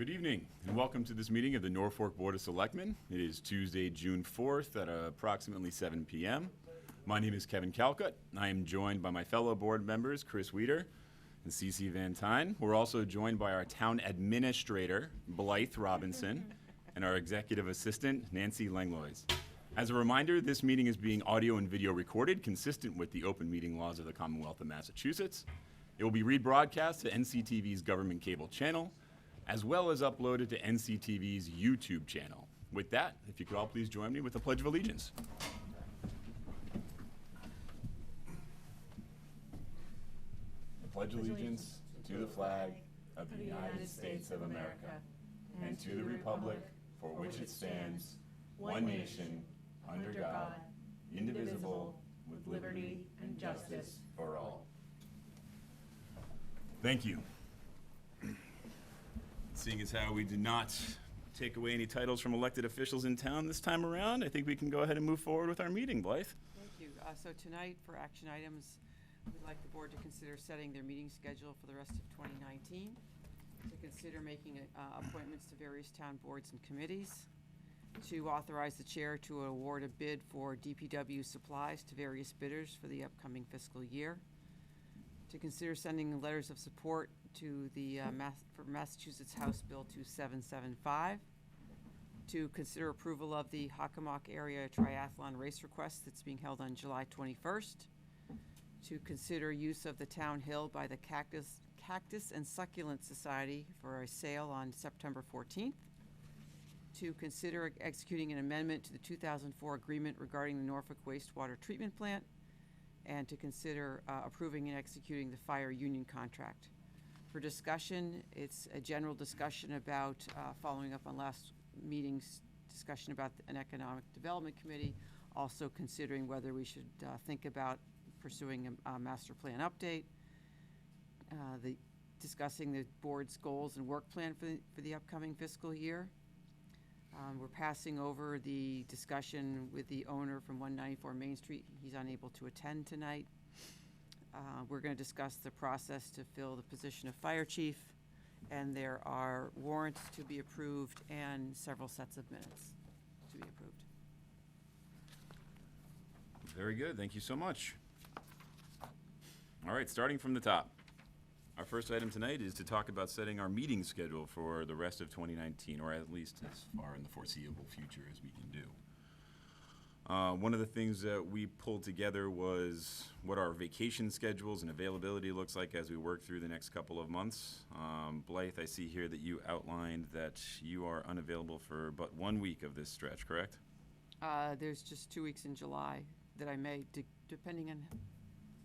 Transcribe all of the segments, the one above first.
Good evening, and welcome to this meeting of the Norfolk Board of Selectmen. It is Tuesday, June 4th at approximately 7 p.m. My name is Kevin Calcutt. I am joined by my fellow board members, Chris Weeder and Cece Van Tyne. We're also joined by our town administrator, Blythe Robinson, and our executive assistant, Nancy Langlois. As a reminder, this meeting is being audio and video recorded, consistent with the open meeting laws of the Commonwealth of Massachusetts. It will be rebroadcast to NCTV's government cable channel, as well as uploaded to NCTV's YouTube channel. With that, if you could all please join me with the Pledge of Allegiance. I pledge allegiance to the flag of the United States of America and to the republic for which it stands, one nation, under God, indivisible, with liberty and justice for all. Thank you. Seeing as how we did not take away any titles from elected officials in town this time around, I think we can go ahead and move forward with our meeting, Blythe. Thank you. So tonight, for action items, we'd like the board to consider setting their meeting schedule for the rest of 2019, to consider making appointments to various town boards and committees, to authorize the chair to award a bid for DPW supplies to various bidders for the upcoming fiscal year, to consider sending letters of support to the for Massachusetts House Bill 2775, to consider approval of the Hockomock area triathlon race request that's being held on July 21st, to consider use of the town hill by the Cactus and Succulent Society for a sale on September 14th, to consider executing an amendment to the 2004 agreement regarding the Norfolk Wastewater Treatment Plant, and to consider approving and executing the fire union contract. For discussion, it's a general discussion about following up on last meeting's discussion about an economic development committee, also considering whether we should think about pursuing a master plan update, discussing the board's goals and work plan for the upcoming fiscal year. We're passing over the discussion with the owner from 194 Main Street. He's unable to attend tonight. We're going to discuss the process to fill the position of fire chief, and there are warrants to be approved and several sets of minutes to be approved. Very good, thank you so much. All right, starting from the top. Our first item tonight is to talk about setting our meeting schedule for the rest of 2019, or at least as far in the foreseeable future as we can do. One of the things that we pulled together was what our vacation schedules and availability looks like as we work through the next couple of months. Blythe, I see here that you outlined that you are unavailable for but 1 week of this stretch, correct? There's just 2 weeks in July that I may, depending on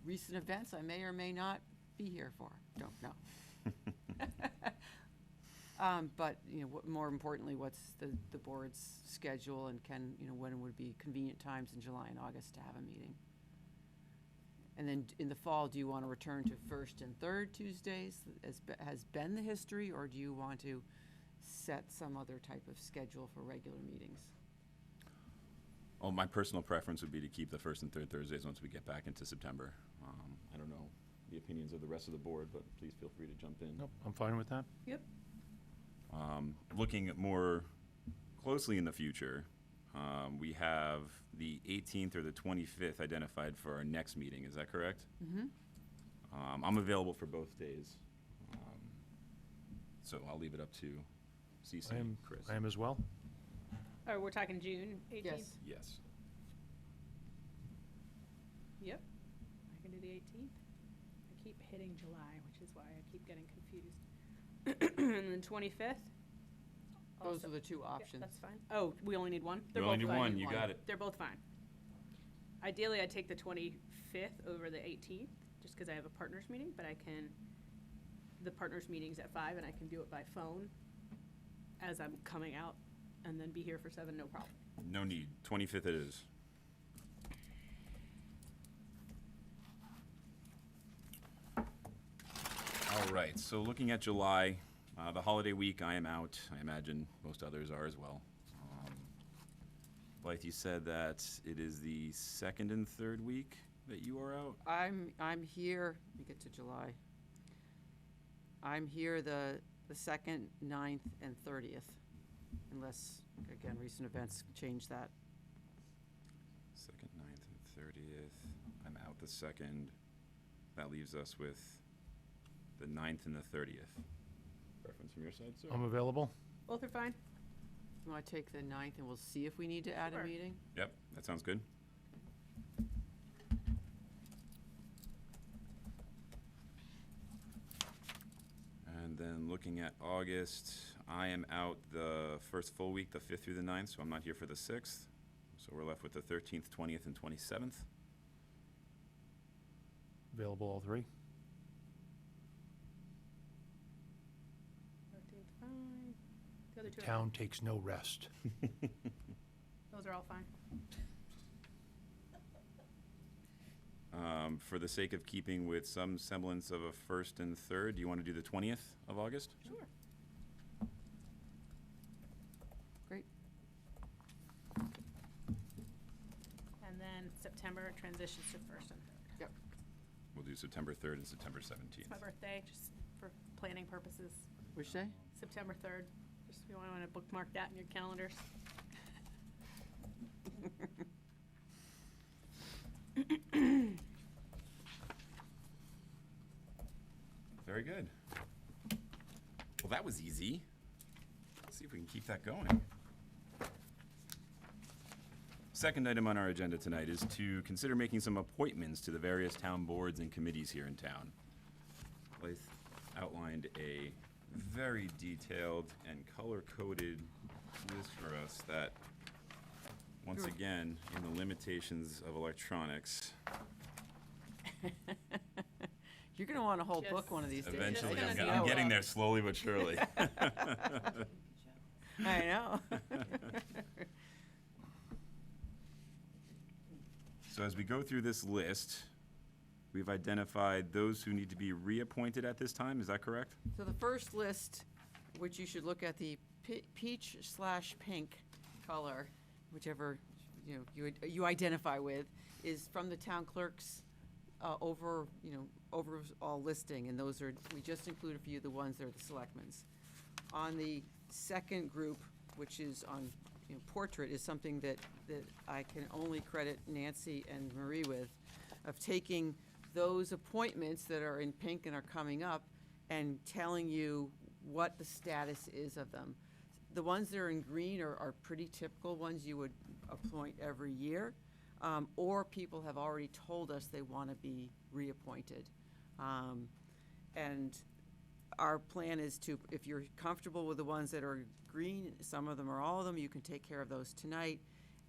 recent events, I may or may not be here for. Don't know. But, you know, more importantly, what's the board's schedule, and when would be convenient times in July and August to have a meeting? And then in the fall, do you want to return to first and third Tuesdays, as has been the history, or do you want to set some other type of schedule for regular meetings? Oh, my personal preference would be to keep the first and third Thursdays once we get back into September. I don't know the opinions of the rest of the board, but please feel free to jump in. Nope, I'm fine with that. Yep. Looking at more closely in the future, we have the 18th or the 25th identified for our next meeting. Is that correct? Mm-hmm. I'm available for both days, so I'll leave it up to Cece and Chris. I am as well. Oh, we're talking June 18th? Yes. Yes. Yep. I can do the 18th. I keep hitting July, which is why I keep getting confused. And then 25th? Those Also- are the two Yep, options. that's fine. Oh, we only need one? You only need fine. one, you got it. They're both fine. Ideally, I'd take the 25th over the 18th, just because I have a partners meeting, but the partners meeting's at 5, and I can do it by phone as I'm coming out, and then be here for 7, no problem. No need. 25th it is. All right, so looking at July, the holiday week, I am out. I imagine most others are as well. Blythe, you said that it is the second and third week that you are out? I'm here, let me get to July. I'm here the the 2nd, 9th, and 30th, unless, again, recent events change that. 2nd, 9th, and 30th. I'm out the 2nd. That leaves us with the 9th and the 30th. Preference from your side, sir? I'm available. Both are fine. You want to take the 9th, and we'll see if we need to add a Sure. meeting? Yep, that sounds good. And then looking at August, I am out the first full week, the 5th through the 9th, so I'm not here for the 6th. So we're left with the 13th, 20th, and 27th. Available all three. 13th, fine. The other two are Town takes no rest. fine. Those are all fine. For the sake of keeping with some semblance of a 1st and 3rd, do you want to do the 20th of August? Sure. Great. And then September transitions to 1st and 3rd. Yep. We'll do September 3rd and September 17th. It's my birthday, just for planning purposes. Which day? September 3rd. Just if you want to bookmark that in your calendars. Very good. Well, that was easy. Let's see if we can keep that going. Second item on our agenda tonight is to consider making some appointments to the various town boards and committees here in town. Blythe outlined a very detailed and color-coded list for us that, once Sure. again, in the limitations of electronics, You're going to want a whole book Just- one of these days. eventually gonna I'm, need I'm a getting book. there slowly but surely. I know. So as we go through this list, we've identified those who need to be reappointed at this time, is that correct? So the first list, which you should look at the peach/pink color, whichever, you identify with, is from the town clerk's overall listing, and those are, we just included a few of the ones that are the selectmen's. On the second group, which is on, portrait, is something that I can only credit Nancy and Marie with, of taking those appointments that are in pink and are coming up and telling you what the status is of them. The ones that are in green are pretty typical ones you would appoint every year, or people have already told us they want to be reappointed. And our plan is to, if you're comfortable with the ones that are green, some of them or all of them, you can take care of those tonight.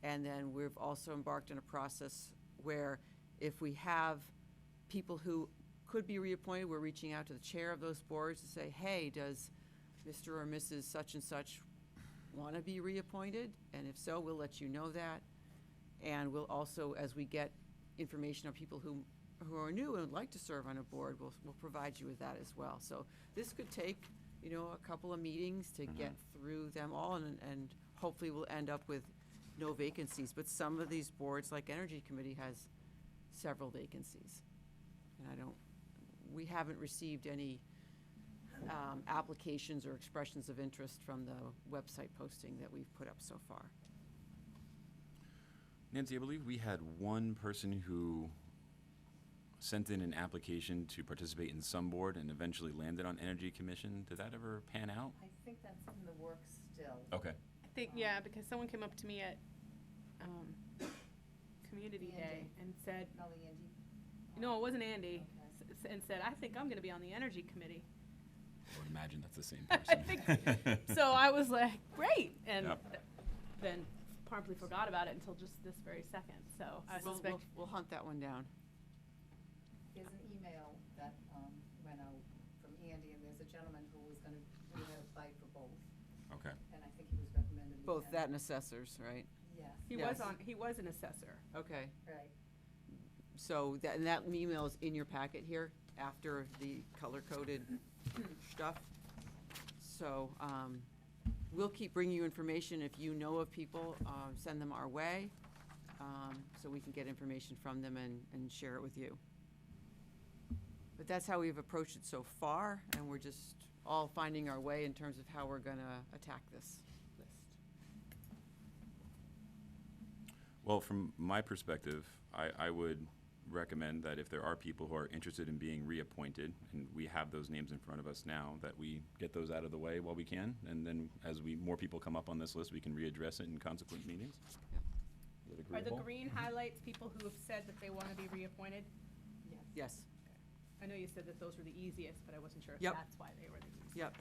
And then we've also embarked on a process where if we have people who could be reappointed, we're reaching out to the chair of those boards to say, hey, does Mr. or Mrs. such and such want to be reappointed? And if so, we'll let you know that. And we'll also, as we get information on people who are new and would like to serve on a board, we'll provide you with that as well. So this could take, a couple of meetings to get through them all, and hopefully we'll end up with no vacancies. But some of these boards, like Energy Committee, has several vacancies. And we haven't received any applications or expressions of interest from the website posting that we've put up so far. Nancy, I believe we had one person who sent in an application to participate in some board and eventually landed on Energy Commission. Did that ever pan out? I think that's in the works still. Okay. I think, yeah, because someone came up to me at Community Day Andy. and said, Probably Andy. no, it wasn't Andy, Okay. and said, I think I'm going to be on the Energy Committee. I would imagine that's the same I person. think, so I was like, great, and Yep. then promptly forgot about it until just this very second, so I suspect. We'll hunt that one down. There's an email that went out from Andy, and there's a gentleman who was going to, who had applied for both, Okay. and I think he was recommended. Both that and assessors, right? Yes, Yes. He was an assessor. Okay. right. So that email is in your packet here after the color-coded stuff. So we'll keep bringing you information. If you know of people, send them our way so we can get information from them and share it with you. But that's how we've approached it so far, and we're just all finding our way in terms of how we're going to attack this list. Well, from my perspective, I would recommend that if there are people who are interested in being reappointed, and we have those names in front of us now, that we get those out of the way while we can, and then as more people come up on this list, we can readdress it in consequent meetings. Yeah. Is that Are the agreeable? green highlights people who have said that they want to be reappointed? Yes. Yes. I know you said that those were the easiest, but I wasn't sure if Yep. that's why they were the easiest. Yep.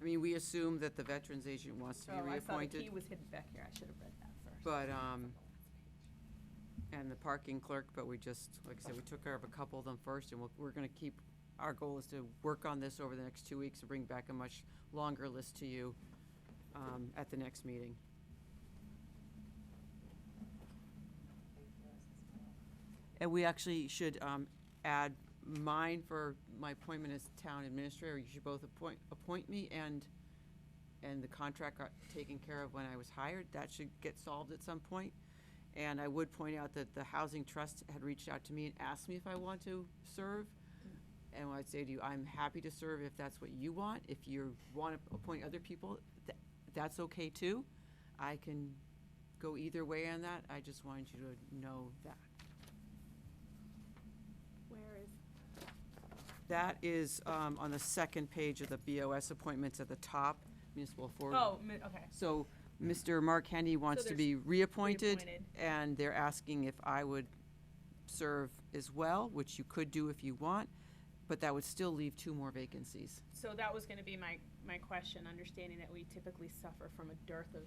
I mean, we assume that the Veterans Agent wants to be Oh, I saw the reappointed. key was hidden back here. I should have read that first. But, and the parking clerk, but we just, like I said, we took care of a couple of them first, and we're gonna keep, our goal is to work on this over the next 2 weeks and bring back a much longer list to you, at the next meeting. And we actually should, add mine for my appointment as town administrator. You should both appoint me, and the contract got taken care of when I was hired. That should get solved at some point. And I would point out that the Housing Trust had reached out to me and asked me if I want to serve. And I'd say to you, I'm happy to serve if that's what you want. If you want to appoint other people, that's okay too. I can go either way on that. I just wanted you to know that. Where is, That is on the second page of the BOS appointments at the top, municipal forward. okay. So Mr. Mark Hendy wants to there's be reappointed, reappointed. and they're asking if I would serve as well, which you could do if you want, but that would still leave 2 more vacancies. So that was gonna be my question, understanding that we typically suffer from a dearth of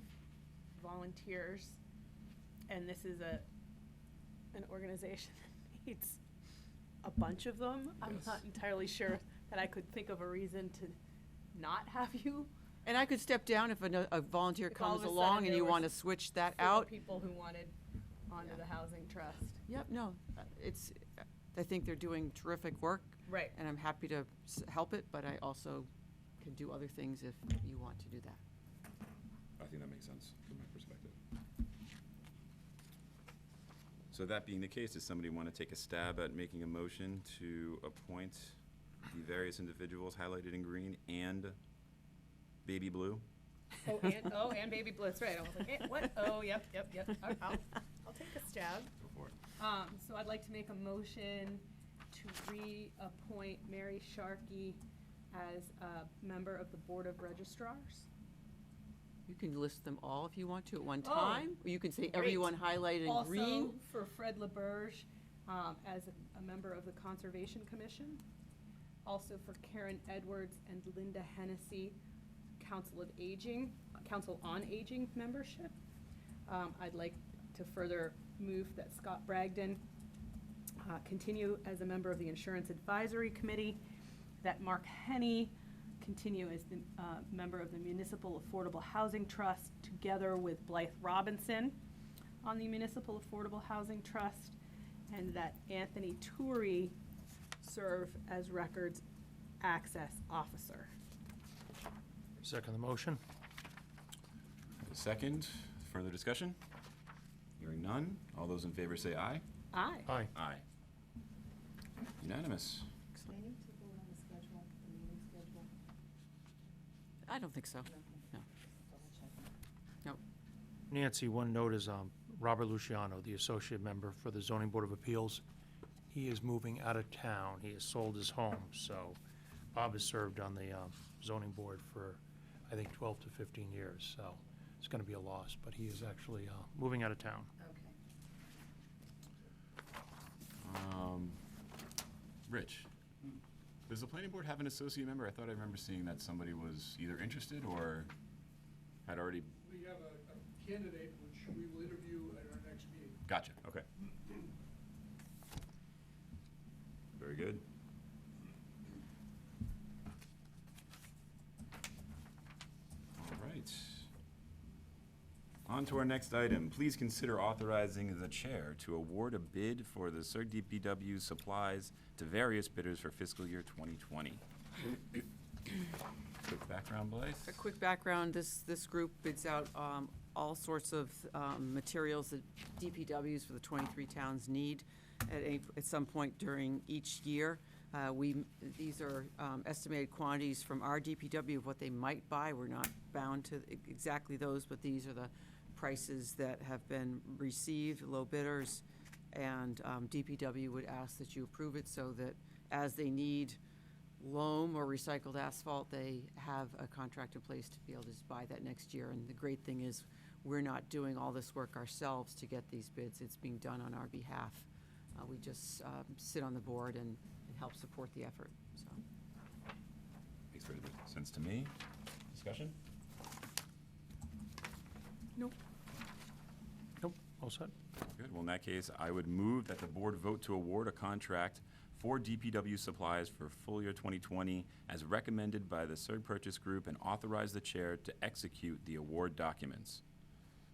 volunteers. And this is an organization that needs a bunch of them. I'm Yes. not entirely sure that I could think of a reason to not have you. And I could step down if a volunteer If all comes of a along sudden and there you was want to switch that 4 out. people who wanted onto Yeah. the housing trust. Yep, no, I think they're doing terrific work, Right. and I'm happy to help it, but I also can do other things if you want to do that. I think that makes sense from my perspective. So that being the case, does somebody want to take a stab at making a motion to appoint the various individuals highlighted in green and baby blue? And baby blue, that's right. I was like, what? Oh, yep. I'll take a stab. Go for it. So I'd like to make a motion to reappoint Mary Sharkey as a member of the Board of Registrars. You can list them all if you want to at one Oh, time, or you can say great. everyone highlighted in green. Also, for Fred LaBerge, as a member of the Conservation Commission. Also for Karen Edwards and Linda Hennessy, Council on Aging membership. I'd like to further move that Scott Bragdon continue as a member of the Insurance Advisory Committee, that Mark Henney continue as the member of the Municipal Affordable Housing Trust, together with Blythe Robinson on the Municipal Affordable Housing Trust, and that Anthony Turi serve as Records Access Officer. Second the motion? Second, further discussion? Hearing none. All those in favor say aye. Aye. Aye. Aye. Unanimous. Do they need to vote on the schedule, the meeting schedule? I don't think so. No. Double checking. Nancy, one note is Robert Luciano, the associate member for the Zoning Board of Appeals. He is moving out of town. He has sold his home, so Bob has served on the zoning board for, I think, 12 to 15 years, so it's going to be a loss, but he is actually moving out of town. Okay. Rich, does the planning board have an associate member? I thought I remember seeing that somebody was either interested or had already, We have a candidate which we will interview at our next meeting. gotcha, okay. Very good. All right. On to our next item. Please consider authorizing the chair to award a bid for the CERC DPW supplies to various bidders for fiscal year 2020. Quick background, Blythe? A quick background, this group bids out all sorts of materials that DPWs for the 23 towns need at some point during each year. These are estimated quantities from our DPW of what they might buy. We're not bound to exactly those, but these are the prices that have been received, low bidders, and DPW would ask that you approve it so that as they need loam or recycled asphalt, they have a contract in place to be able to just buy that next year. And the great thing is, we're not doing all this work ourselves to get these bids. It's being done on our behalf. We just sit on the board and help support the effort, so. Makes very good sense to me. Discussion? Nope, all set. Good. Well, in that case, I would move that the board vote to award a contract for DPW supplies for full year 2020 as recommended by the CERG Purchase Group and authorize the chair to execute the award documents.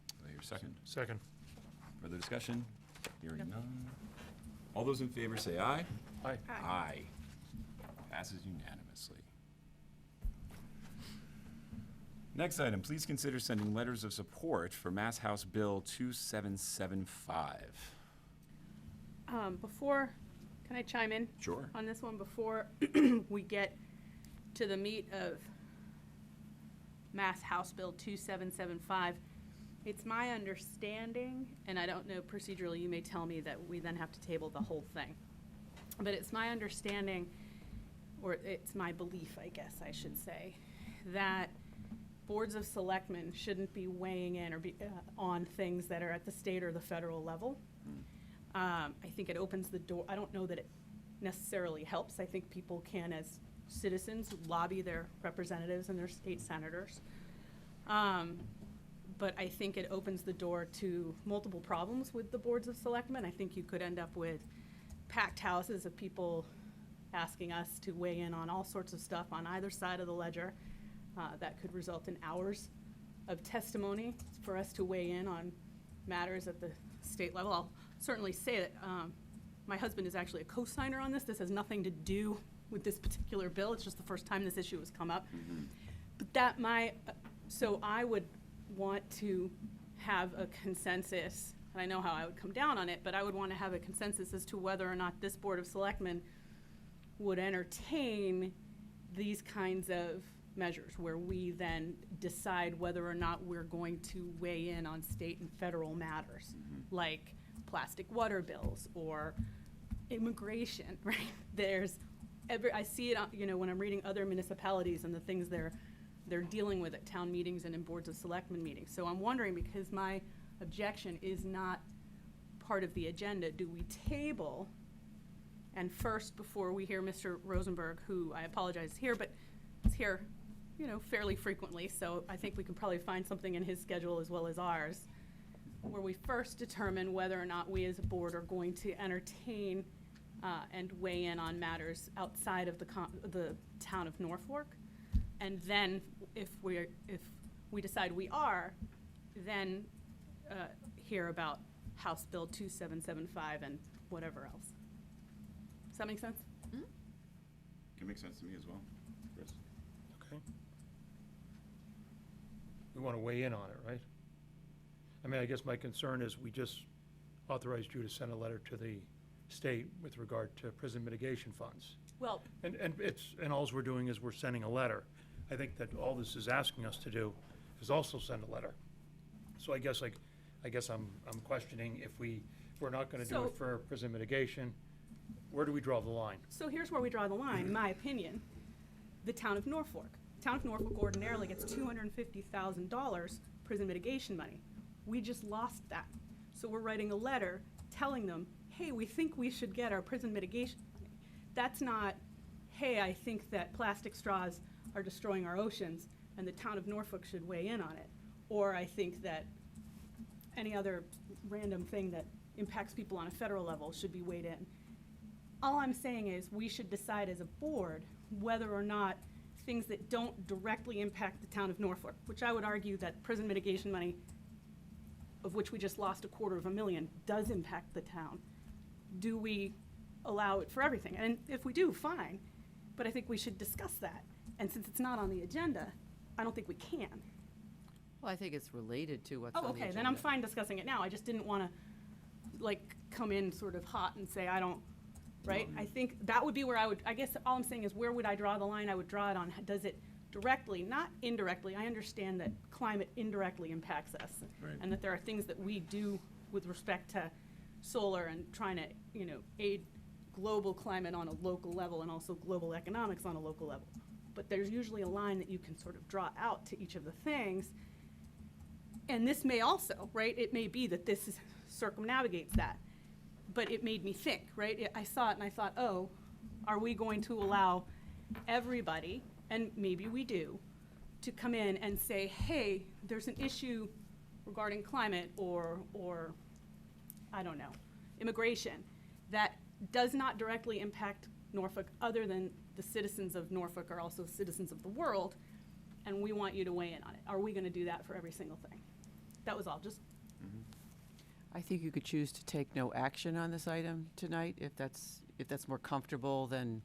Do I hear a second? Second. Further discussion? Hearing none. All those in favor say aye. Aye. Aye. Passes unanimously. Next item, please consider sending letters of support for Mass House Bill 2775. Can I chime in Sure. on this one before we get to the meat of Mass House Bill 2775? It's my understanding, and I don't know procedurally, you may tell me that we then have to table the whole thing. But it's my understanding, or it's my belief, I guess I should say, that boards of selectmen shouldn't be weighing in or on things that are at the state or the federal level. I think it opens the door. I don't know that it necessarily helps. I think people can, as citizens, lobby their representatives and their state senators. But I think it opens the door to multiple problems with the boards of selectmen. I think you could end up with packed houses of people asking us to weigh in on all sorts of stuff on either side of the ledger. That could result in hours of testimony for us to weigh in on matters at the state level. I'll certainly say that my husband is actually a co-signer on this. This has nothing to do with this particular bill. It's just the first time this issue has come up. But so I would want to have a consensus, and I know how I would come down on it, but I would want to have a consensus as to whether or not this Board of Selectmen would entertain these kinds of measures where we then decide whether or not we're going to weigh in on state and federal matters, like plastic water bills or immigration, right? I see it, when I'm reading other municipalities and the things they're dealing with at town meetings and in boards of selectmen meetings. So I'm wondering, because my objection is not part of the agenda, do we table, and first, before we hear Mr. Rosenberg, who I apologize is here, but is here, fairly frequently, so I think we can probably find something in his schedule as well as ours, where we first determine whether or not we as a board are going to entertain and weigh in on matters outside of the town of Norfolk. And then if we decide we are, then hear about House Bill 2775 and whatever else. Does that make sense? Can make sense to me as well. Chris? Okay. We want to weigh in on it, right? I mean, I guess my concern is we just authorized you to send a letter to the state with regard to prison mitigation funds. Well, And all we're doing is we're sending a letter. I think that all this is asking us to do is also send a letter. So I guess I'm questioning if we're not going to do So- it for prison mitigation, where do we draw the line? so here's where we draw the line, in my opinion. The town of Norfolk. Town of Norfolk ordinarily gets $250,000 prison mitigation money. We just lost that. So we're writing a letter telling them, hey, we think we should get our prison mitigation money. That's not, hey, I think that plastic straws are destroying our oceans and the town of Norfolk should weigh in on it. Or I think that any other random thing that impacts people on a federal level should be weighed in. All I'm saying is we should decide as a board whether or not things that don't directly impact the town of Norfolk, which I would argue that prison mitigation money, of which we just lost $250,000, does impact the town. Do we allow it for everything? And if we do, fine. But I think we should discuss that. And since it's not on the agenda, I don't think we can. Well, I think it's related to what's on Oh, the okay, agenda. then I'm fine discussing it now. I just didn't want to, come in sort of hot and say, I don't right? I think that would be where I guess all I'm saying is, where would I draw the line? I would draw it on, does it directly, not indirectly. I understand that climate indirectly impacts us. Right. And that there are things that we do with respect to solar and trying to, aid global climate on a local level and also global economics on a local level. But there's usually a line that you can sort of draw out to each of the things. And this may also, right, it may be that this circumnavigates that. But it made me think, right? I saw it and I thought, oh, are we going to allow everybody, and maybe we do, to come in and say, hey, there's an issue regarding climate or I don't know, immigration that does not directly impact Norfolk, other than the citizens of Norfolk are also citizens of the world, and we want you to weigh in on it. Are we going to do that for every single thing? That was all. Just I think you could choose to take no action on this item tonight, if that's more comfortable than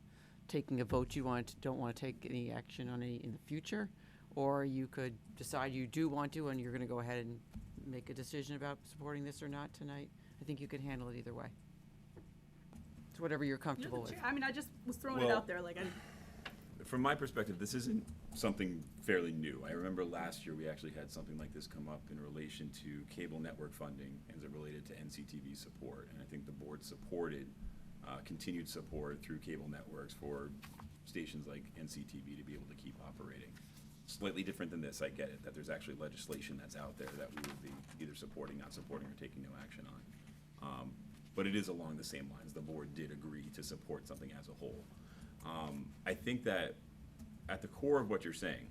taking a vote don't want to take any action on any in the future. Or you could decide you do want to, and you're going to go ahead and make a decision about supporting this or not tonight. I think you could handle it either way. It's whatever you're comfortable with. I mean, I just was throwing it Well, out there. From my perspective, this isn't something fairly new. I remember last year we actually had something like this come up in relation to cable network funding as it related to NCTV support. And I think the board supported continued support through cable networks for stations like NCTV to be able to keep operating. Slightly different than this, I get it, that there's actually legislation that's out there that we would be either supporting, not supporting, or taking no action on. But it is along the same lines. The board did agree to support something as a whole. I think that at the core of what you're saying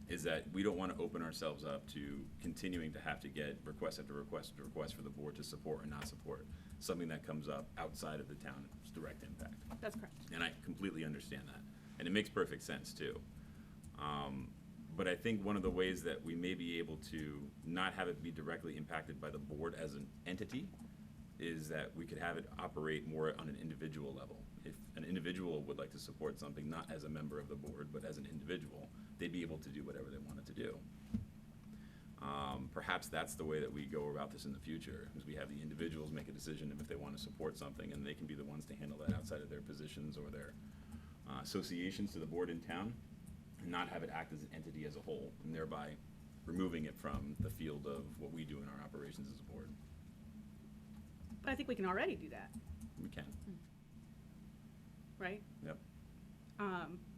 is that we don't want to open ourselves up to continuing to have to get request after request after request for the board to support or not support something that comes up outside of the town's direct impact. That's correct. And I completely understand that. And it makes perfect sense, too. But I think one of the ways that we may be able to not have it be directly impacted by the board as an entity is that we could have it operate more on an individual level. If an individual would like to support something, not as a member of the board, but as an individual, they'd be able to do whatever they wanted to do. Perhaps that's the way that we go about this in the future, is we have the individuals make a decision if they want to support something, and they can be the ones to handle that outside of their positions or their associations to the board in town, and not have it act as an entity as a whole, and thereby removing it from the field of what we do in our operations as a board. But I think we can already do that, We can. right? Yep.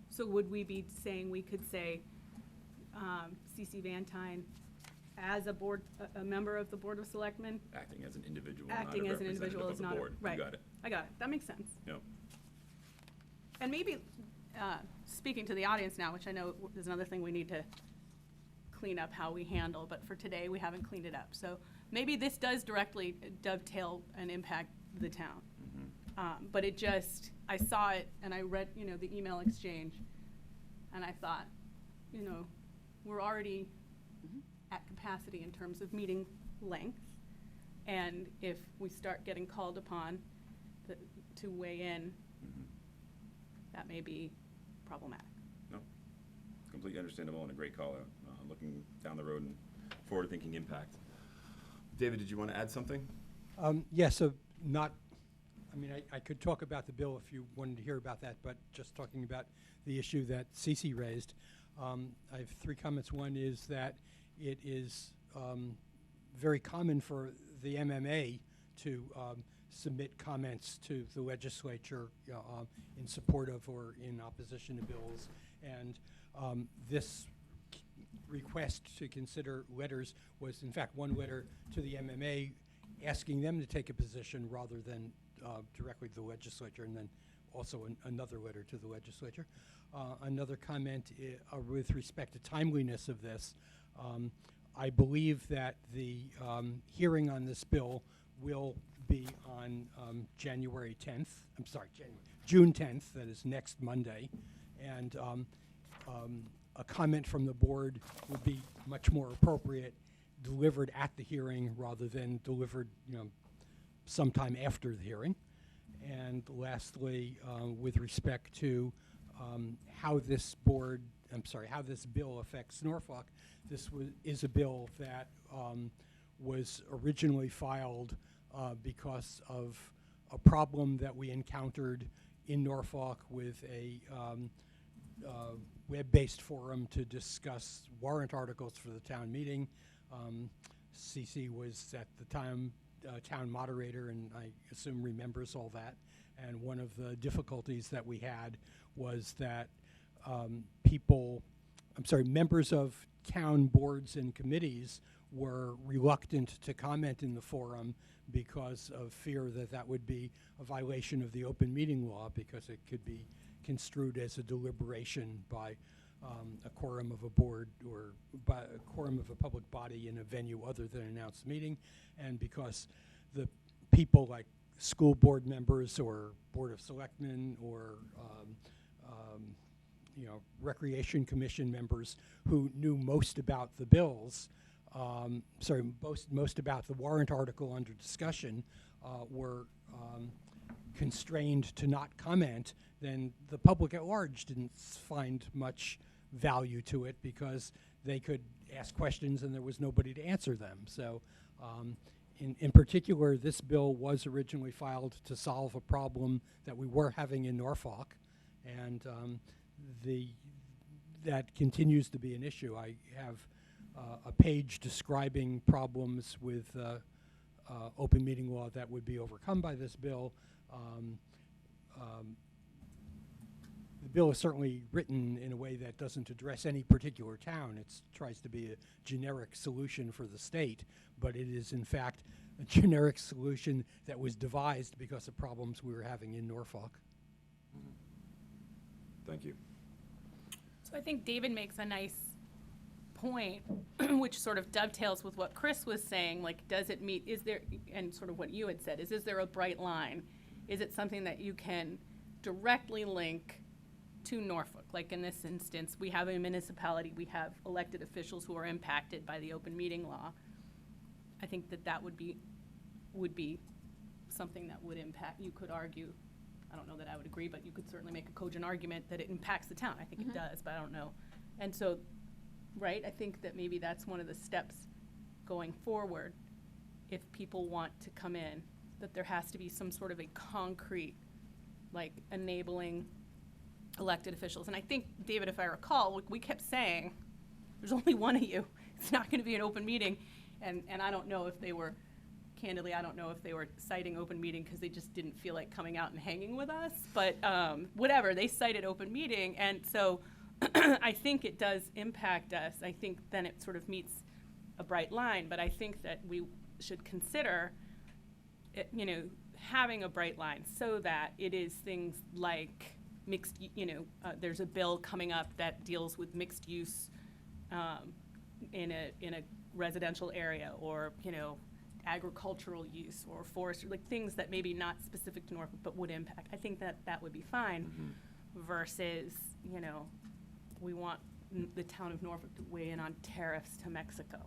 So would we be saying, we could say, CC Vantine, as a member of the Board of Selectmen, Acting as an individual, not a acting as an representative individual of is the not, board. right. You got it. I got it. That makes sense. Yep. And maybe, speaking to the audience now, which I know is another thing we need to clean up how we handle, but for today, we haven't cleaned it up. So maybe this does directly dovetail and impact the town. But it just, I saw it and I read, the email exchange, and I thought, we're already at capacity in terms of meeting length. And if we start getting called upon to weigh in, that may be problematic. No, completely understandable and a great call out, looking down the road and forward-thinking impact. David, did you want to add something? Yeah, so I could talk about the bill if you wanted to hear about that, but just talking about the issue that Cece raised, I have 3 comments. One is that it is very common for the MMA to submit comments to the legislature in support of or in opposition to bills. And this request to consider letters was, in fact, one letter to the MMA asking them to take a position rather than directly to the legislature, and then also another letter to the legislature. Another comment with respect to timeliness of this. I believe that the hearing on this bill will be on January 10th. I'm sorry, June 10th. That is next Monday, and a comment from the board would be much more appropriate, delivered at the hearing rather than delivered, sometime after the hearing. And lastly, with respect to how this bill affects Norfolk, this is a bill that was originally filed because of a problem that we encountered in Norfolk with a web-based forum to discuss warrant articles for the town meeting. CC was at the time town moderator, and I assume remembers all that. And one of the difficulties that we had was that members of town boards and committees were reluctant to comment in the forum because of fear that that would be a violation of the open meeting law, because it could be construed as a deliberation by a quorum of a board or by a quorum of a public body in a venue other than an announced meeting, and because the people like school board members or board of selectmen or recreation commission members who knew most about the bills, most about the warrant article under discussion, were constrained to not comment, then the public at large didn't find much value to it because they could ask questions and there was nobody to answer them. So in particular, this bill was originally filed to solve a problem that we were having in Norfolk, and that continues to be an issue. I have a page describing problems with open meeting law that would be overcome by this bill. The bill is certainly written in a way that doesn't address any particular town. It tries to be a generic solution for the state, but it is in fact a generic solution that was devised because of problems we were having in Norfolk. Thank you. So I think David makes a nice point, which sort of dovetails with what Chris was saying, like, does it meet, is there, and sort of what you had said, is there a bright line? Is it something that you can directly link to Norfolk? Like in this instance, we have a municipality, we have elected officials who are impacted by the open meeting law. I think that would be something that would impact, you could argue, I don't know that I would agree, but you could certainly make a cogent argument that it impacts the town. I think it does, but I don't know. And so, right, I think that maybe that's one of the steps going forward, if people want to come in, that there has to be some sort of a concrete, like, enabling elected officials. And I think, David, if I recall, we kept saying, there's only one of you. It's not going to be an open meeting. And I don't know if they were, candidly, I don't know if they were citing open meeting because they just didn't feel like coming out and hanging with us. But whatever, they cited open meeting. And so I think it does impact us. I think then it sort of meets a bright line. But I think that we should consider, having a bright line so that it is things like mixed, there's a bill coming up that deals with mixed use in a residential area, or, agricultural use or forestry, like things that maybe not specific to Norfolk but would impact. I think that would be fine versus, we want the town of Norfolk to weigh in on tariffs to Mexico,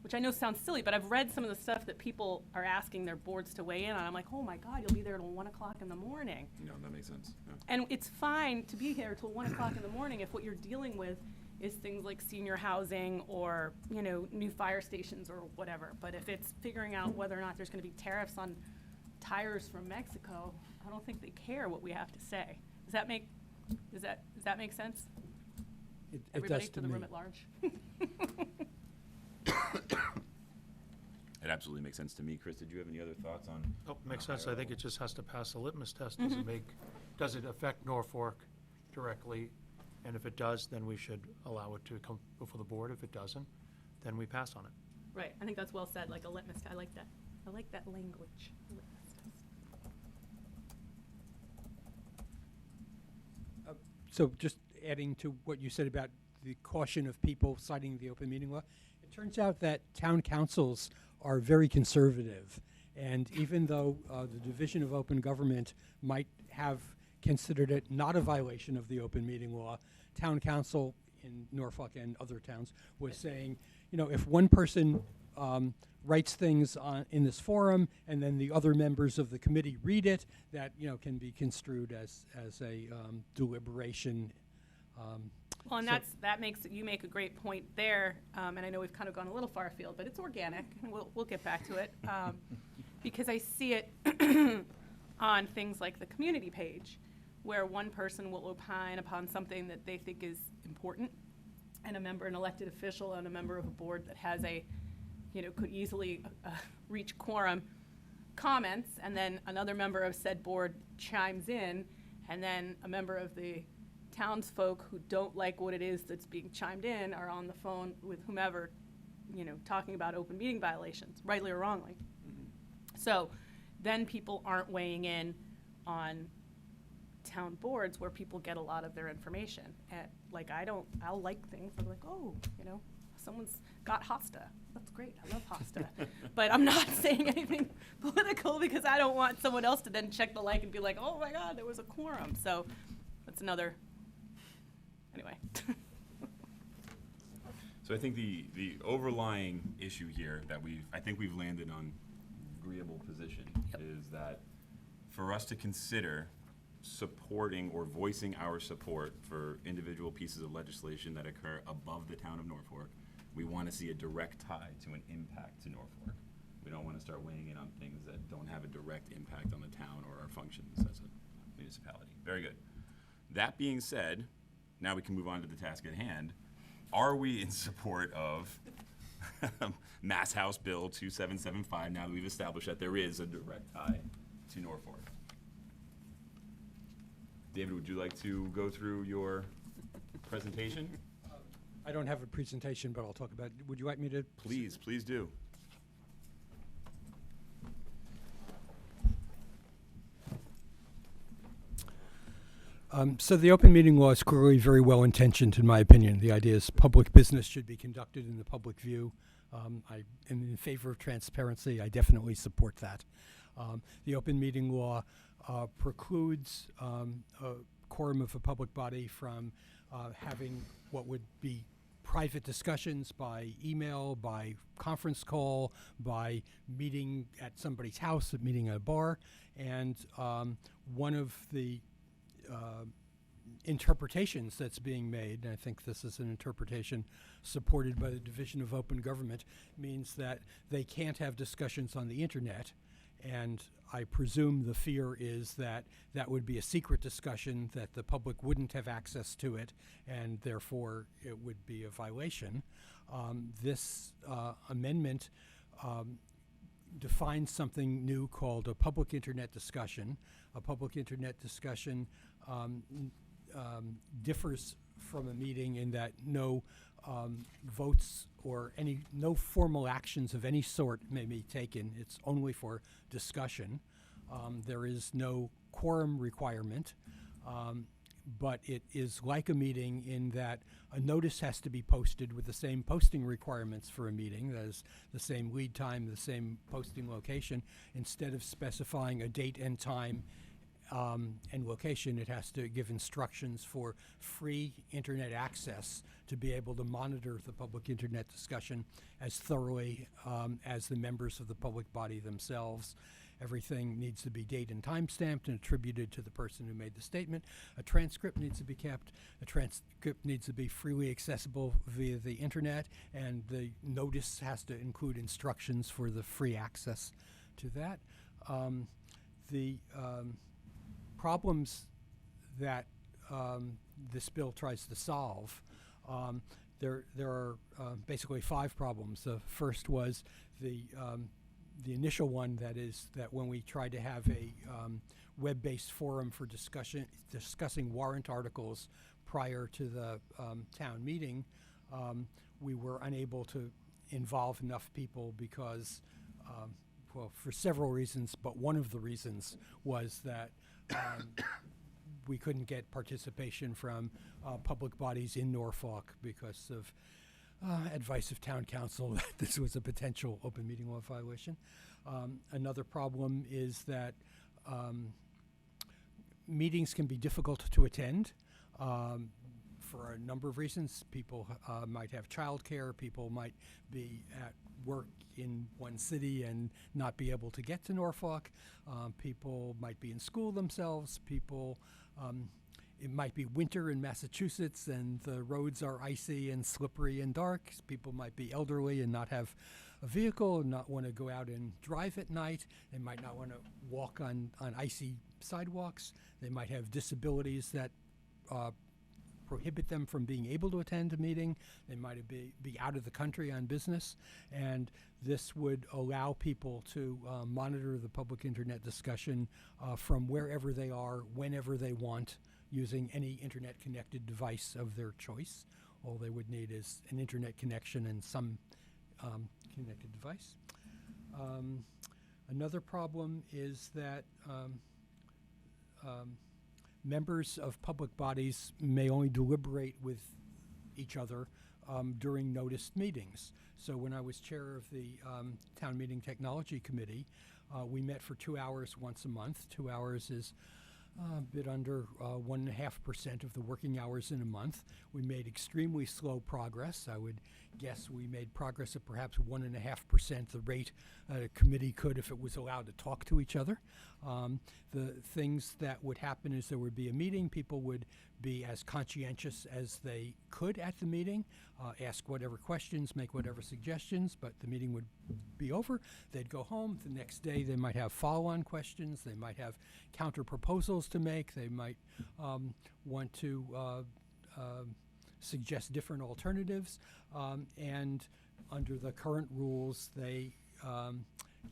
which I know sounds silly, but I've read some of the stuff that people are asking their boards to weigh in on. I'm like, oh my God, you'll be there till 1 o'clock in the morning. No, that makes sense. Yeah. And it's fine to be here till 1 o'clock in the morning if what you're dealing with is things like senior housing or, new fire stations or whatever. But if it's figuring out whether or not there's going to be tariffs on tires from Mexico, I don't think they care what we have to say. Does that make sense? It Everybody does to the me. room at large? It absolutely makes sense to me. Chris, did you have any other thoughts on? Oh, makes on a sense. higher I think it level? just has to pass a litmus test. Does it affect Norfolk directly? And if it does, then we should allow it to come before the board. If it doesn't, then we pass on it. Right, I think that's well said, like a litmus test. I like that. I like that language. Litmus test. So just adding to what you said about the caution of people citing the open meeting law, it turns out that town councils are very conservative. And even though the Division of Open Government might have considered it not a violation of the open meeting law, town council in Norfolk and other towns was saying, if one person writes things in this forum and then the other members of the committee read it, that can be construed as a deliberation. Well, and So- you make a great point there, and I know we've kind of gone a little far afield, but it's organic, and we'll get back to it. because I see it on things like the community page, where one person will opine upon something that they think is important, and a member, an elected official, and a member of a board that has a, could easily reach quorum, comments, and then another member of said board chimes in, and then a member of the townsfolk who don't like what it is that's being chimed in are on the phone with whomever, talking about open meeting violations, rightly or wrongly. So then people aren't weighing in on town boards where people get a lot of their information. And I'll like things, I'm like, oh, someone's got Hosta. That's great, I love Hosta. But I'm not saying anything political because I don't want someone else to then check the like and be like, oh my God, there was a quorum. So that's another, anyway. So I think the overlying issue here that I think we've landed on agreeable position is that for us to consider supporting or voicing our support for individual pieces of legislation that occur above the town of Norfolk, we want to see a direct tie to an impact to Norfolk. We don't want to start weighing in on things that don't have a direct impact on the town or our functions as a municipality. Very good. That being said, now we can move on to the task at hand. Are we in support of Mass House Bill 2775 now that we've established that there is a direct tie to Norfolk? David, would you like to go through your presentation? I don't have a presentation, but I'll talk about it. Would you like me to? Please do. So the open meeting law is clearly very well intentioned, in my opinion. The idea is public business should be conducted in the public view. I am in favor of transparency. I definitely support that. The open meeting law precludes a quorum of a public body from having what would be private discussions by email, by conference call, by meeting at somebody's house, meeting at a bar. And one of the interpretations that's being made, and I think this is an interpretation supported by the Division of Open Government, means that they can't have discussions on the internet. And I presume the fear is that that would be a secret discussion, that the public wouldn't have access to it, and therefore it would be a violation. This amendment defines something new called a public internet discussion. A public internet discussion differs from a meeting in that no votes or no formal actions of any sort may be taken. It's only for discussion. There is no quorum requirement, but it is like a meeting in that a notice has to be posted with the same posting requirements for a meeting. That is the same lead time, the same posting location. Instead of specifying a date and time and location, it has to give instructions for free internet access to be able to monitor the public internet discussion as thoroughly as the members of the public body themselves. Everything needs to be date and time stamped and attributed to the person who made the statement. A transcript needs to be kept. A transcript needs to be freely accessible via the internet, and the notice has to include instructions for the free access to that. The problems that this bill tries to solve, there are basically 5 problems. The first was the initial one, that is that when we tried to have a web-based forum for discussing warrant articles prior to the town meeting, we were unable to involve enough people because, well, for several reasons, but one of the reasons was that we couldn't get participation from public bodies in Norfolk because of advice of town council that this was a potential open meeting law violation. Another problem is that meetings can be difficult to attend for a number of reasons. People might have childcare, people might be at work in one city and not be able to get to Norfolk. People might be in school themselves. People, it might be winter in Massachusetts and the roads are icy and slippery and dark. People might be elderly and not have a vehicle and not want to go out and drive at night. They might not want to walk on icy sidewalks. They might have disabilities that prohibit them from being able to attend a meeting. They might be out of the country on business. And this would allow people to monitor the public internet discussion from wherever they are, whenever they want, using any internet-connected device of their choice. All they would need is an internet connection and some connected device. Another problem is that members of public bodies may only deliberate with each other during noticed meetings. So when I was chair of the Town Meeting Technology Committee, we met for 2 hours once a month. 2 hours is a bit under 1.5% of the working hours in a month. We made extremely slow progress. I would guess we made progress at perhaps 1.5% the rate a committee could if it was allowed to talk to each other. The things that would happen is there would be a meeting. People would be as conscientious as they could at the meeting, ask whatever questions, make whatever suggestions, but the meeting would be over. They'd go home. The next day they might have follow-on questions. They might have counter proposals to make. They might want to suggest different alternatives. And under the current rules, they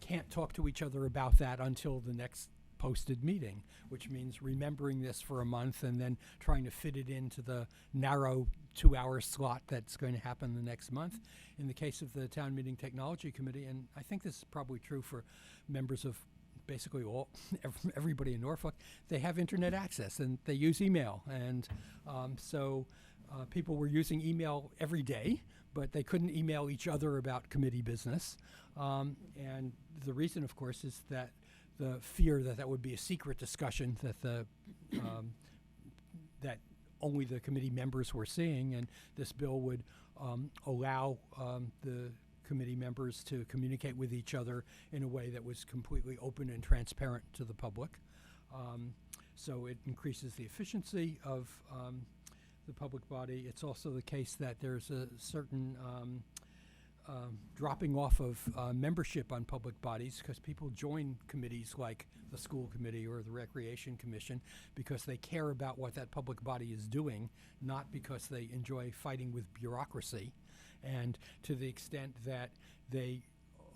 can't talk to each other about that until the next posted meeting, which means remembering this for a month and then trying to fit it into the narrow 2-hour slot that's going to happen the next month. In the case of the Town Meeting Technology Committee, and I think this is probably true for members of basically everybody in Norfolk, they have internet access and they use email. And so people were using email every day, but they couldn't email each other about committee business. And the reason, of course, is that the fear that that would be a secret discussion that that only the committee members were seeing, and this bill would allow the committee members to communicate with each other in a way that was completely open and transparent to the public. So it increases the efficiency of the public body. It's also the case that there's a certain dropping off of membership on public bodies because people join committees like the school committee or the recreation commission because they care about what that public body is doing, not because they enjoy fighting with bureaucracy. And to the extent that they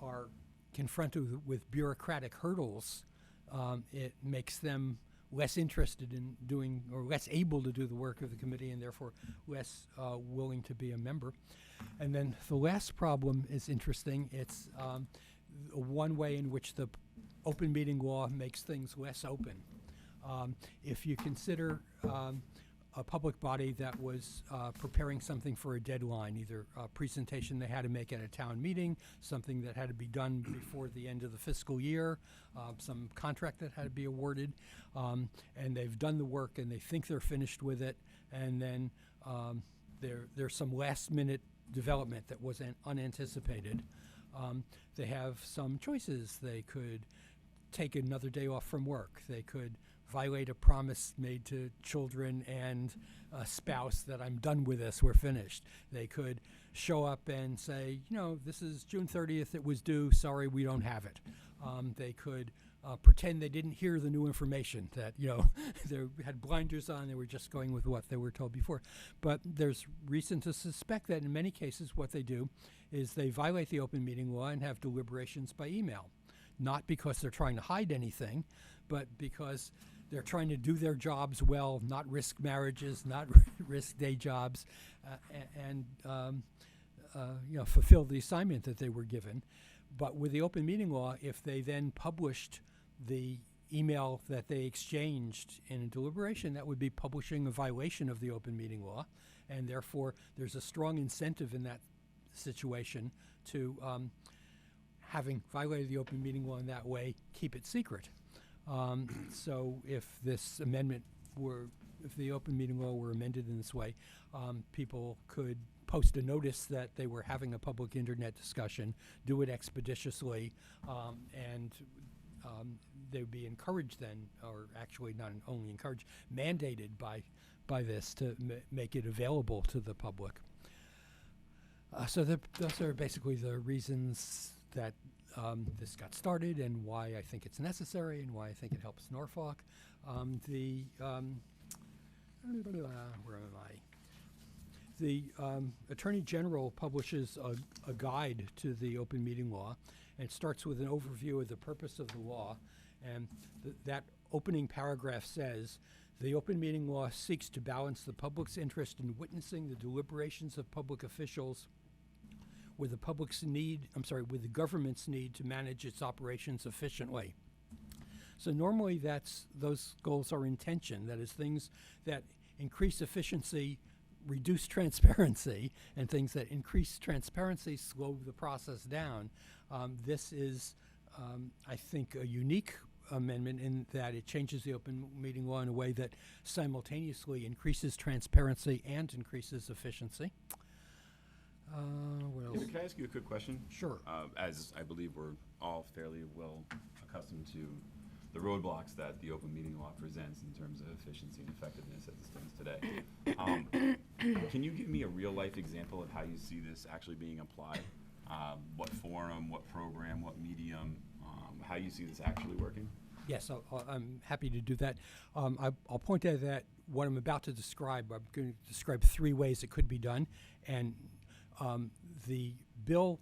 are confronted with bureaucratic hurdles, it makes them less interested in doing or less able to do the work of the committee and therefore less willing to be a member. And then the last problem is interesting. It's one way in which the open meeting law makes things less open. If you consider a public body that was preparing something for a deadline, either a presentation they had to make at a town meeting, something that had to be done before the end of the fiscal year, some contract that had to be awarded, and they've done the work and they think they're finished with it, and then there's some last-minute development that was unanticipated. They have some choices. They could take another day off from work. They could violate a promise made to children and a spouse that I'm done with this, we're finished. They could show up and say, you know, this is June 30th, it was due, sorry, we don't have it. They could pretend they didn't hear the new information, that, you know, they had blinders on, they were just going with what they were told before. But there's reason to suspect that in many cases what they do is they violate the open meeting law and have deliberations by email. Not because they're trying to hide anything, but because they're trying to do their jobs well, not risk marriages, not risk day jobs, and you know, fulfill the assignment that they were given. But with the open meeting law, if they then published the email that they exchanged in a deliberation, that would be publishing a violation of the open meeting law, and therefore there's a strong incentive in that situation to, having violated the open meeting law in that way, keep it secret. So if this amendment if the open meeting law were amended in this way, people could post a notice that they were having a public internet discussion, do it expeditiously, and they would be encouraged then, or actually not only encouraged, mandated by this to make it available to the public. So those are basically the reasons that this got started and why I think it's necessary and why I think it helps Norfolk. Where am I? The Attorney General publishes a guide to the open meeting law, and it starts with an overview of the purpose of the law. And that opening paragraph says, the open meeting law seeks to balance the public's interest in witnessing the deliberations of public officials with the with the government's need to manage its operations efficiently. So normally those goals are in tension. That is, things that increase efficiency reduce transparency, and things that increase transparency slow the process down. This is, I think, a unique amendment in that it changes the open meeting law in a way that simultaneously increases transparency and increases efficiency. What else? David, can I ask you a quick question? Sure. As I believe we're all fairly well accustomed to the roadblocks that the open meeting law presents in terms of efficiency and effectiveness as it stands today. Can you give me a real-life example of how you see this actually being applied? What forum, what program, what medium, how you see this actually working? Yes, I'm happy to do that. I'll point out that what I'm about to describe, I'm going to describe 3 ways it could be done, and the bill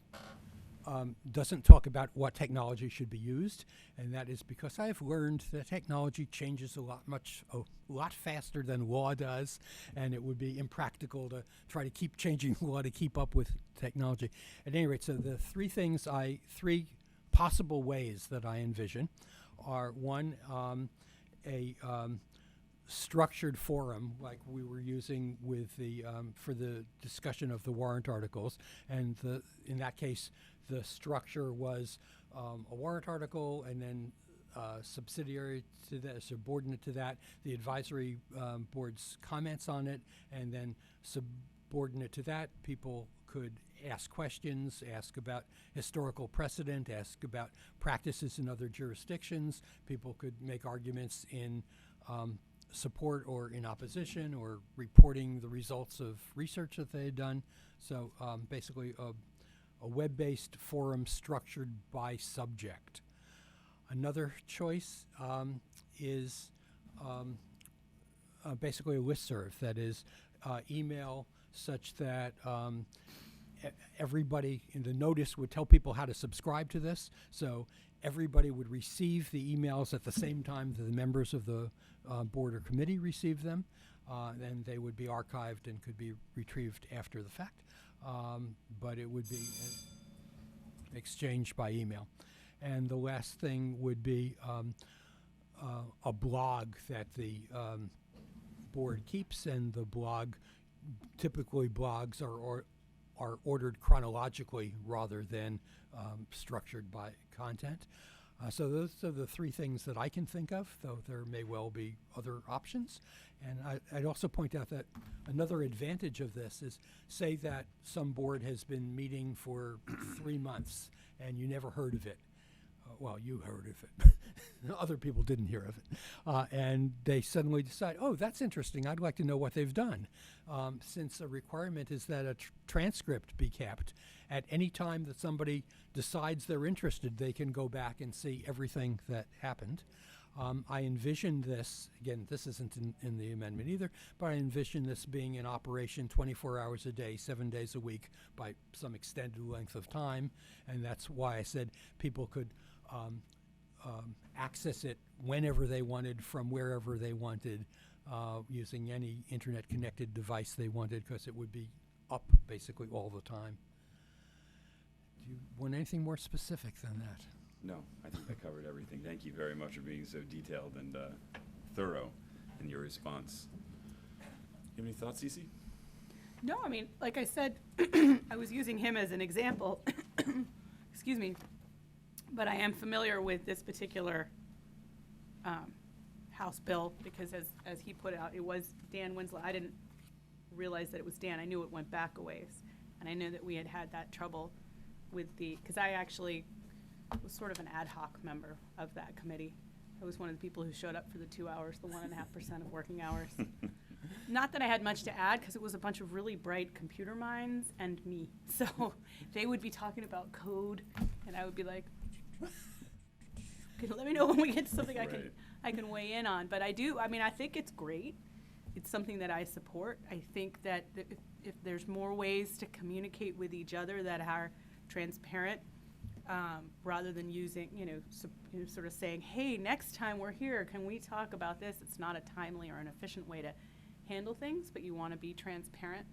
doesn't talk about what technology should be used, and that is because I have learned that technology changes a lot faster than law does, and it would be impractical to try to keep changing law to keep up with technology. At any rate, so the 3 possible ways that I envision are, one, a structured forum like we were using with the for the discussion of the warrant articles, and in that case the structure was a warrant article, and then subsidiary to that, subordinate to that, the advisory board's comments on it, and then subordinate to that, people could ask questions, ask about historical precedent, ask about practices in other jurisdictions. People could make arguments in support or in opposition, or reporting the results of research that they had done. So basically a web-based forum structured by subject. Another choice is basically a listserv, that is email such that everybody in the notice would tell people how to subscribe to this. So everybody would receive the emails at the same time that the members of the board or committee receive them. Then they would be archived and could be retrieved after the fact. But it would be exchanged by email. And the last thing would be a blog that the board keeps, and the blog, typically blogs are ordered chronologically rather than structured by content. So those are the 3 things that I can think of, though there may well be other options. And I'd also point out that another advantage of this is, say that some board has been meeting for 3 months and you never heard of it. Well, you heard of it. Other people didn't hear of it. And they suddenly decide, oh, that's interesting. I'd like to know what they've done. Since a requirement is that a transcript be kept, at any time that somebody decides they're interested, they can go back and see everything that happened. I envision this, again, this isn't in the amendment either, but I envision this being in operation 24 hours a day, 7 days a week, by some extended length of time. And that's why I said people could access it whenever they wanted, from wherever they wanted, using any internet-connected device they wanted, because it would be up basically all the time. Do you want anything more specific than that? No, I think that covered everything. Thank you very much for being so detailed and thorough in your response. You have any thoughts, Cece? No, I mean, like I said, I was using him as an example. Excuse me. But I am familiar with this particular House bill, because as he put out, it was Dan Winslow. I didn't realize that it was Dan. I knew it went back a ways. And I knew that we had that trouble with because I actually was sort of an ad hoc member of that committee. I was one of the people who showed up for the 2 hours, the 1.5% of working hours. Not that I had much to add, because it was a bunch of really bright computer minds and me. So they would be talking about code, and I would be like, let me know when we get to something I can weigh in on. But I think it's great. It's something that I support. I think that if there's more ways to communicate with each other that are transparent, rather than using, sort of saying, hey, next time we're here, can we talk about this? It's not a timely or an efficient way to handle things, but you want to be transparent.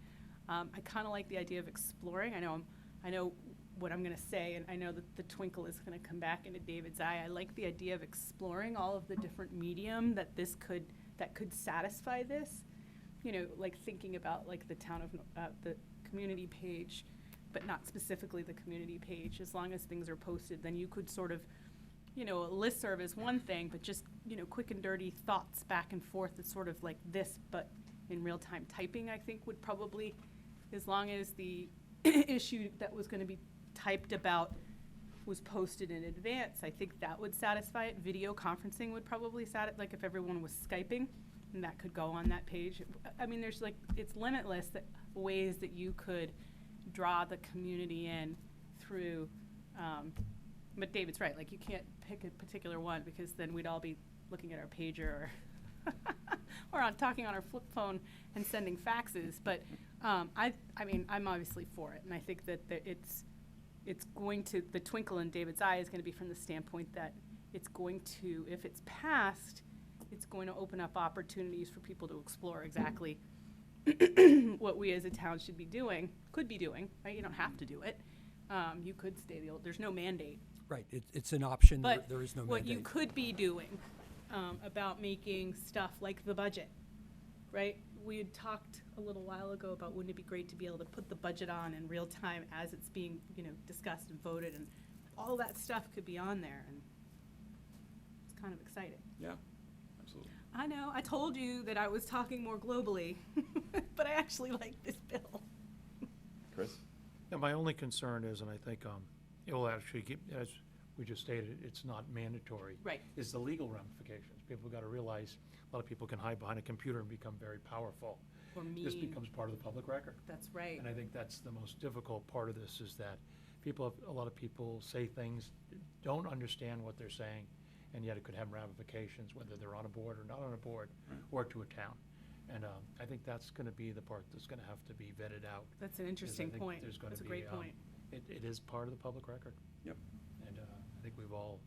I kind of like the idea of exploring. I know what I'm going to say, and I know that the twinkle is going to come back into David's eye. I like the idea of exploring all of the different medium that could satisfy this. Like thinking about like the town of the community page, but not specifically the community page. As long as things are posted, then you could sort of, a listserv is one thing, but just, quick and dirty thoughts back and forth. It's sort of like this, but in real time typing, I think would probably, as long as the issue that was going to be typed about was posted in advance, I think that would satisfy it. Video conferencing would probably satisfy, like if everyone was Skyping, and that could go on that page. I mean, there's like, it's limitless ways that you could draw the community in through, but David's right, like you can't pick a particular one, because then we'd all be looking at our pager or or talking on our flip phone and sending faxes. But I mean, I'm obviously for it, and I think that it's going to, the twinkle in David's eye is going to be from the standpoint that it's going to, if it's passed, it's going to open up opportunities for people to explore exactly what we as a town should be doing, could be doing, right? You don't have to do it. You could stay the old, there's no mandate. Right, it's an option, But there is no what mandate. you could be doing about making stuff like the budget, right? We had talked a little while ago about wouldn't it be great to be able to put the budget on in real time as it's being, discussed and voted, and all that stuff could be on there, and it's kind of exciting. Yeah, absolutely. I know, I told you that I was talking more globally, but I actually like this bill. Chris? Yeah, my only concern is, and I think it will actually get, as we just stated, it's not mandatory. Right. Is the legal ramifications. People got to realize a lot of people can hide behind a computer and become very powerful. Or This mean. becomes part of the public record. That's right. And I think that's the most difficult part of this, is that a lot of people say things, don't understand what they're saying, and yet it could have ramifications, whether they're on a board or not on a board, or to a town. And I think that's going to be the part that's going to have to be vetted out. That's an interesting point. That's a great point. It is part of the public record. Yep. And I think we've all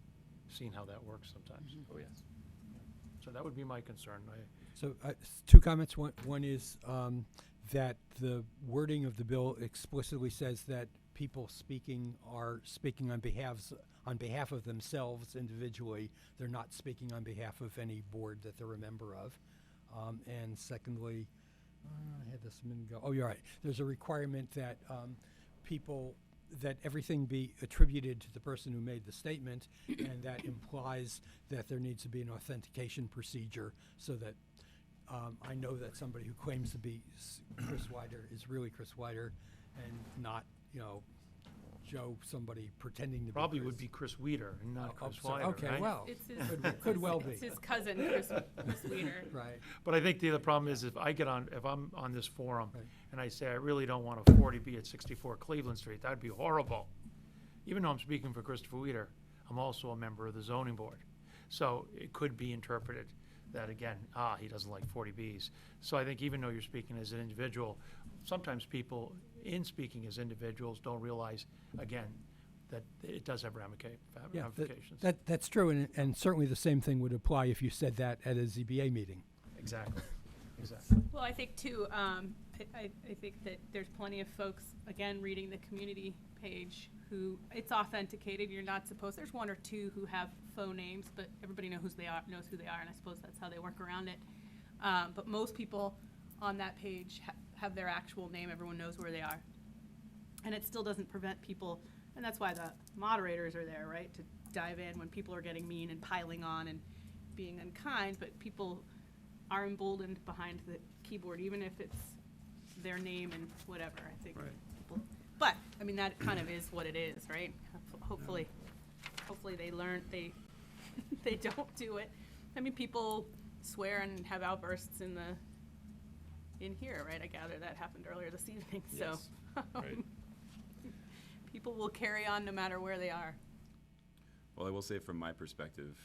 seen how that works sometimes. Oh, yes. So that would be my concern. So, two comments. One is that the wording of the bill explicitly says that people speaking are speaking on behalf of themselves individually. They're not speaking on behalf of any board that they're a member of. And secondly, I had this a minute ago. Oh, you're right. There's a requirement that that everything be attributed to the person who made the statement, and that implies that there needs to be an authentication procedure so that I know that somebody who claims to be Chris Wider is really Chris Wider, and not, Joe, somebody pretending to be Probably Chris. would be Chris Weeder and not Chris so- Wider, okay, right? well, It's his, could well be. it's his cousin, Chris Weeder. Right. But I think the other problem is if I'm on this forum Right. and I say I really don't want a 40B at 64 Cleveland Street, that'd be horrible. Even though I'm speaking for Christopher Weeder, I'm also a member of the zoning board. So it could be interpreted that, again, he doesn't like 40Bs. So I think even though you're speaking as an individual, sometimes people in speaking as individuals don't realize, again, that it does have Yeah, ramifications. that's true, and certainly the same thing would apply if you said that at a ZBA meeting. Exactly. Exactly. Well, I think too, I think that there's plenty of folks, again, reading the community page who, it's authenticated, you're not supposed, there's one or two who have faux names, but everybody knows who they are, and I suppose that's how they work around it. But most people on that page have their actual name, everyone knows where they are. And it still doesn't prevent people, and that's why the moderators are there, right, to dive in when people are getting mean and piling on and being unkind, but people are emboldened behind the keyboard, even if it's their name and whatever, I think. Right. People, but, I mean, that kind of is what it is, right? Hopefully, hopefully they learn, they don't do it. I mean, people swear and have outbursts in here, right? I gather that happened earlier this evening, so. Yes, right. People will carry on no matter where they are. Well, I will say from my perspective,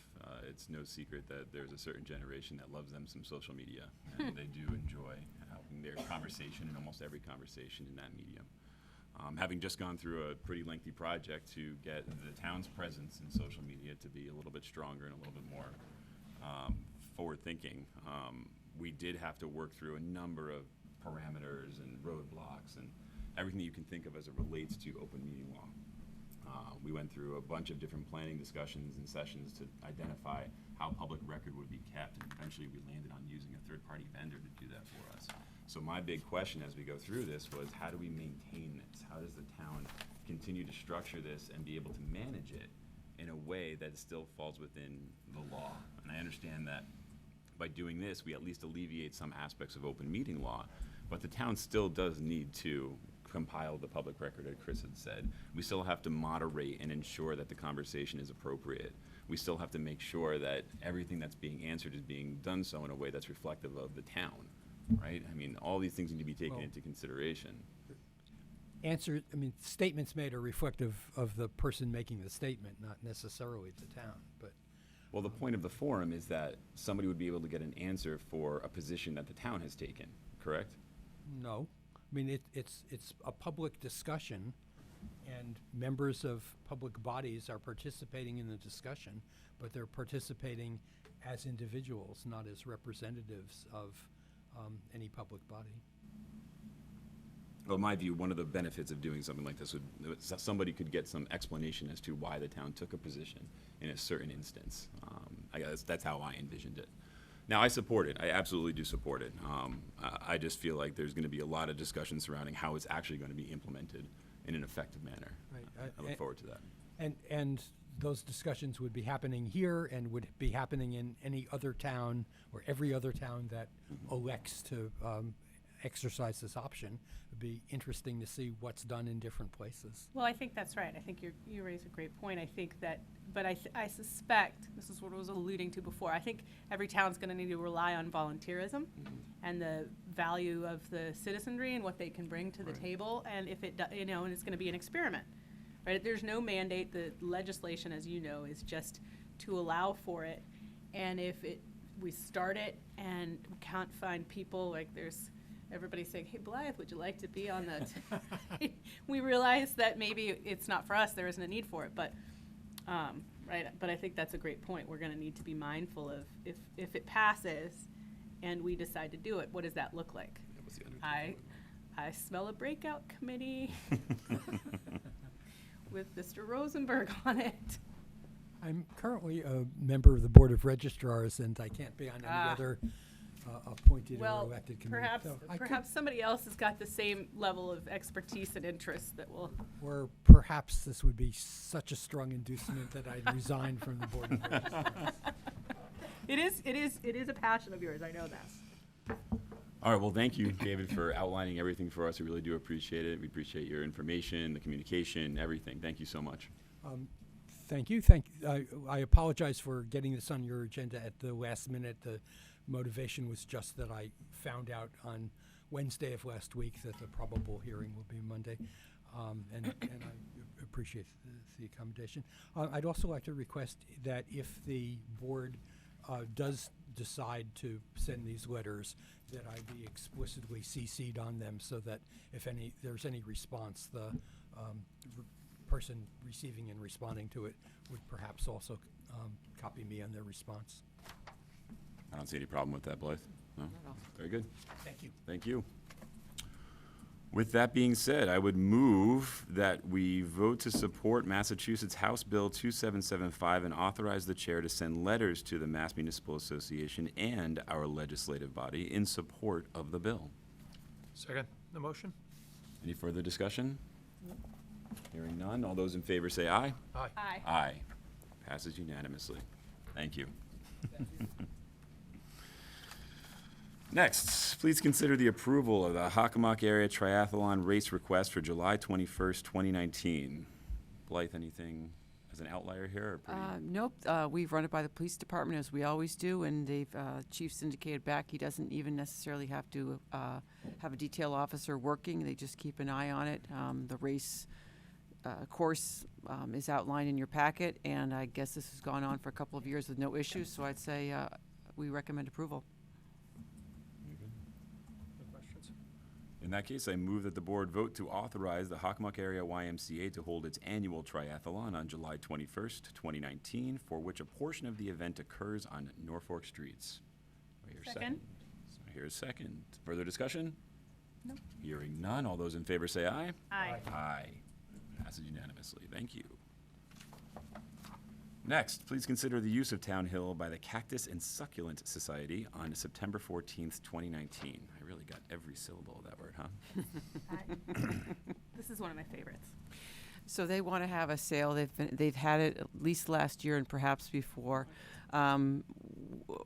it's no secret that there's a certain generation that loves them some social media, and they do enjoy having their conversation in almost every conversation in that medium. Having just gone through a pretty lengthy project to get the town's presence in social media to be a little bit stronger and a little bit more forward-thinking, we did have to work through a number of parameters and roadblocks and everything that you can think of as it relates to open meeting law. We went through a bunch of different planning discussions and sessions to identify how public record would be kept, and eventually we landed on using a third-party vendor to do that for us. So my big question as we go through this was, how do we maintain this? How does the town continue to structure this and be able to manage it in a way that still falls within the law? And I understand that by doing this, we at least alleviate some aspects of open meeting law, but the town still does need to compile the public record, as Chris had said. We still have to moderate and ensure that the conversation is appropriate. We still have to make sure that everything that's being answered is being done so in a way that's reflective of the town, right? I mean, all these things need to be taken into consideration. Statements made are reflective of the person making the statement, not necessarily the town, but. Well, the point of the forum is that somebody would be able to get an answer for a position that the town has taken, correct? No. I mean, it's a public discussion, and members of public bodies are participating in the discussion, but they're participating as individuals, not as representatives of any public body. Well, in my view, one of the benefits of doing something like this would, somebody could get some explanation as to why the town took a position in a certain instance. I guess that's how I envisioned it. Now, I support it. I absolutely do support it. I just feel like there's going to be a lot of discussion surrounding how it's actually going to be implemented in an effective manner. Right. I look forward to that. And those discussions would be happening here and would be happening in any other town or every other town that elects to exercise this option. It'd be interesting to see what's done in different places. Well, I think that's right. I think you raise a great point. I think that, but I suspect, this is what I was alluding to before, I think every town's gonna need to rely on volunteerism and the value of the citizenry and what they can bring to the table, and if it, and it's gonna be an experiment, right? There's no mandate. The legislation, as you know, is just to allow for it, and if we start it and we can't find people, like everybody's saying, hey, Blythe, would you like to be on the we realize that maybe it's not for us, there isn't a need for it, but right, but I think that's a great point. We're gonna need to be mindful of if it passes and we decide to do it, what does that look like? That was the other I smell a breakout committee with Mr. Rosenberg on it. I'm currently a member of the Board of Registrars, and I can't be on any other appointed or Well, elected committee. perhaps So I could- perhaps somebody else has got the same level of expertise and interest that will. Or perhaps this would be such a strong inducement that I'd resign from the Board of Registrars. It is a passion of yours. I know that. All right, well, thank you, David, for outlining everything for us. We really do appreciate it. We appreciate your information, the communication, everything. Thank you so much. Thank you. I apologize for getting this on your agenda at the last minute. The motivation was just that I found out on Wednesday of last week that the probable hearing will be Monday, and I appreciate the accommodation. I'd also like to request that if the board does decide to send these letters, that I be explicitly CC'd on them so that if there's any response, the person receiving and responding to it would perhaps also copy me on their response. I don't see any problem with that, Blythe. No? Not at all. Very good. Thank you. Thank you. With that being said, I would move that we vote to support Massachusetts House Bill 2775 and authorize the chair to send letters to the Mass Municipal Association and our legislative body in support of the bill. Second, the motion? Any further discussion? Hearing none. All those in favor say aye. Aye. Aye. Aye. Passes unanimously. Thank you. Next, please consider the approval of the Hockomock Area Triathlon race request for July 21st, 2019. Blythe, anything as an outlier here? Or pretty? Nope, we've run it by the police department, as we always do, and they've, chief's indicated back, he doesn't even necessarily have to have a detail officer working, they just keep an eye on it. The race course is outlined in your packet, and I guess this has gone on for a couple of years with no issues, so I'd say we recommend approval. Very good. No questions? In that case, I move that the board vote to authorize the Hockomock Area YMCA to hold its annual triathlon on July 21st, 2019, for which a portion of the event occurs on Norfolk streets. Do I hear a Second. So I hear a second. Further discussion? No. Hearing none. All those in favor say aye. Aye. Aye. Passes unanimously. Thank you. Next, please consider the use of Town Hill by the Cactus and Succulent Society on September 14th, 2019. I really got every syllable of that word, huh? This is one of my favorites. So they want to have a sale. They've had it at least last year and perhaps before.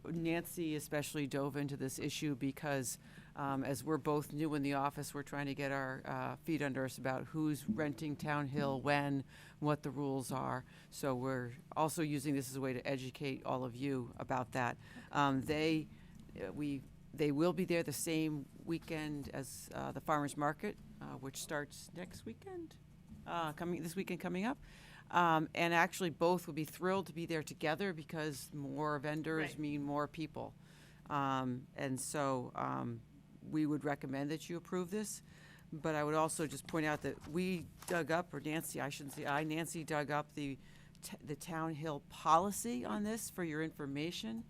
Nancy especially dove into this issue because as we're both new in the office, we're trying to get our feet under us about who's renting Town Hill, when, what the rules are. So we're also using this as a way to educate all of you about that. They will be there the same weekend as the farmers market, which starts next weekend. This weekend coming up. And actually, both will be thrilled to be there together because more vendors Right. mean more people. And so we would recommend that you approve this. But I would also just point out that we dug up, or Nancy, I shouldn't say Nancy dug up the Town Hill policy on this for your information.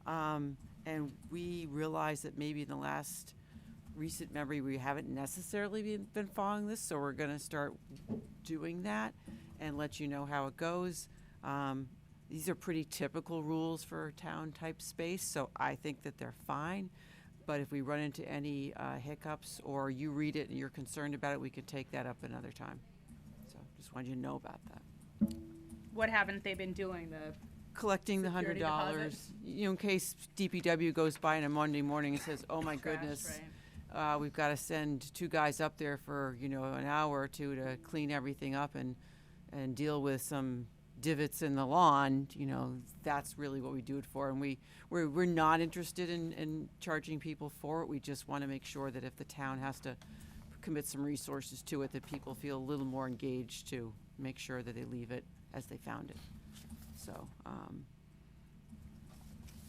And we realized that maybe in the last recent memory, we haven't necessarily been following this, so we're gonna start doing that and let you know how it goes. These are pretty typical rules for a town-type space, so I think that they're fine. But if we run into any hiccups or you read it and you're concerned about it, we could take that up another time. So just wanted you to know about that. What haven't they been doing? Collecting the Security $100, deposit? you know, in case DPW goes by on a Monday morning and says, oh my Trash, goodness, right. we've got to send 2 guys up there for, you know, an hour or 2 to clean everything up and deal with some divots in the lawn, you know, that's really what we do it for. And we're not interested in charging people for it. We just want to make sure that if the town has to commit some resources to it, that people feel a little more engaged to make sure that they leave it as they found it. So, I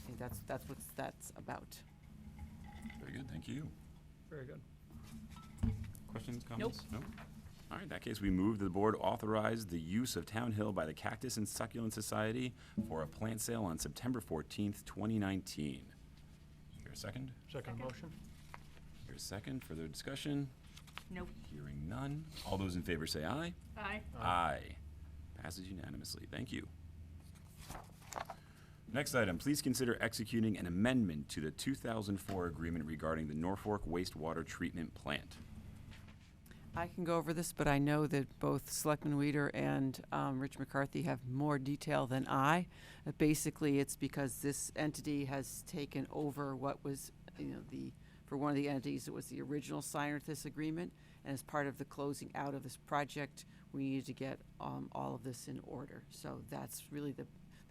think that's what that's about. Very good. Thank you. Very good. Questions, comments? Nope. All right, in that case, we move that the board authorize the use of Town Hill by the Cactus and Succulent Society for a plant sale on September 14th, 2019. Here a second? Second motion? Here a second. Further discussion? Nope. Hearing none. All those in favor say aye. Aye. Aye. Passes unanimously. Thank you. Next item, please consider executing an amendment to the 2004 agreement regarding the Norfolk Wastewater Treatment Plant. I can go over this, but I know that both Selectman Weider and Rich McCarthy have more detail than I. Basically, it's because this entity has taken over what was, you know, for one of the entities, it was the original signer of this agreement. And as part of the closing out of this project, we needed to get all of this in order. So that's really the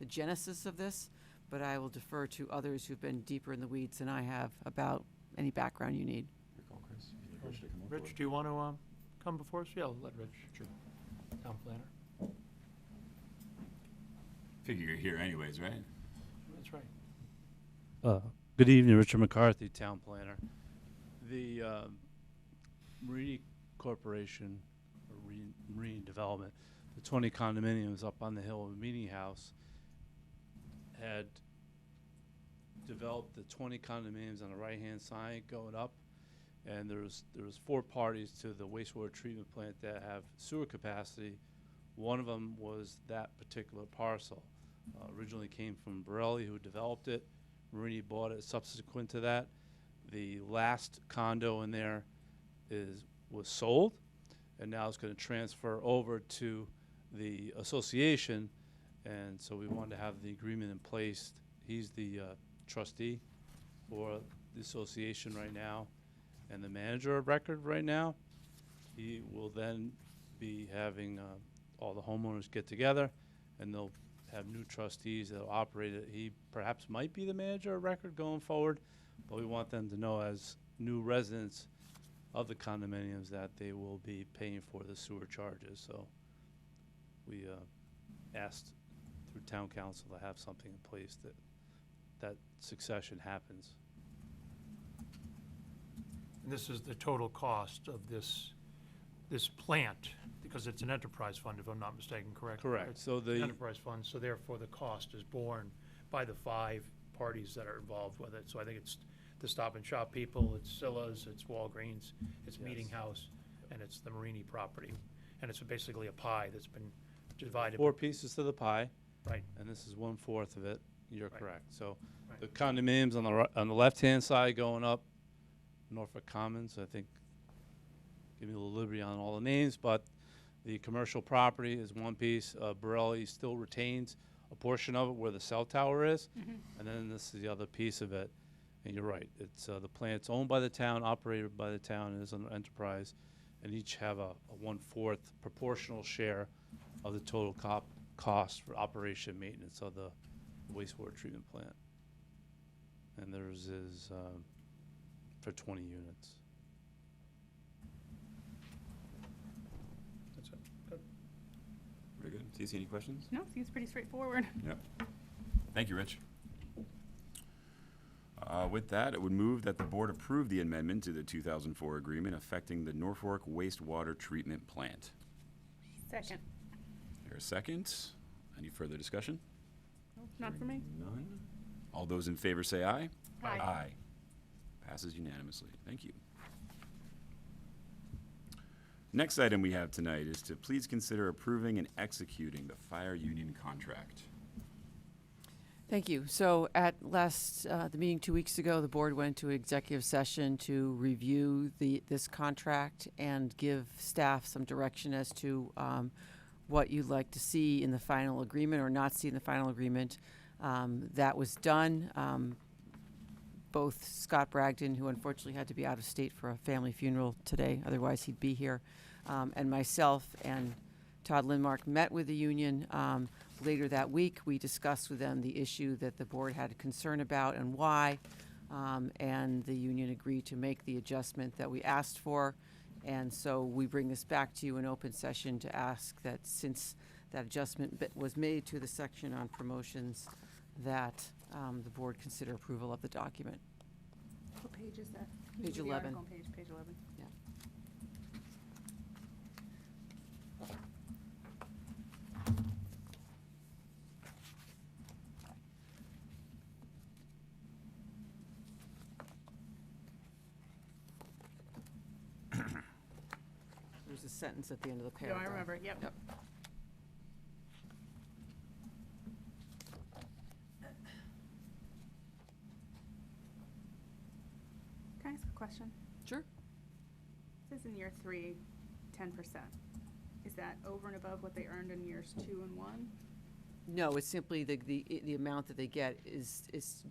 genesis of this. But I will defer to others who've been deeper in the weeds than I have about any background you need. Recall, Chris. If you'd like Rich to come Rich, forward. do you want to come before us? Yeah, let Rich. Sure. Town planner. Figure you're here anyways, right? That's right. Good evening, Richard McCarthy, Town Planner. The Marine Corporation, or Marine Development, the 20 condominiums up on the hill of the Meeting House, had developed the 20 condominiums on the right-hand side going up, and there was 4 parties to the wastewater treatment plant that have sewer capacity. One of them was that particular parcel. Originally came from Borelli, who developed it. Marini bought it subsequent to that. The last condo in there was sold, and now it's going to transfer over to the association, and so we wanted to have the agreement in place. He's the trustee for the association right now and the manager of record right now. He will then be having all the homeowners get together and they'll have new trustees that'll operate it. He perhaps might be the manager of record going forward, but we want them to know as new residents of the condominiums that they will be paying for the sewer charges. So we asked through town council to have something in place that succession happens. And this is the total cost of this plant, because it's an enterprise fund, if I'm not mistaken, correct? Correct. It's So an the enterprise fund, so therefore the cost is borne by the 5 parties that are involved with it. So I think it's the Stop and Shop people, it's Silla's, it's Walgreens, it's Meeting Yes. House, and it's the Marini property. And it's basically a pie that's been divided. 4 pieces to the pie, Right, and this is 1/4 of it. You're Right. correct. So Right. the condominiums on the left-hand side going up, Norfolk Commons, I think, give me a little liberty on all the names, but the commercial property is one piece. Borelli still retains a portion of it where the cell tower is, and then this is the other piece of it. And you're right, it's the plant's owned by the town, operated by the town, and is an enterprise, and each have a 1/4 proportional share of the total cost for operation and maintenance of the wastewater treatment plant. And theirs is for 20 units. that's it. Good. Very good. Stacey, any questions? No, seems pretty straightforward. Yep. Thank you, Rich. With that, it would move that the board approve the amendment to the 2004 agreement affecting the Norfolk Wastewater Treatment Plant. Second. There a second? Any further discussion? No, not for me. None. All those in favor say aye. Aye. Aye. Passes unanimously. Thank you. Next item we have tonight is to please consider approving and executing the fire union contract. Thank you. So at the meeting 2 weeks ago, the board went to executive session to review this contract and give staff some direction as to what you'd like to see in the final agreement or not see in the final agreement. That was done. Both Scott Bragdon, who unfortunately had to be out of state for a family funeral today, otherwise he'd be here, and myself and Todd Lindmark met with the union. Later that week, we discussed with them the issue that the board had a concern about and why, and the union agreed to make the adjustment that we asked for. And so we bring this back to you in open session to ask that since that adjustment was made to the section on promotions, that the board consider approval of the document. What page is that? Can you Page give the 11. article on Page 11. Yeah. There's a sentence at the end of the No, paragraph. I remember, yep. Yep. Can I ask a question? Sure. It says in year 3, 10%. Is that over and above what they earned in years 2 and 1? No, it's simply the amount that they get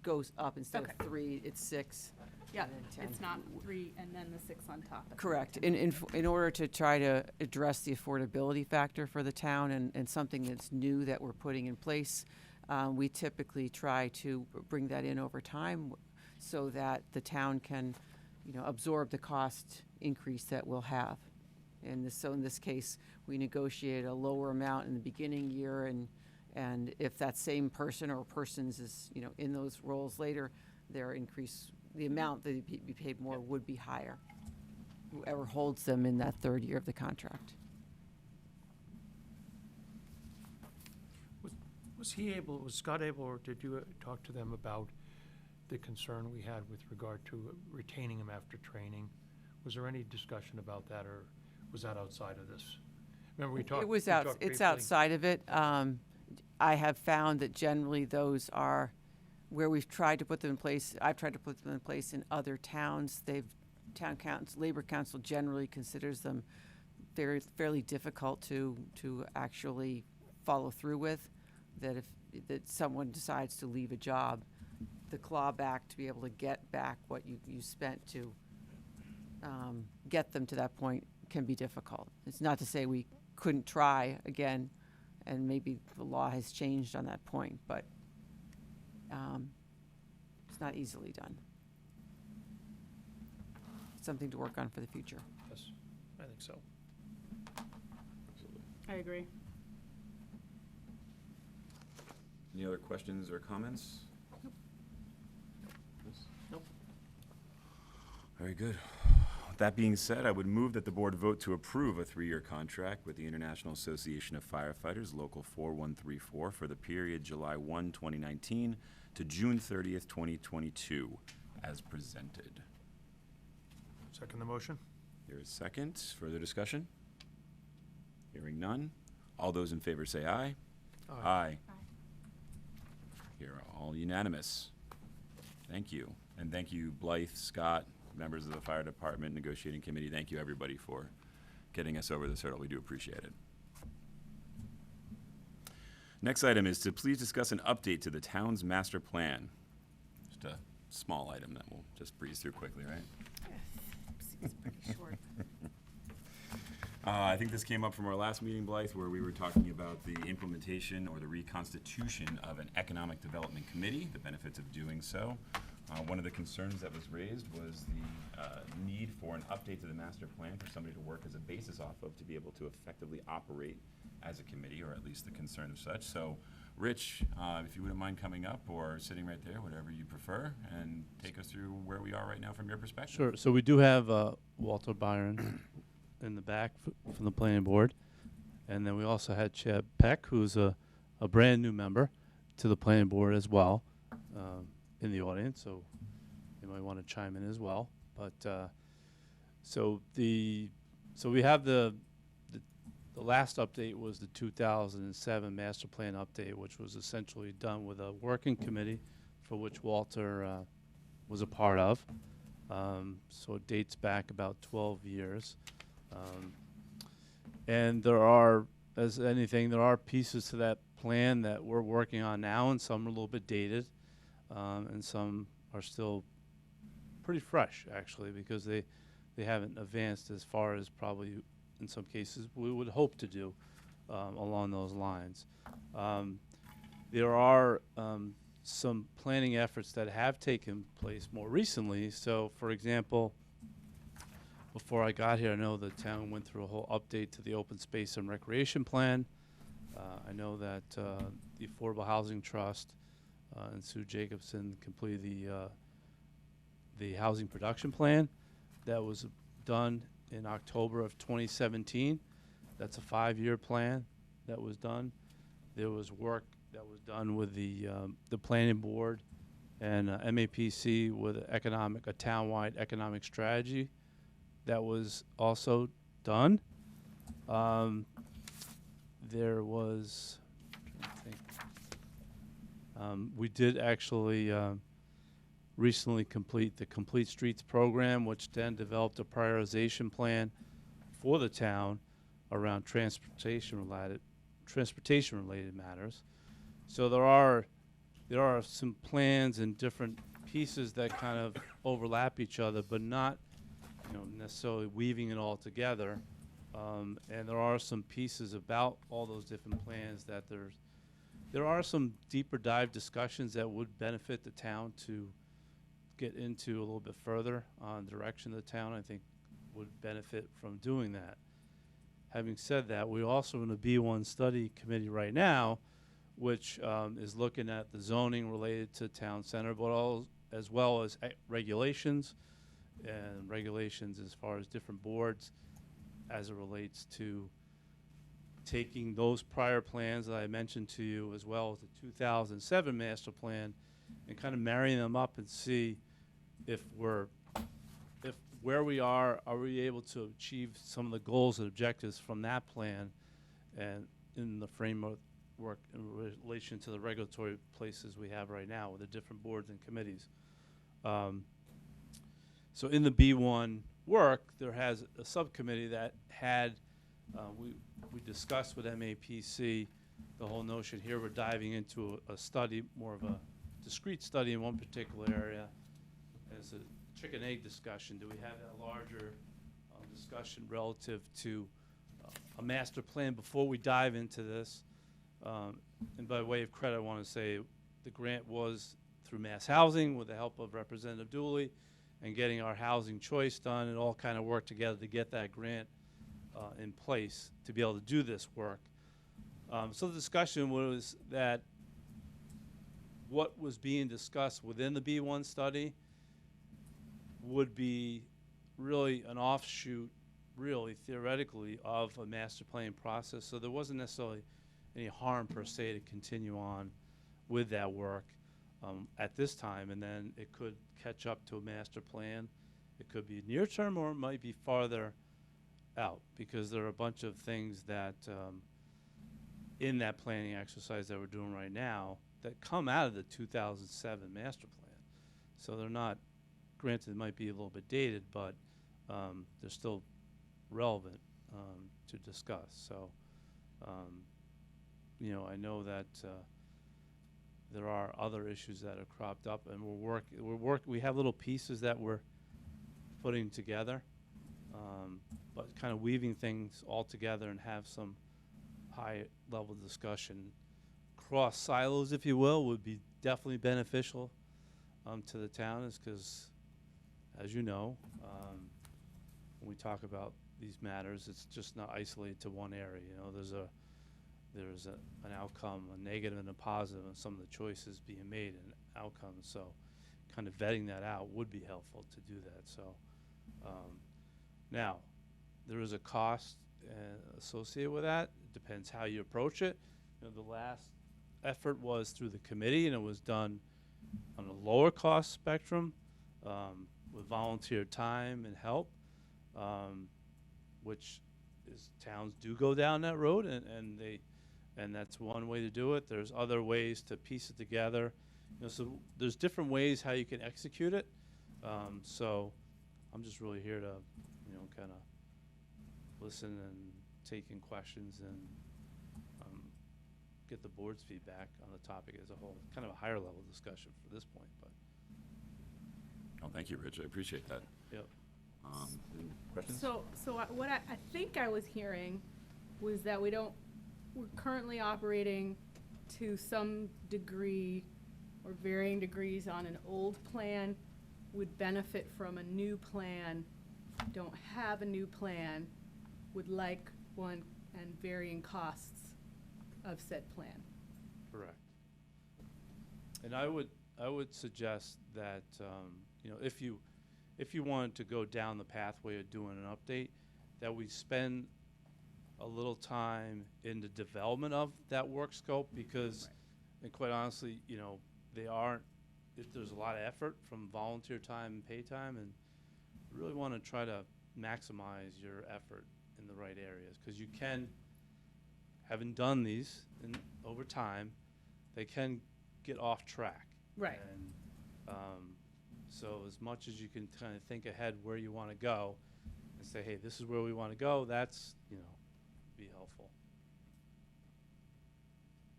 goes up. Instead Okay. of 3, it's 6. Yeah, And then 10. it's not 3 and then the 6 on top. It's Correct. 10. In order to try to address the affordability factor for the town and something that's new that we're putting in place, we typically try to bring that in over time so that the town can, absorb the cost increase that we'll have. So in this case, we negotiate a lower amount in the beginning year, and if that same person or persons is, in those roles later, their increase, the amount that they'd be paid more would be higher. Whoever holds them in that 3rd year of the contract. Was Scott able, or did you talk to them about the concern we had with regard to retaining him after training? Was there any discussion about that, or was that outside of this? Remember we talked. It's briefly- outside of it. I have found that generally those are where we've tried to put them in place. I've tried to put them in place in other towns. Town council, labor council generally considers them fairly difficult to actually follow through with. That if someone decides to leave a job, the clawback to be able to get back what you spent to get them to that point can be difficult. It's not to say we couldn't try again and maybe the law has changed on that point, but it's not easily done. Something to work on for the future. Yes, I think so. I agree. Any other questions or comments? Nope. Very good. With that being said, I would move that the board vote to approve a 3-year contract with the International Association of Firefighters, Local 4134, for the period July 1, 2019 to June 30th, 2022, as presented. Second the motion? Here is second. Further discussion? Hearing none. All those in favor say aye. Aye. Here are all unanimous. Thank you. And thank you, Blythe, Scott, members of the fire department, negotiating committee. Thank you, everybody, for getting us over this hurdle. We do appreciate it. Next item is to please discuss an update to the town's master plan. Just a small item that we'll just breeze through quickly, right? It's pretty short. I think this came up from our last meeting, Blythe, where we were talking about the implementation or the reconstitution of an economic development committee, the benefits of doing so. One of the concerns that was raised was the need for an update to the master plan for somebody to work as a basis off of to be able to effectively operate as a committee, or at least the concern of such. So, Rich, if you wouldn't mind coming up or sitting right there, whatever you prefer, and take us through where we are right now from your perspective. Sure. So we do have Walter Byron in the back from the planning board. And then we also had Chad Peck, who's a brand new member to the planning board as well, in the audience. So you might want to chime in as well. But so we have the last update was the 2007 master plan update, which was essentially done with a working committee for which Walter was a part of. So it dates back about 12 years. And there are, as anything, there are pieces to that plan that we're working on now, and some are a little bit dated, and some are still pretty fresh, actually, because they haven't advanced as far as probably, in some cases, we would hope to do along those lines. There are some planning efforts that have taken place more recently. So, for example, before I got here, I know the town went through a whole update to the open space and recreation plan. I know that the Affordable Housing Trust and Sue Jacobson completed the housing production plan that was done in October of 2017. That's a 5-year plan that was done. There was work that was done with the planning board and MAPC with a townwide economic strategy that was also done. There was, I'm trying to think. We did actually recently complete the Complete Streets program, which then developed a prioritization plan for the town around transportation-related matters. So there are some plans and different pieces that kind of overlap each other, but not necessarily weaving it all together. And there are some pieces about all those different plans that there are some deeper dive discussions that would benefit the town to get into a little bit further on the direction of the town. I think would benefit from doing that. Having said that, we're also in a B1 study committee right now, which is looking at the zoning related to town center, but as well as regulations and regulations as far as different boards as it relates to taking those prior plans that I mentioned to you, as well as the 2007 master plan, and kind of marrying them up and see if where we are we able to achieve some of the goals and objectives from that plan, and in the framework in relation to the regulatory places we have right now with the different boards and committees. So in the B1 work, there has a subcommittee that had, we discussed with MAPC the whole notion here. We're diving into a study, more of a discrete study in one particular area. As a chicken egg discussion, do we have that larger discussion relative to a master plan before we dive into this? And by way of credit, I want to say the grant was through Mass Housing with the help of Representative Dooley and getting our housing choice done. It all kind of worked together to get that grant in place to be able to do this work. So the discussion was that what was being discussed within the B1 study would be really an offshoot, really theoretically, of a master plan process. So there wasn't necessarily any harm per se to continue on with that work at this time, and then it could catch up to a master plan. It could be near term, or it might be farther out, because there are a bunch of things that in that planning exercise that we're doing right now that come out of the 2007 master plan. So they're not, granted, it might be a little bit dated, but they're still relevant to discuss. So, you know, I know that there are other issues that have cropped up, and we have little pieces that we're putting together, but kind of weaving things all together and have some high-level discussion. Cross silos, if you will, would be definitely beneficial to the town, is because, as you know, when we talk about these matters, it's just not isolated to one area. You know, there's an outcome, a negative and a positive, and some of the choices being made and outcomes. So, kind of vetting that out would be helpful to do that. So, now, there is a cost associated with that. It depends how you approach it. You know, the last effort was through the committee, and it was done on a lower cost spectrum with volunteer time and help, which is towns do go down that road, and that's one way to do it. There's other ways to piece it together. You know, so there's different ways how you can execute it. So I'm just really here to, you know, kind of listen and take in questions and get the board's feedback on the topic as a whole. Kind of a higher level discussion for this point, but. Oh, thank you, Rich. I appreciate that. Yep. Any questions? So what I think I was hearing was that we're currently operating to some degree or varying degrees on an old plan, would benefit from a new plan, don't have a new plan, would like one, and varying costs of said plan. Correct. And I would suggest that, you know, if you wanted to go down the pathway of doing an update, that we spend a little time in the development of that work scope, because, and quite honestly, you know, there's a lot of effort from volunteer time and pay time, and really want to try to maximize your effort in the right areas, because you can, having done these over time, they can get off track. Right. And so as much as you can kind of think ahead where you want to go and say, hey, this is where we want to go, that's, you know, be helpful.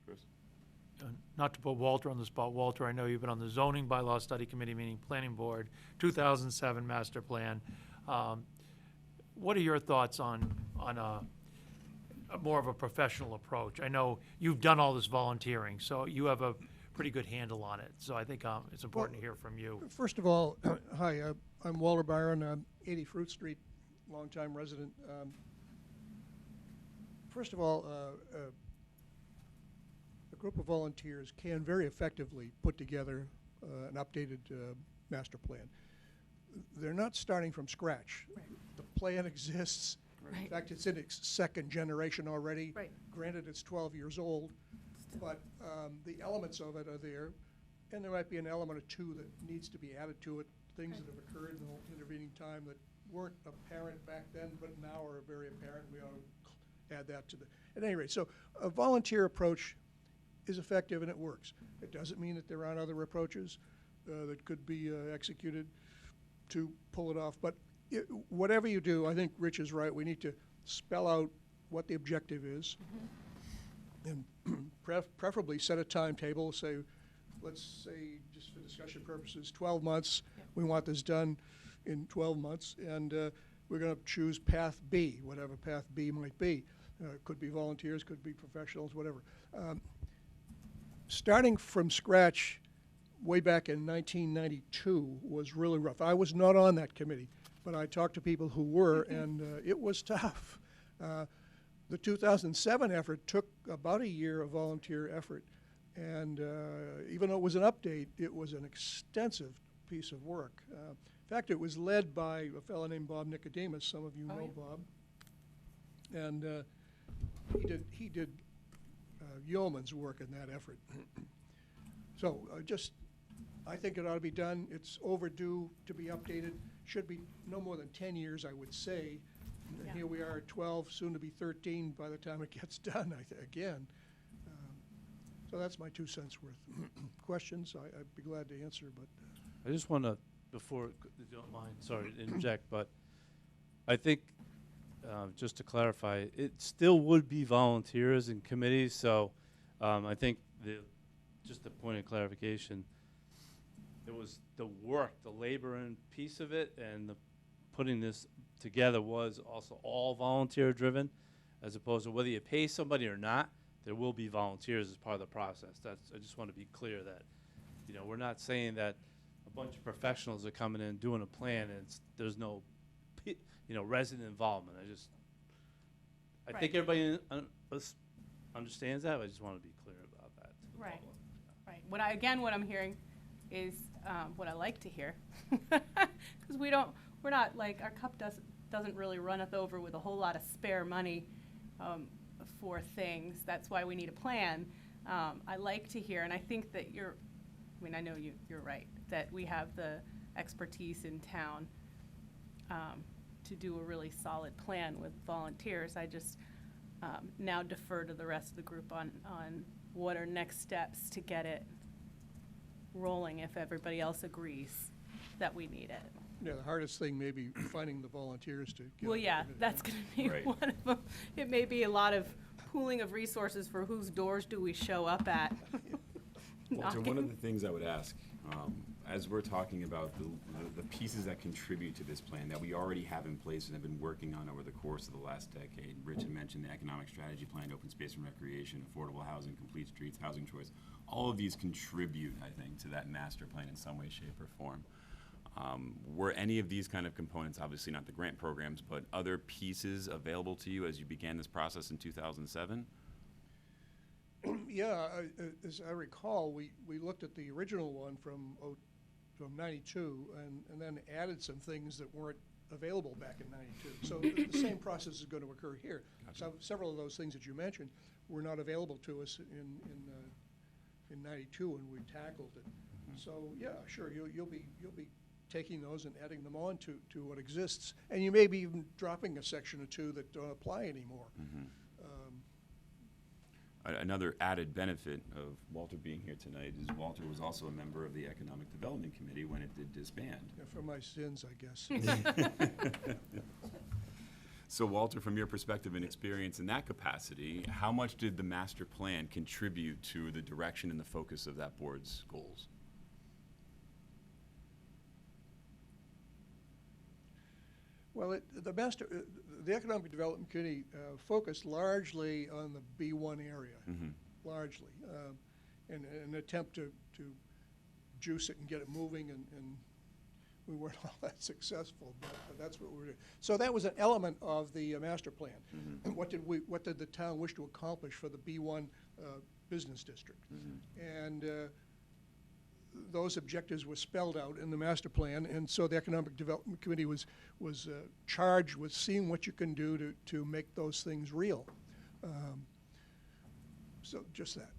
Chris? Not to put Walter on the spot, Walter, I know you've been on the zoning bylaw study committee, meaning planning board, 2007 master plan. What are your thoughts on a more of a professional approach? I know you've done all this volunteering, so you have a pretty good handle on it. So I think it's important to hear from you. First of all, hi, I'm Walter Byron, 80 Fruit Street, longtime resident. First of all, a group of volunteers can very effectively put together an updated master plan. They're not starting from scratch. Right. The plan exists. Right. In fact, it's in its second generation already. Right. Granted, it's 12 years old, but the elements of it are there, and there might be an element or two that needs to be added to it, things that have occurred in the intervening time that weren't apparent back then, but now are very apparent. We ought to add that to the, at any rate. So a volunteer approach is effective and it works. It doesn't mean that there aren't other approaches that could be executed to pull it off, but whatever you do, I think Rich is right. We need to spell out what the objective is, and preferably set a timetable. Say, let's say, just for discussion purposes, 12 months. Yep. We want this done in 12 months, and we're going to choose path B, whatever path B might be. Could be volunteers, could be professionals, whatever. Starting from scratch way back in 1992 was really rough. I was not on that committee, but I talked to people who were, and it was tough. The 2007 effort took about a year of volunteer effort, and even though it was an update, it was an extensive piece of work. In fact, it was led by a fellow named Bob Nicodemus. Some of you know Bob. And he did yeoman's work in that effort. So I think it ought to be done. It's overdue to be updated. Should be no more than 10 years, I would say. And Yeah. here we are at 12, soon to be 13 by the time it gets done, again. So that's my 2 cents worth. Questions, I'd be glad to answer, but. I just want to, before, if you don't mind, sorry to interject, but I think, just to clarify, it still would be volunteers and committees, so I think just a point of clarification, it was the work, the labor and piece of it, and the putting this together was also all volunteer-driven, as opposed to whether you pay somebody or not, there will be volunteers as part of the process. I just want to be clear that, we're not saying that a bunch of professionals are coming in doing a plan and there's no, resident involvement. I think everybody understands that. But I just want to be clear about that. To the Right. public. Right. What I'm hearing is what I like to hear, because we're not like, our cup doesn't really runneth over with a whole lot of spare money for things. That's why we need a plan. I like to hear, and I think that I know you're right, that we have the expertise in town to do a really solid plan with volunteers. I just now defer to the rest of the group on what are next steps to get it rolling if everybody else agrees that we need it. Yeah, the hardest thing may be finding the volunteers to get. Well, yeah, everything that's done. gonna be Right. one of them. It may be a lot of pooling of resources for whose doors do we show up at. Walter, one of Knocking. the things I would ask, as we're talking about the pieces that contribute to this plan that we already have in place and have been working on over the course of the last decade, Rich had mentioned the economic strategy plan, open space and recreation, affordable housing, complete streets, housing choice. All of these contribute, I think, to that master plan in some way, shape, or form. Were any of these kind of components, obviously not the grant programs, but other pieces available to you as you began this process in 2007? Yeah, as I recall, we looked at the original one from 92 and then added some things that weren't available back in 92. So the same process is going to occur here. Gotcha. So several of those things that you mentioned were not available to us in 92 when we tackled it. So yeah, sure, you'll be taking those and adding them on to what exists, and you may be even dropping a section or two that don't apply anymore. Another added benefit of Walter being here tonight is Walter was also a member of the Economic Development Committee when it did disband. Yeah, for my sins, I guess. So Walter, from your perspective and experience in that capacity, how much did the master plan contribute to the direction and the focus of that board's goals? Well, the Economic Development Committee focused largely on the B1 area, largely, in an attempt to juice it and get it moving, and we weren't all that successful, but that's what we were doing. So that was an element of the master plan. What did the town wish to accomplish for the B1 business district? And those objectives were spelled out in the master plan, and so the Economic Development Committee was charged with seeing what you can do to make those things real. So just that.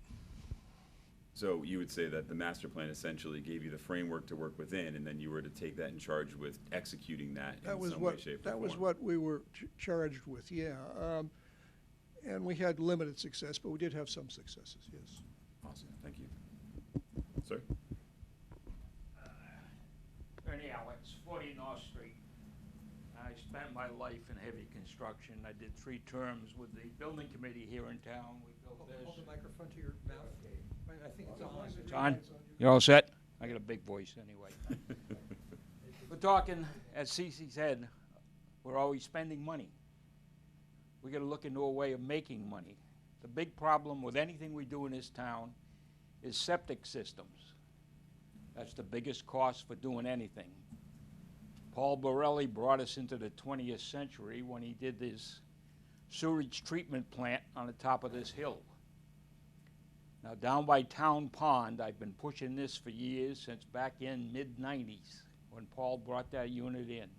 So you would say that the master plan essentially gave you the framework to work within, and then you were to take that in charge with executing that in some way, shape, or form. That was what we were charged with, yeah. And we had limited success, but we did have some successes, yes. Awesome, thank you. Sir? Ernie Alex, 40 North Street. I spent my life in heavy construction. I did 3 terms with the building committee here in town. We built this. Hold the microphone to your mouth. I think it's on. It's on? You're all set? I got a big voice anyway. We're talking, as Cece said, we're always spending money. We gotta look into a way of making money. The big problem with anything we do in this town is septic systems. That's the biggest cost for doing anything. Paul Borelli brought us into the 20th century when he did this sewage treatment plant on the top of this hill. Now, down by Town Pond, I've been pushing this for years, since back in mid-90s, when Paul brought that unit in.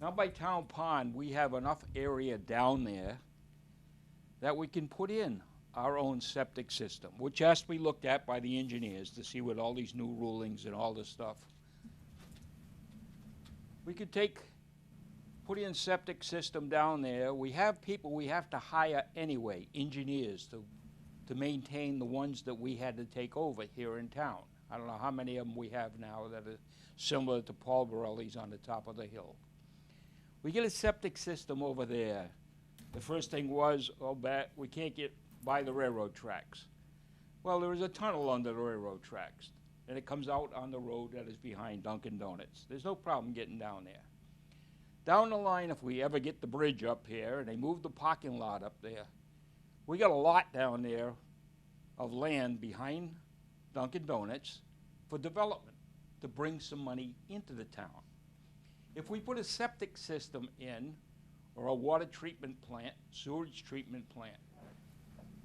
Now, by Town Pond, we have enough area down there that we can put in our own septic system, which has to be looked at by the engineers to see what all these new rulings and all this stuff. We could put in septic system down there. We have people we have to hire anyway, engineers, to maintain the ones that we had to take over here in town. I don't know how many of them we have now that are similar to Paul Borelli's on the top of the hill. We get a septic system over there. The first thing was, we can't get by the railroad tracks. Well, there is a tunnel under the railroad tracks, and it comes out on the road that is behind Dunkin' Donuts. There's no problem getting down there. Down the line, if we ever get the bridge up here and they move the parking lot up there, we got a lot down there of land behind Dunkin' Donuts for development to bring some money into the town. If we put a septic system in, or a water treatment plant, sewage treatment plant,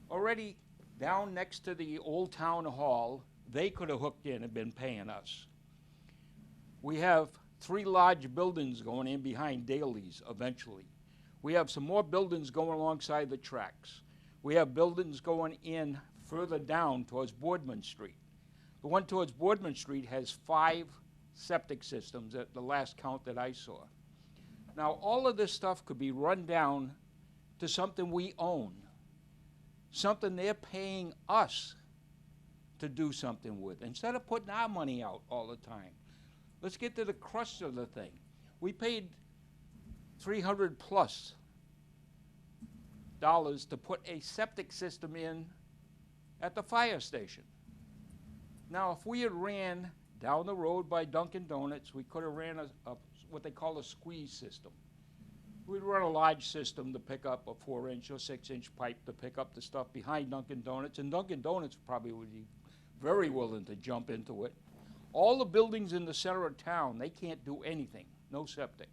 already down next to the old town hall, they could have hooked in and been paying us. We have 3 large buildings going in behind Daly's eventually. We have some more buildings going alongside the tracks. We have buildings going in further down towards Boardman Street. The one towards Boardman Street has 5 septic systems at the last count that I saw. Now, all of this stuff could be run down to something we own, something they're paying us to do something with, instead of putting our money out all the time. Let's get to the crux of the thing. We paid $300+ to put a septic system in at the fire station. Now, if we had ran down the road by Dunkin' Donuts, we could have ran what they call a squeeze system. We'd run a large system to pick up a 4-inch or 6-inch pipe to pick up the stuff behind Dunkin' Donuts, and Dunkin' Donuts probably would be very willing to jump into it. All the buildings in the center of town, they can't do anything, no septic.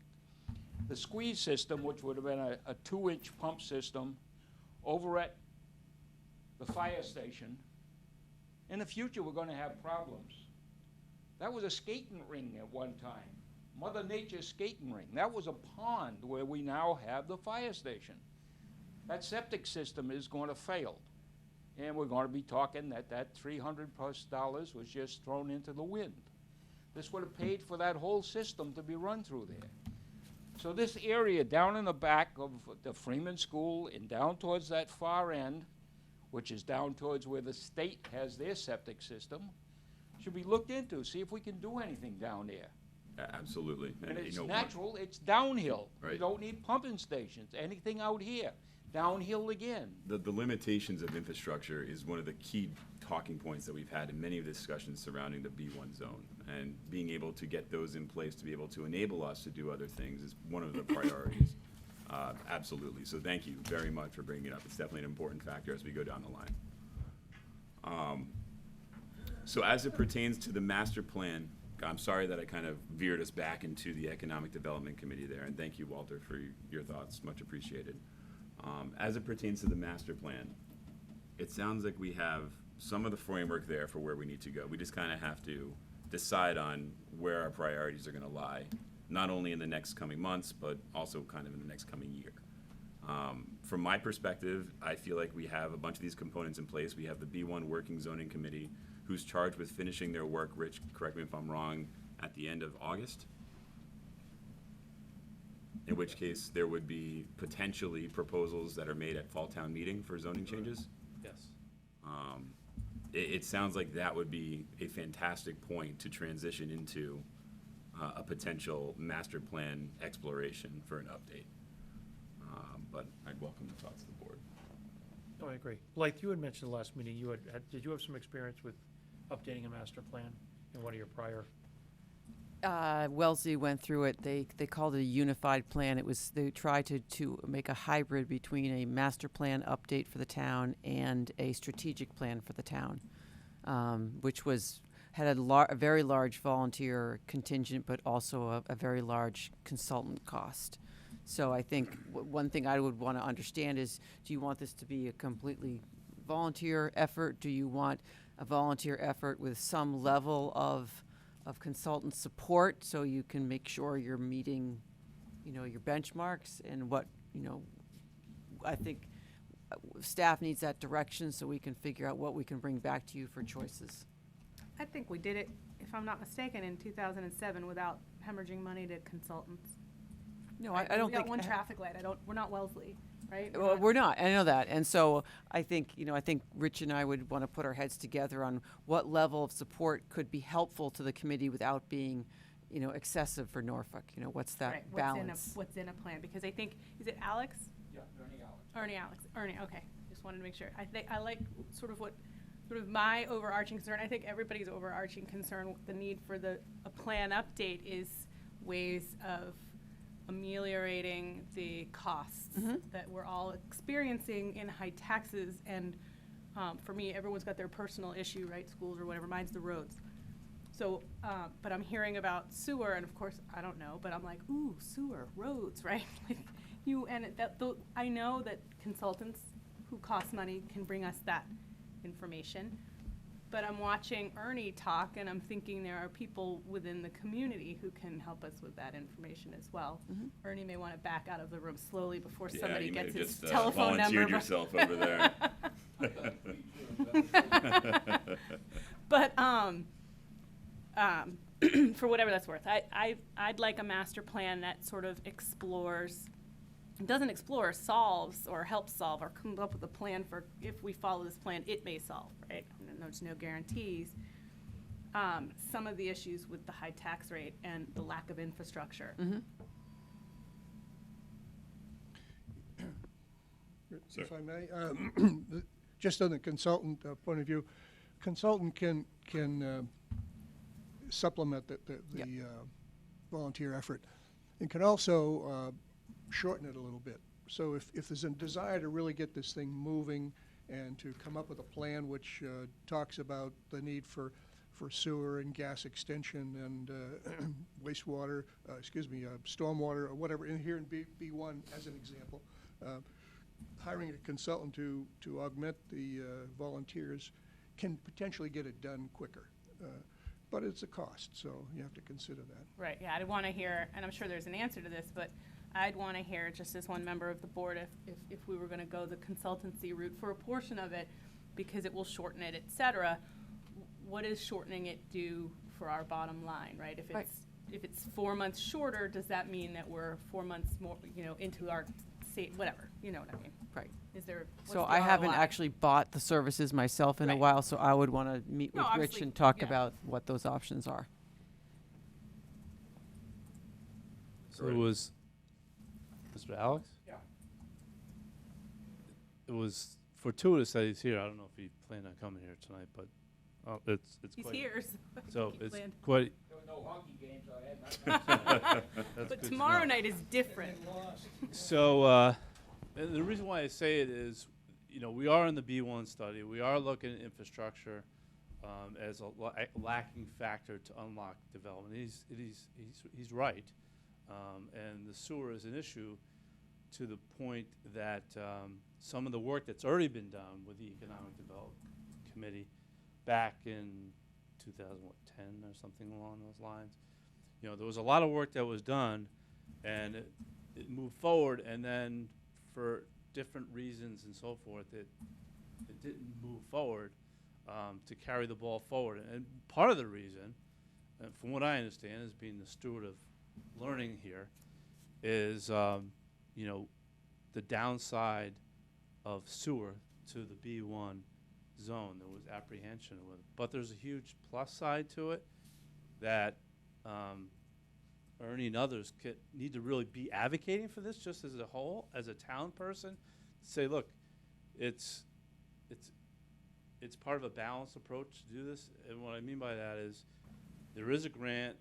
The squeeze system, which would have been a 2-inch pump system over at the fire station, in the future we're going to have problems. That was a skating ring at one time, Mother Nature's skating ring. That was a pond where we now have the fire station. That septic system is going to fail. And we're going to be talking that $300+ was just thrown into the wind. This would have paid for that whole system to be run through there. So this area down in the back of the Freeman School and down towards that far end, which is down towards where the state has their septic system, should be looked into, see if we can do anything down there. Absolutely. And it's you know, natural, it's downhill. Right. You don't need pumping stations, anything out here, downhill again. the limitations of infrastructure is one of the key talking points that we've had in many of the discussions surrounding the B1 zone. And being able to get those in place to be able to enable us to do other things is one of the priorities. Absolutely. So thank you very much for bringing it up. It's definitely an important factor as we go down the line. So as it pertains to the master plan, I'm sorry that I kind of veered us back into the Economic Development Committee there, and thank you, Walter, for your thoughts, much appreciated. As it pertains to the master plan, it sounds like we have some of the framework there for where we need to go. We just kind of have to decide on where our priorities are going to lie, not only in the next coming months, but also kind of in the next coming year. From my perspective, I feel like we have a bunch of these components in place. We have the B1 Working Zoning Committee, who's charged with finishing their work, Rich, correct me if I'm wrong, at the end of August? In which case, there would be potentially proposals that are made at Fall Town Meeting for zoning changes? Yes. It sounds like that would be a fantastic point to transition into a potential master plan exploration for an update. But I'd welcome the thoughts of the board. Oh, I agree. Blythe, you had mentioned the last meeting, did you have some experience with updating a master plan in one of your prior Wellesley went through it. They called it a unified plan. They tried to make a hybrid between a master plan update for the town and a strategic plan for the town, which had a very large volunteer contingent, but also a very large consultant cost. So I think one thing I would want to understand is, do you want this to be a completely volunteer effort? Do you want a volunteer effort with some level of consultant support, so you can make sure you're meeting, your benchmarks and what, I think staff needs that direction so we can figure out what we can bring back to you for choices. I think we did it, if I'm not mistaken, in 2007 without hemorrhaging money to consultants. No, Right? I don't We got think. one traffic light. We're not Wellesley, right? Well, we're not. I know that. And so I think, I think Rich and I would want to put our heads together on what level of support could be helpful to the committee without being, excessive for Norfolk. What's that Right, balance? What's in a plan, because I think, is it Alex? Yeah, Ernie Alex. Ernie, okay, just wanted to make sure. I like sort of my overarching concern, I think everybody's overarching concern, the need for a plan update is ways of ameliorating the costs that we're all experiencing in high taxes, and for me, everyone's got their personal issue, right, schools or whatever, mine's the roads. So, but I'm hearing about sewer, and of course, I don't know, but I'm like, ooh, sewer, roads, right? I know that consultants who cost money can bring us that information, but I'm watching Ernie talk, and I'm thinking there are people within the community who can help us with that information as well. Ernie may want to back out of the room slowly before somebody gets his telephone number. Volunteered yourself over there. But for whatever that's worth, I'd like a master plan that sort of doesn't explore, solves, or helps solve, or comes up with a plan for, if we follow this plan, it may solve, right? There's no guarantees. Some of the issues with the high tax rate and the lack of infrastructure. If I may, just on the consultant point of view, consultant can supplement the volunteer effort, and can also shorten it a little bit. So if there's a desire to really get this thing moving and to come up with a plan which talks about the need for sewer and gas extension and wastewater, stormwater or whatever, in here in B1 as an example, hiring a consultant to augment the volunteers can potentially get it done quicker. But it's a cost, so you have to consider that. Right, yeah, I'd want to hear, and I'm sure there's an answer to this, but I'd want to hear, just as one member of the board, if we were going to go the consultancy route for a portion of it, because it will shorten it, et cetera, what does shortening it do for our bottom line, right? If it's 4 months shorter, does that mean that we're 4 months more, into our whatever, you know what I mean? Right. What's So the I haven't ROI? actually bought the services myself in a Right. while, so I would want to meet No, with Rich obviously, and talk yeah. about what those options are. So it was, Mr. Alex? Yeah. It was fortuitous that he's here. I don't know if he planned on coming here tonight, but it's He's quite. here, So he it's planned. quite. There were no hockey games, so I had nothing. That's But good to tomorrow know. night is different. So, and the reason why I say it is, we are in the B1 study. We are looking at infrastructure as a lacking factor to unlock development. He's right, and the sewer is an issue to the point that some of the work that's already been done with the Economic Development Committee back in 2010 or something along those lines. There was a lot of work that was done, and it moved forward, and then for different reasons and so forth, it didn't move forward to carry the ball forward. And part of the reason, from what I understand, as being the steward of learning here, is the downside of sewer to the B1 zone. There was apprehension with it. But there's a huge plus side to it that Ernie and others need to really be advocating for this just as a whole, as a town person, to say, look, it's part of a balanced approach to do this. And what I mean by that is there is a grant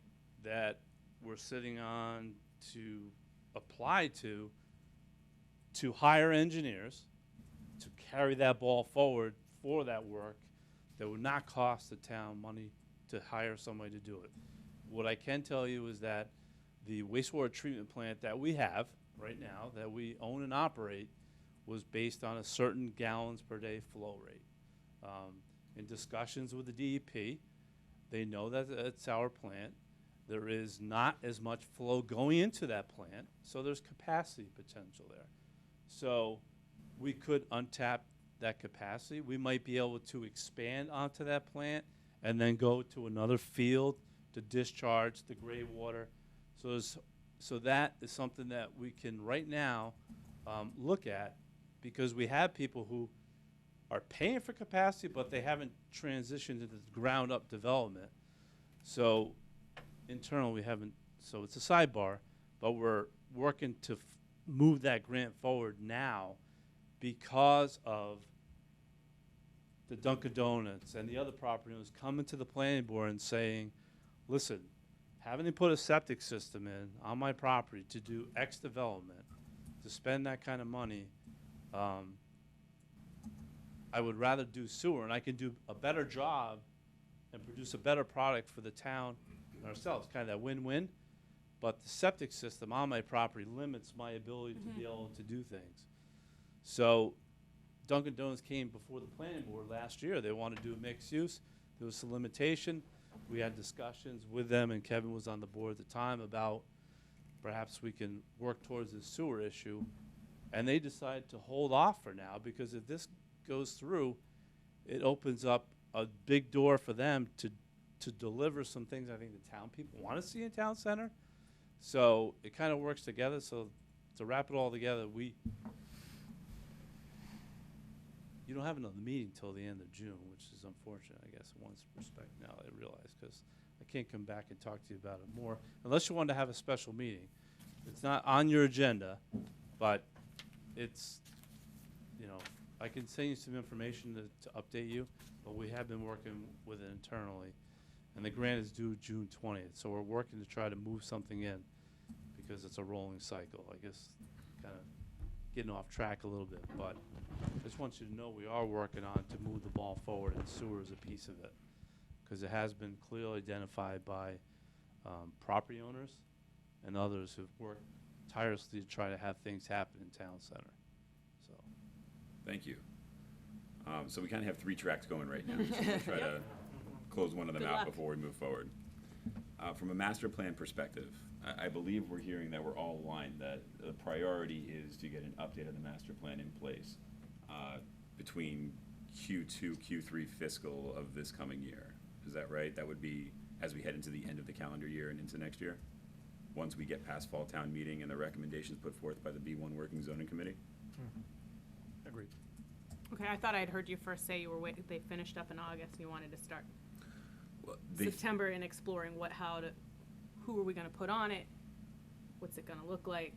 that we're sitting on to apply to hire engineers to carry that ball forward for that work that would not cost the town money to hire somebody to do it. What I can tell you is that the wastewater treatment plant that we have right now, that we own and operate, was based on a certain gallons per day flow rate. In discussions with the DEP, they know that it's our plant. There is not as much flow going into that plant, so there's capacity potential there. So we could untap that capacity. We might be able to expand onto that plant and then go to another field to discharge the gray water. So that is something that we can right now look at, because we have people who are paying for capacity, but they haven't transitioned into the ground up development. So internal, we haven't, so it's a sidebar, but we're working to move that grant forward now because of the Dunkin' Donuts and the other property owners coming to the planning board and saying, listen, having to put a septic system in on my property to do X development, to spend that kind of money, I would rather do sewer, and I can do a better job and produce a better product for the town and ourselves, kind of that win-win. But the septic system on my property limits my ability to be able to do things. So Dunkin' Donuts came before the planning board last year. They wanted to do a mixed use. There was some limitation. We had discussions with them, and Kevin was on the board at the time, about perhaps we can work towards the sewer issue. And they decided to hold off for now, because if this goes through, it opens up a big door for them to deliver some things I think the town people want to see in town center. So it kind of works together. So to wrap it all together, you don't have another meeting till the end of June, which is unfortunate, I guess, in one respect now, I realize, because I can't come back and talk to you about it more, unless you want to have a special meeting. It's not on your agenda, but it's, I can send you some information to update you, but we have been working with it internally. And the grant is due June 20th, so we're working to try to move something in, because it's a rolling cycle. I guess kind of getting off track a little bit, but I just want you to know we are working on to move the ball forward, and sewer is a piece of it, because it has been clearly identified by property owners and others who've worked tirelessly to try to have things happen in town center. So, Thank you. So we kind of have 3 tracks going right now. So we'll try to close one of them Good out luck. before we move forward. From a master plan perspective, I believe we're hearing that we're all aligned that the priority is to get an update of the master plan in place between Q2, Q3 fiscal of this coming year. Is that right? That would be as we head into the end of the calendar year and into next year? Once we get past fall town meeting and the recommendations put forth by the B1 Working Zoning Committee? Agreed. Okay, I thought I'd heard you first say you were they finished up in August and you wanted to start Well, September in exploring who are we gonna put on it? What's it gonna look like?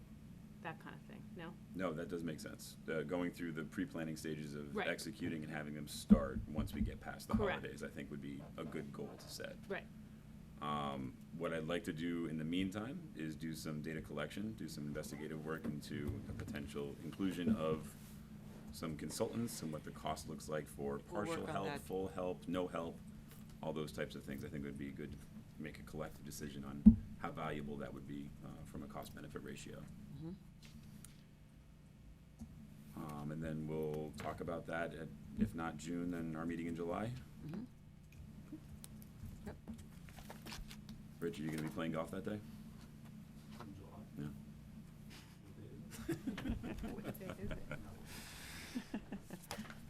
That kind of thing, no? No, that does make sense. Going through the pre-planning stages of Right. executing and having them start once we get past the Correct. holidays, I think would be a good goal to set. Right. What I'd like to do in the meantime is do some data collection, do some investigative work into a potential inclusion of some consultants and what the cost looks like for We'll work partial on help, that. full help, no help, all those types of things. I think would be good to make a collective decision on how valuable that would be from a cost-benefit ratio. Mhm. And then we'll talk about that at, if not June, then our meeting in July. Mhm. Yep. Rich, are you gonna be playing golf that day? Yeah. What day is it?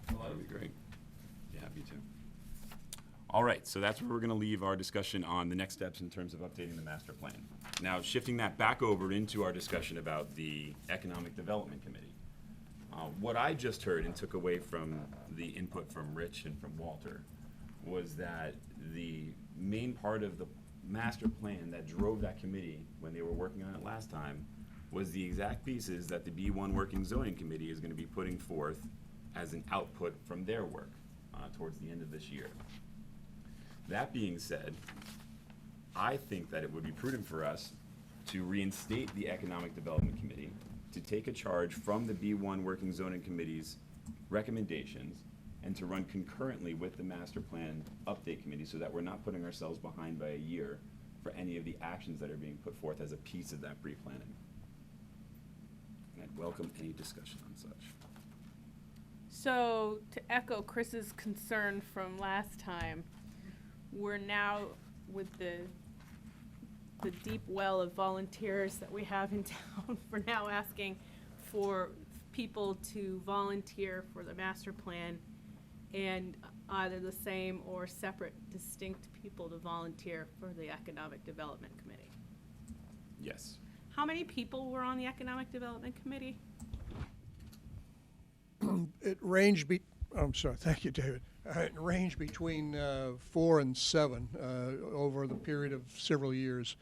That'd be great. Yeah, me too. All right, so that's where we're gonna leave our discussion on the next steps in terms of updating the master plan. Now, shifting that back over into our discussion about the Economic Development Committee. What I just heard and took away from the input from Rich and from Walter was that the main part of the master plan that drove that committee when they were working on it last time was the exact pieces that the B1 Working Zoning Committee is gonna be putting forth as an output from their work towards the end of this year. That being said, I think that it would be prudent for us to reinstate the Economic Development Committee, to take a charge from the B1 Working Zoning Committee's recommendations, and to run concurrently with the Master Plan Update Committee so that we're not putting ourselves behind by a year for any of the actions that are being put forth as a piece of that pre-planning. And I'd welcome any discussion on such. So, to echo Chris's concern from last time, we're now, with the deep well of volunteers that we have in town, we're now asking for people to volunteer for the master plan, and either the same or separate, distinct people to volunteer for the Economic Development Committee. Yes. How many people were on the Economic Development Committee? It ranged I'm sorry, thank you, David. It ranged between 4 and 7 over the period of several years.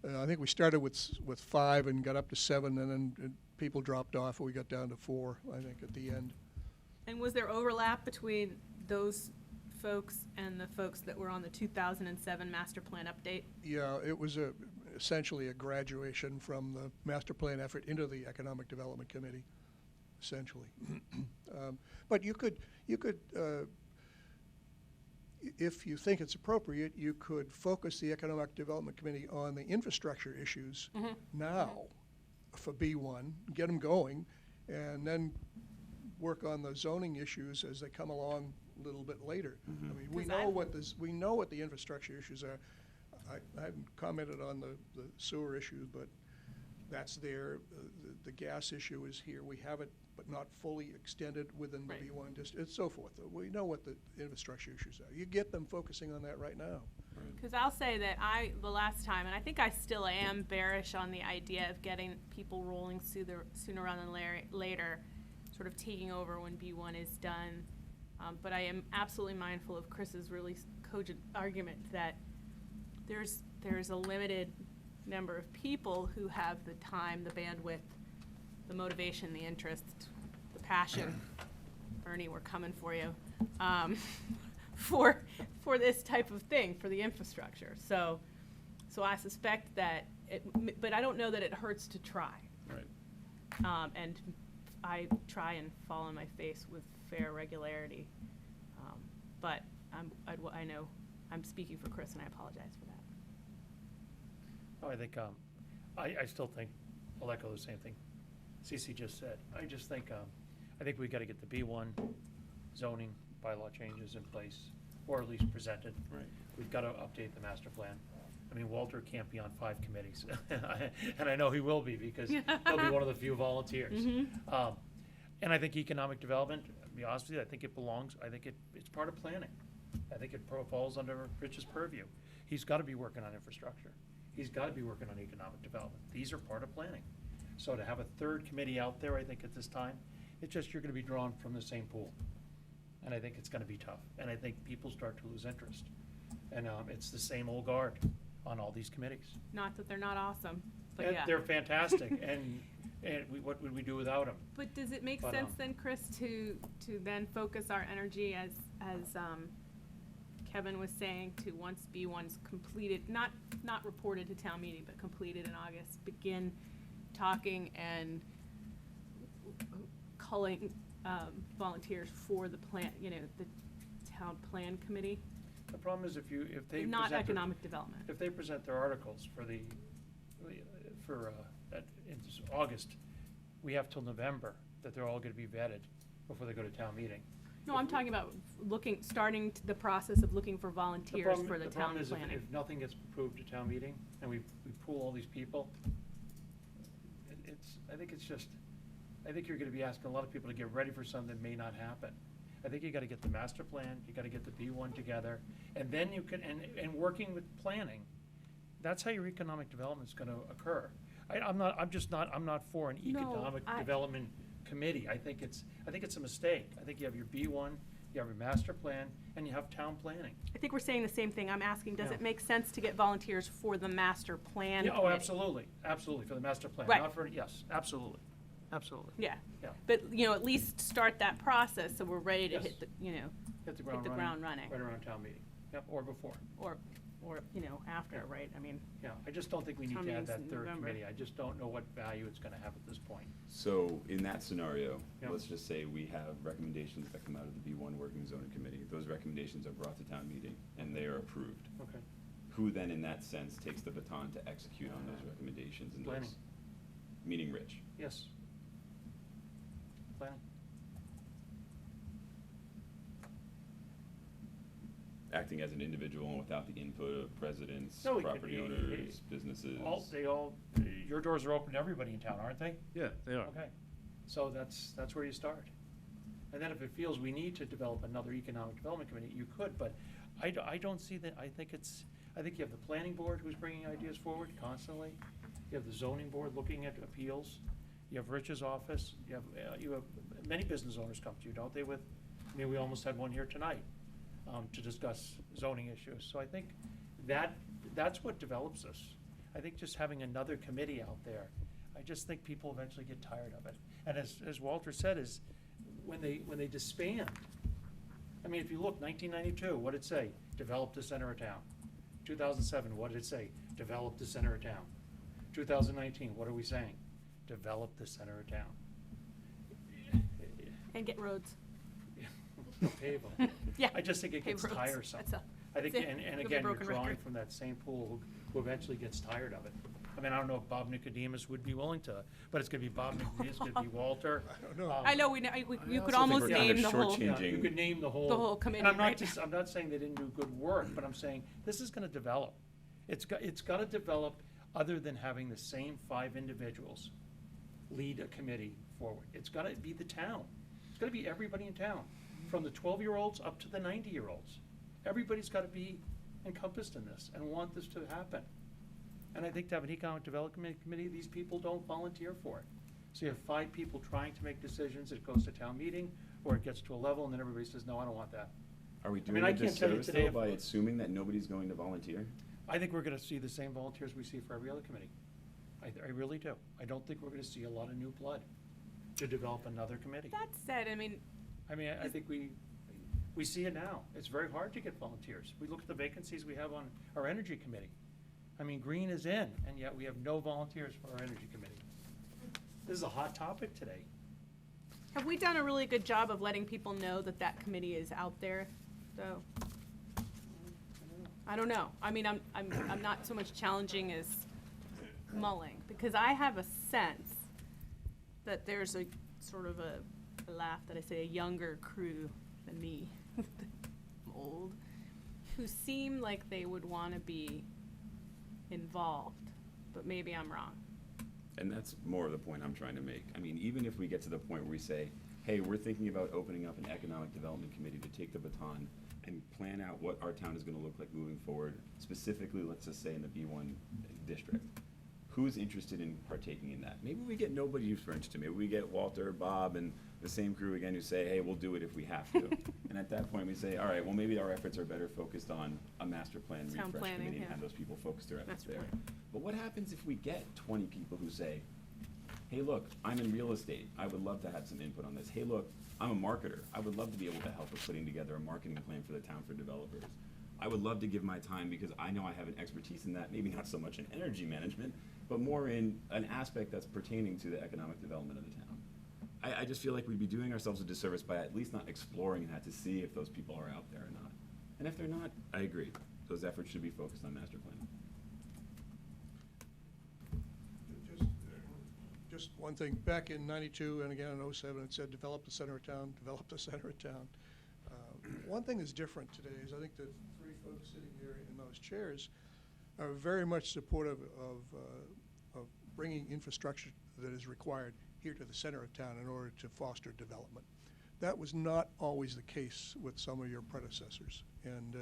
I think we started with 5 and got up to 7, and then people dropped off, and we got down to 4, I think, at the end. And was there overlap between those folks and the folks that were on the 2007 master plan update? Yeah, it was essentially a graduation from the master plan effort into the Economic Development Committee, essentially. But you could, if you think it's appropriate, you could focus the Economic Development Committee on the infrastructure issues now for B1, get them going, and then work on the zoning issues as they come along a little bit later. I mean, we know what the infrastructure issues are. I haven't commented on the sewer issue, but that's there. The gas issue is here. We have it, but not fully extended within the B1 district, and so forth. We know what the infrastructure issues are. You get them focusing on that right now. Because I'll say that the last time, and I think I still am bearish on the idea of getting people rolling sooner rather than later, sort of taking over when B1 is done. But I am absolutely mindful of Chris's really cogent argument that there's a limited number of people who have the time, the bandwidth, the motivation, the interest, the passion. Bernie, we're coming for you. For this type of thing, for the infrastructure. So I suspect that but I don't know that it hurts to try. Right. And I try and fall on my face with fair regularity. But I know I'm speaking for Chris, and I apologize for that. Oh, I think, I still think, I'll echo the same thing Cece just said. I just think, I think we gotta get the B1 zoning bylaw changes in place, or at least presented. Right. We've gotta update the master plan. I mean, Walter can't be on 5 committees, and I know he will be, because he'll be one of the few volunteers. And I think economic development, to be honest with you, I think it belongs, I think it's part of planning. I think it falls under Rich's purview. He's gotta be working on infrastructure. He's gotta be working on economic development. These are part of planning. So to have a 3rd committee out there, I think at this time, it's just you're gonna be drawn from the same pool. And I think it's gonna be tough. And I think people start to lose interest. And it's the same old guard on all these committees. Not that they're not awesome, but And yeah. they're fantastic, and what would we do without them? But does it make But, sense then, Chris, to then focus our energy as Kevin was saying, to once B1's completed, not reported to town meeting, but completed in August, begin talking and culling volunteers for the plan, the town plan committee? The problem is if they Not present their- economic development. If they present their articles in August, we have till November that they're all gonna be vetted before they go to town meeting. No, I'm talking about starting the process of looking for volunteers for the town problem is planning. if nothing gets approved at town meeting, and we pool all these people, I think you're gonna be asking a lot of people to get ready for something that may not happen. I think you gotta get the master plan, you gotta get the B1 together, and then you can, and working with planning, that's how your economic development's gonna occur. I'm not for an No, economic development committee. I think it's a mistake. I think you have your B1, you have your master plan, and you have town planning. I think we're saying the same thing. I'm asking, does Yeah. it make sense to get volunteers for the master plan Yeah, oh, committee? absolutely, for the master plan. Right. Not for, yes, absolutely. Yeah. Yeah. But, at least start that process so we're ready to Yes. hit the, Hit the hit ground the running. ground running. Right around town meeting. Yep, or before. or, you know, after, Yeah. right? I mean, Yeah, I just don't think we need Town to add meeting's that in third November. committee. I just don't know what value it's gonna have at this point. So in that scenario, Yeah. let's just say we have recommendations that come out of the B1 Working Zoning Committee. Those recommendations are brought to town meeting and they are approved. Okay. Who then in that sense takes the baton to execute on those recommendations and Planning. those? Meaning Rich. Yes. Planning. Acting as an individual and without the input of presidents, No, we could property be- owners, businesses. Your doors are open to everybody in town, aren't they? Yeah, they are. Okay, so that's where you start. And then if it feels we need to develop another economic development committee, you could, but I don't see that. I think you have the planning board who's bringing ideas forward constantly. You have the zoning board looking at appeals. You have Rich's office. You have many business owners come to you, don't they, we almost had one here tonight, to discuss zoning issues. So I think that's what develops us. I think just having another committee out there, I just think people eventually get tired of it. And as Walter said, is when they disband. I mean, if you look, 1992, what did it say? Develop the center of town. 2007, what did it say? Develop the center of town. 2019, what are we saying? Develop the center of town. and get roads. Pave them. Yeah. I just think it pave gets roads. tiresome. I think, that's it. and It'll be a again, you're broken drawing record. from that same pool who eventually gets tired of it. I mean, I don't know if Bob Nicodemus would be willing to, but it's gonna be Bob Nicodemus, it's gonna be Walter. I don't know. I know, you also could think almost we're kind name of the whole, shortchanging- Yeah, you could name the whole committee, And I'm right? I'm not saying they didn't do good work, but I'm saying this is gonna develop. It's gotta develop other than having the same 5 individuals lead a committee forward. It's gotta be the town. It's gotta be everybody in town, from the 12-year-olds up to the 90-year-olds. Everybody's gotta be encompassed in this and want this to happen. And I think to have an economic development committee, these people don't volunteer for it. So you have 5 people trying to make decisions, it goes to town meeting, or it gets to a level, and then everybody says, no, I don't want that. Are we I doing mean, a I can't tell you disservice today though if- by assuming that nobody's going to volunteer? I think we're gonna see the same volunteers we see for every other committee. I really do. I don't think we're gonna see a lot of new blood to develop another committee. That said, I mean, I think we see it now. It's very hard to get volunteers. We look at the vacancies we have on our energy committee. I mean, Green is in, and yet we have no volunteers for our energy committee. This is a hot topic today. have we done a really good job of letting people know that that committee is out there, though? I don't know. I mean, I'm not so much challenging as mulling, because I have a sense that there's a sort of a laugh that I say, a younger crew than me, I'm old, who seem like they would want to be involved, but maybe I'm wrong. And that's more of the point I'm trying to make. I mean, even if we get to the point where we say, hey, we're thinking about opening up an economic development committee to take the baton and plan out what our town is gonna look like moving forward, specifically, let's just say in the B1 district. Who's interested in partaking in that? Maybe we get nobody who's interested. Maybe we get Walter, Bob, and the same crew again who say, hey, we'll do it if we have to. And at that point, we say, all right, well, maybe our efforts are better focused on a master plan Town refresh planning, committee and yeah. have those people focus their efforts Master there. plan. But what happens if we get 20 people who say, hey, look, I'm in real estate. I would love to have some input on this. Hey, look, I'm a marketer. I would love to be able to help with putting together a marketing plan for the town for developers. I would love to give my time because I know I have an expertise in that, maybe not so much in energy management, but more in an aspect that's pertaining to the economic development of the town. I just feel like we'd be doing ourselves a disservice by at least not exploring that to see if those people are out there or not. And if they're not, I agree. Those efforts should be focused on master planning. Just one thing, back in '92 and again in '07, it said, develop the center of town, develop the center of town. One thing that's different today is I think the 3 folks sitting here in those chairs are very much supportive of bringing infrastructure that is required here to the center of town in order to foster development. That was not always the case with some of your predecessors. And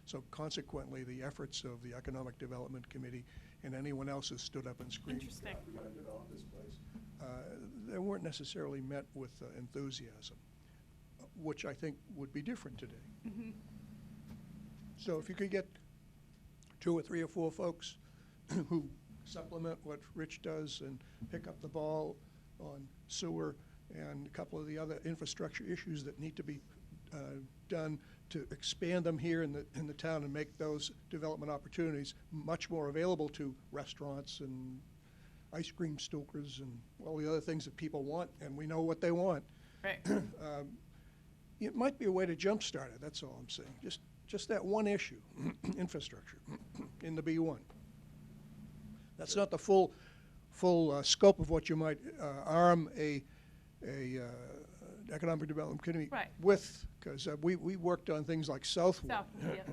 so consequently, the efforts of the Economic Development Committee and anyone else who stood up and screamed, Interesting. "We gotta develop this place," they weren't necessarily met with enthusiasm, which I think would be different today. So if you could get 2 or 3 or 4 folks who supplement what Rich does and pick up the ball on sewer and a couple of the other infrastructure issues that need to be done to expand them here in the town and make those development opportunities much more available to restaurants and ice cream stokers and all the other things that people want, and we know what they want. Right. It might be a way to jumpstart it, that's all I'm saying. Just that one issue, infrastructure, in the B1. That's not the full scope of what you might arm a economic development committee Right. with, because we worked on things like Southwood. Southwood, yep.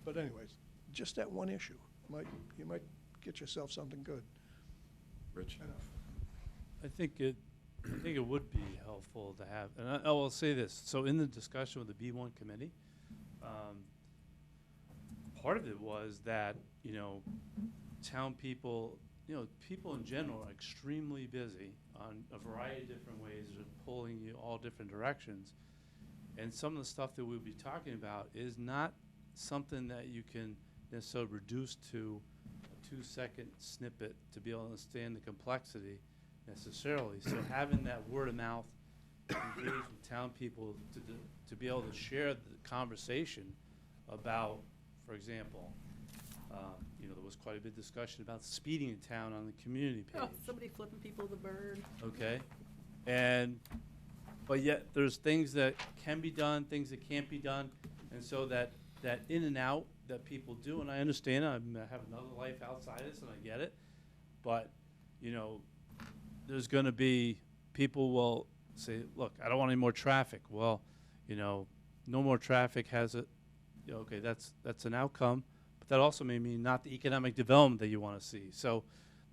But anyways, just that one issue, you might get yourself something good. Rich? I think it would be helpful to have, and I will say this, so in the discussion with the B1 committee, part of it was that, town people, people in general are extremely busy on a variety of different ways, they're pulling you all different directions. And some of the stuff that we'll be talking about is not something that you can necessarily reduce to a 2-second snippet to be able to understand the complexity necessarily. So having that word of mouth engage with town people to be able to share the conversation about, for example, there was quite a bit of discussion about speeding in town on the community page. Oh, somebody flipping people the bird. Okay, but yet there's things that can be done, things that can't be done, and so that in and out that people do, and I understand, I have another life outside this, and I get it, but there's going to be people will say, look, I don't want any more traffic. Well, no more traffic has a, okay, that's an outcome, but that also may mean not the economic development that you want to see. So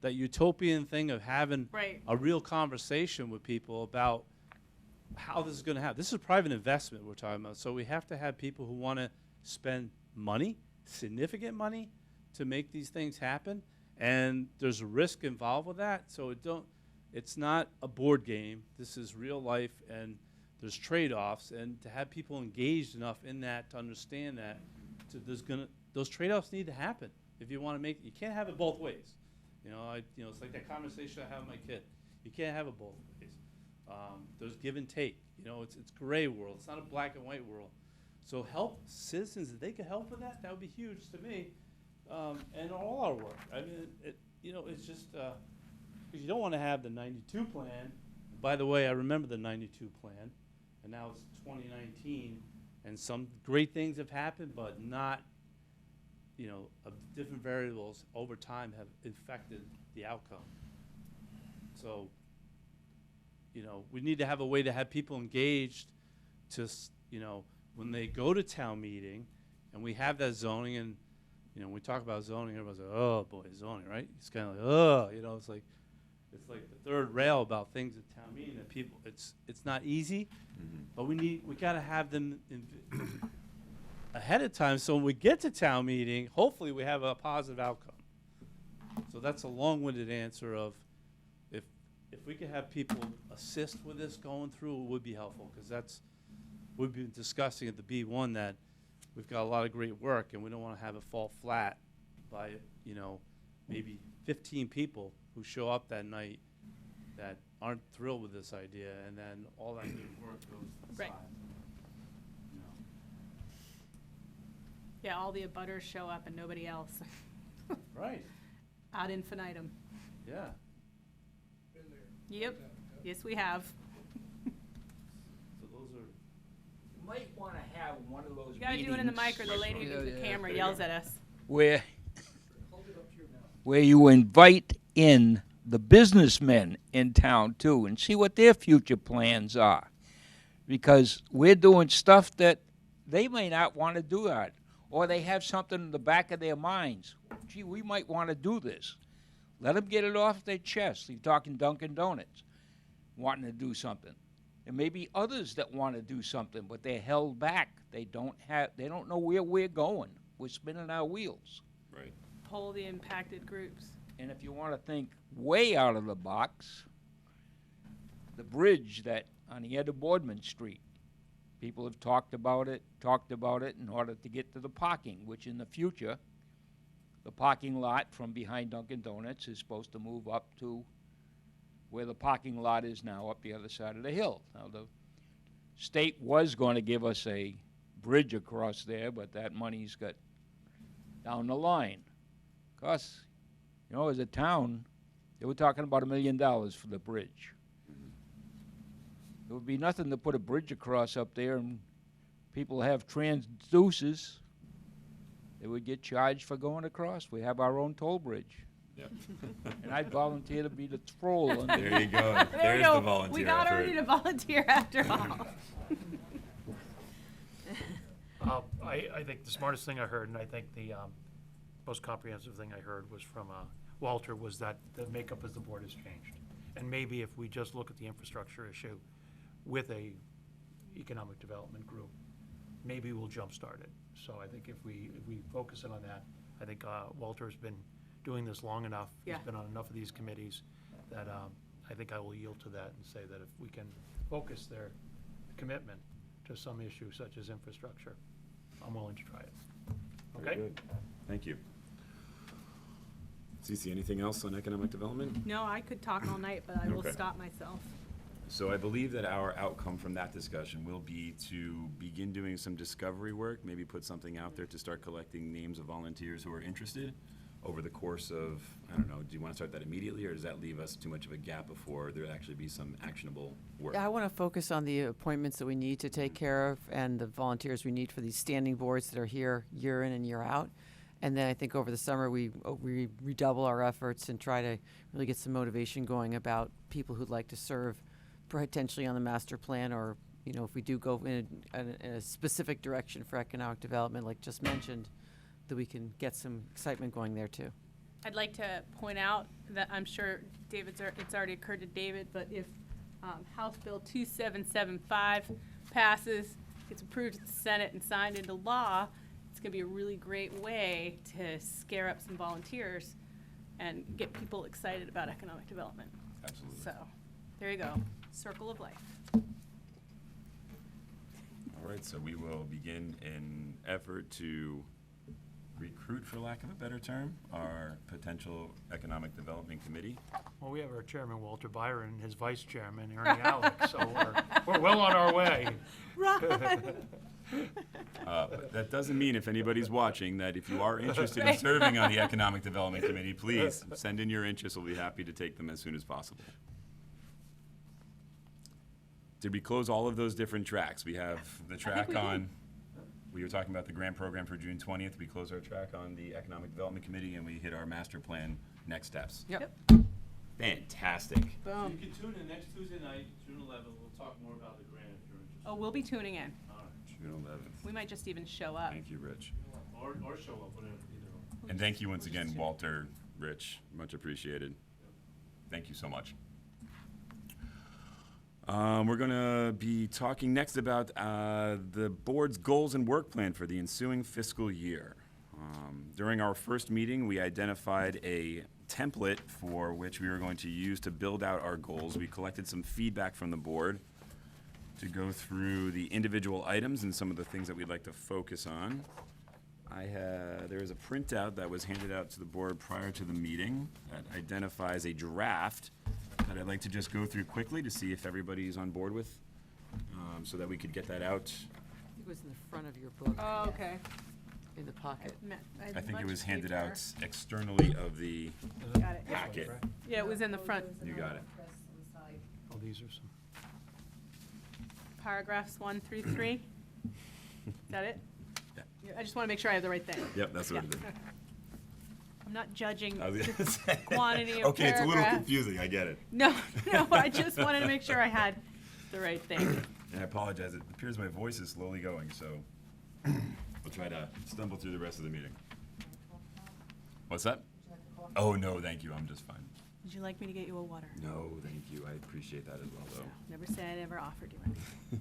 that utopian thing of having Right. a real conversation with people about how this is going to happen. This is a private investment we're talking about, so we have to have people who want to spend money, significant money, to make these things happen, and there's a risk involved with that. So it's not a board game. This is real life, and there's trade-offs, and to have people engaged enough in that to understand that, those trade-offs need to happen if you want to make. You can't have it both ways. It's like that conversation I have with my kid. You can't have it both ways. There's give and take. It's gray world. It's not a black and white world. So help citizens, if they could help with that would be huge to me, and all our work. I mean, it's just because you don't want to have the 92 plan. By the way, I remember the 92 plan, and now it's 2019, and some great things have happened, but not, different variables over time have affected the outcome. So, we need to have a way to have people engaged to, when they go to town meeting, and we have that zoning, and, when we talk about zoning, everybody's like, oh boy, zoning, right? It's kind of like, oh, it's like the third rail about things at town meeting that people, it's not easy, but we got to have them ahead of time, so when we get to town meeting, hopefully we have a positive outcome. So that's a long-winded answer of, if we could have people assist with this going through, it would be helpful, because we've been discussing at the B1 that we've got a lot of great work, and we don't want to have it fall flat by, maybe 15 people who show up that night that aren't thrilled with this idea, and then all that good work goes to the Right. side. Yeah, all the abutters show up and nobody else. Right, Ad infinitum. yeah. Been there. Yep. Yes, we have. So those are, You might want to have one of those You gotta do it in the mic or the meetings lady with the camera yells at us. where you invite in the businessmen in town too and see what their future plans are. Because we're doing stuff that they may not want to do that. Or they have something in the back of their minds. Gee, we might want to do this. Let them get it off their chest. You're talking Dunkin' Donuts, wanting to do something. There may be others that want to do something, but they're held back. They don't know where we're going. We're spinning our wheels. Right. Poll the impacted groups. And if you want to think way out of the box, the bridge that on the end of Boardman Street, people have talked about it in order to get to the parking, which in the future, the parking lot from behind Dunkin' Donuts is supposed to move up to where the parking lot is now, up the other side of the hill. Now, State was gonna give us a bridge across there, but that money's got down the line. 'Cause, you know, as a town, they were talking about $1 million for the bridge. It would be nothing to put a bridge across up there and people have transducers. They would get charged for going across. We have our own toll bridge. Yep. And I'd volunteer to be the troll under There you go. There we There's go. the volunteer We got effort. already to volunteer after all. I think the smartest thing I heard, and I think the most comprehensive thing I heard was from Walter, was that the makeup of the board has changed. And maybe if we just look at the infrastructure issue with a economic development group, maybe we'll jumpstart it. So I think if we focus in on that, I think Walter's been doing this long enough. Yeah. He's been on enough of these committees that I think I will yield to that and say that if we can focus their commitment to some issue such as infrastructure, I'm willing to try it. Very Okay? good. Thank you. Cece, anything else on economic development? No, I could talk all night, but I will Okay. stop myself. So I believe that our outcome from that discussion will be to begin doing some discovery work, maybe put something out there to start collecting names of volunteers who are interested over the course of, I don't know, do you want to start that immediately, or does that leave us too much of a gap before there actually be some actionable work? Yeah, I want to focus on the appointments that we need to take care of and the volunteers we need for these standing boards that are here year in and year out. And then I think over the summer, we redouble our efforts and try to really get some motivation going about people who'd like to serve potentially on the master plan, or, you know, if we do go in a specific direction for economic development, like just mentioned, that we can get some excitement going there too. I'd like to point out that I'm sure it's already occurred to David, but if House Bill 2775 passes, gets approved at the Senate and signed into law, it's going to be a really great way to scare up some volunteers and get people excited about economic development. Absolutely. So, there you go. Circle of life. All right, so we will begin an effort to recruit, for lack of a better term, our potential economic development committee. Well, we have our chairman, Walter Byron, and his vice chairman, Ernie Alec, so we're well on our way. But that doesn't mean, if anybody's watching, that if you are interested in serving on the Economic Development Committee, please send in your interests. We'll be happy to take them as soon as possible. Did we close all of those different tracks? We have the track we did. on, we were talking about the grant program for June 20th. We closed our track on the Economic Development Committee, and we hit our master plan next steps. Yep. Fantastic. Boom. You can tune in next Tuesday night, June 11th. We'll talk more about the grant if you're interested. Oh, we'll be tuning in. All right. June 11th. We might just even show up. Thank you, Rich. Or show up, whatever, either one. And thank you once again, Walter, Rich, much appreciated. Thank you so much. We're going to be talking next about the board's goals and work plan for the ensuing fiscal year. During our first meeting, we identified a template for which we were going to use to build out our goals. We collected some feedback from the board to go through the individual items and some of the things that we'd like to focus on. There is a printout that was handed out to the board prior to the meeting that identifies a draft that I'd like to just go through quickly to see if everybody's on board with, so that we could get that out. I think it was in the front of your book, Oh, okay. in the pocket. I think it was handed out externally of the Got it. packet. Yeah, it was in the front. You got it. Press on the side. Oh, these are some. Paragraphs 1 through 3. Is that it? Yeah. I just want to make sure I have the right thing. Yep, that's what it is. I'm not judging I was the gonna say. quantity of Okay, it's a little paragraphs. confusing, I get it. No, I just wanted to make sure I had the right thing. And I apologize, it appears my voice is slowly going, so we'll try to stumble through the rest of the meeting. What's that? Would you like a coffee? Oh, no, thank you, I'm just fine. Would you like me to get you a water? No, thank you, I appreciate that as well, No, though. never said I never offered you anything.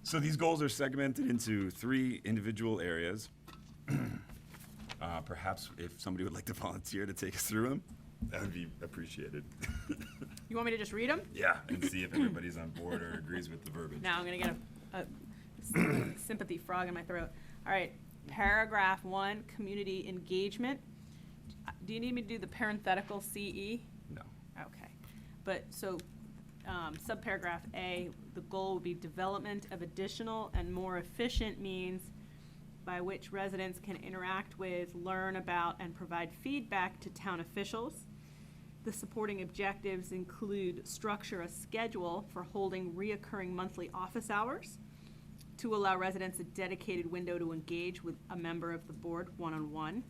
So these goals are segmented into 3 individual areas. Perhaps if somebody would like to volunteer to take us through them, that would be appreciated. You want me to just read them? Yeah, and see if everybody's on board or agrees with the verbiage. Now I'm going to get a sympathy frog in my throat. All right, paragraph 1, community engagement. Do you need me to do the parenthetical CE? No. Okay. But, so, subparagraph A, The goal would be development of additional and more efficient means by which residents can interact with, learn about, and provide feedback to town officials. The supporting objectives include structure a schedule for holding reoccurring monthly office hours, to allow residents a dedicated window to engage with a member of the board one-on-one,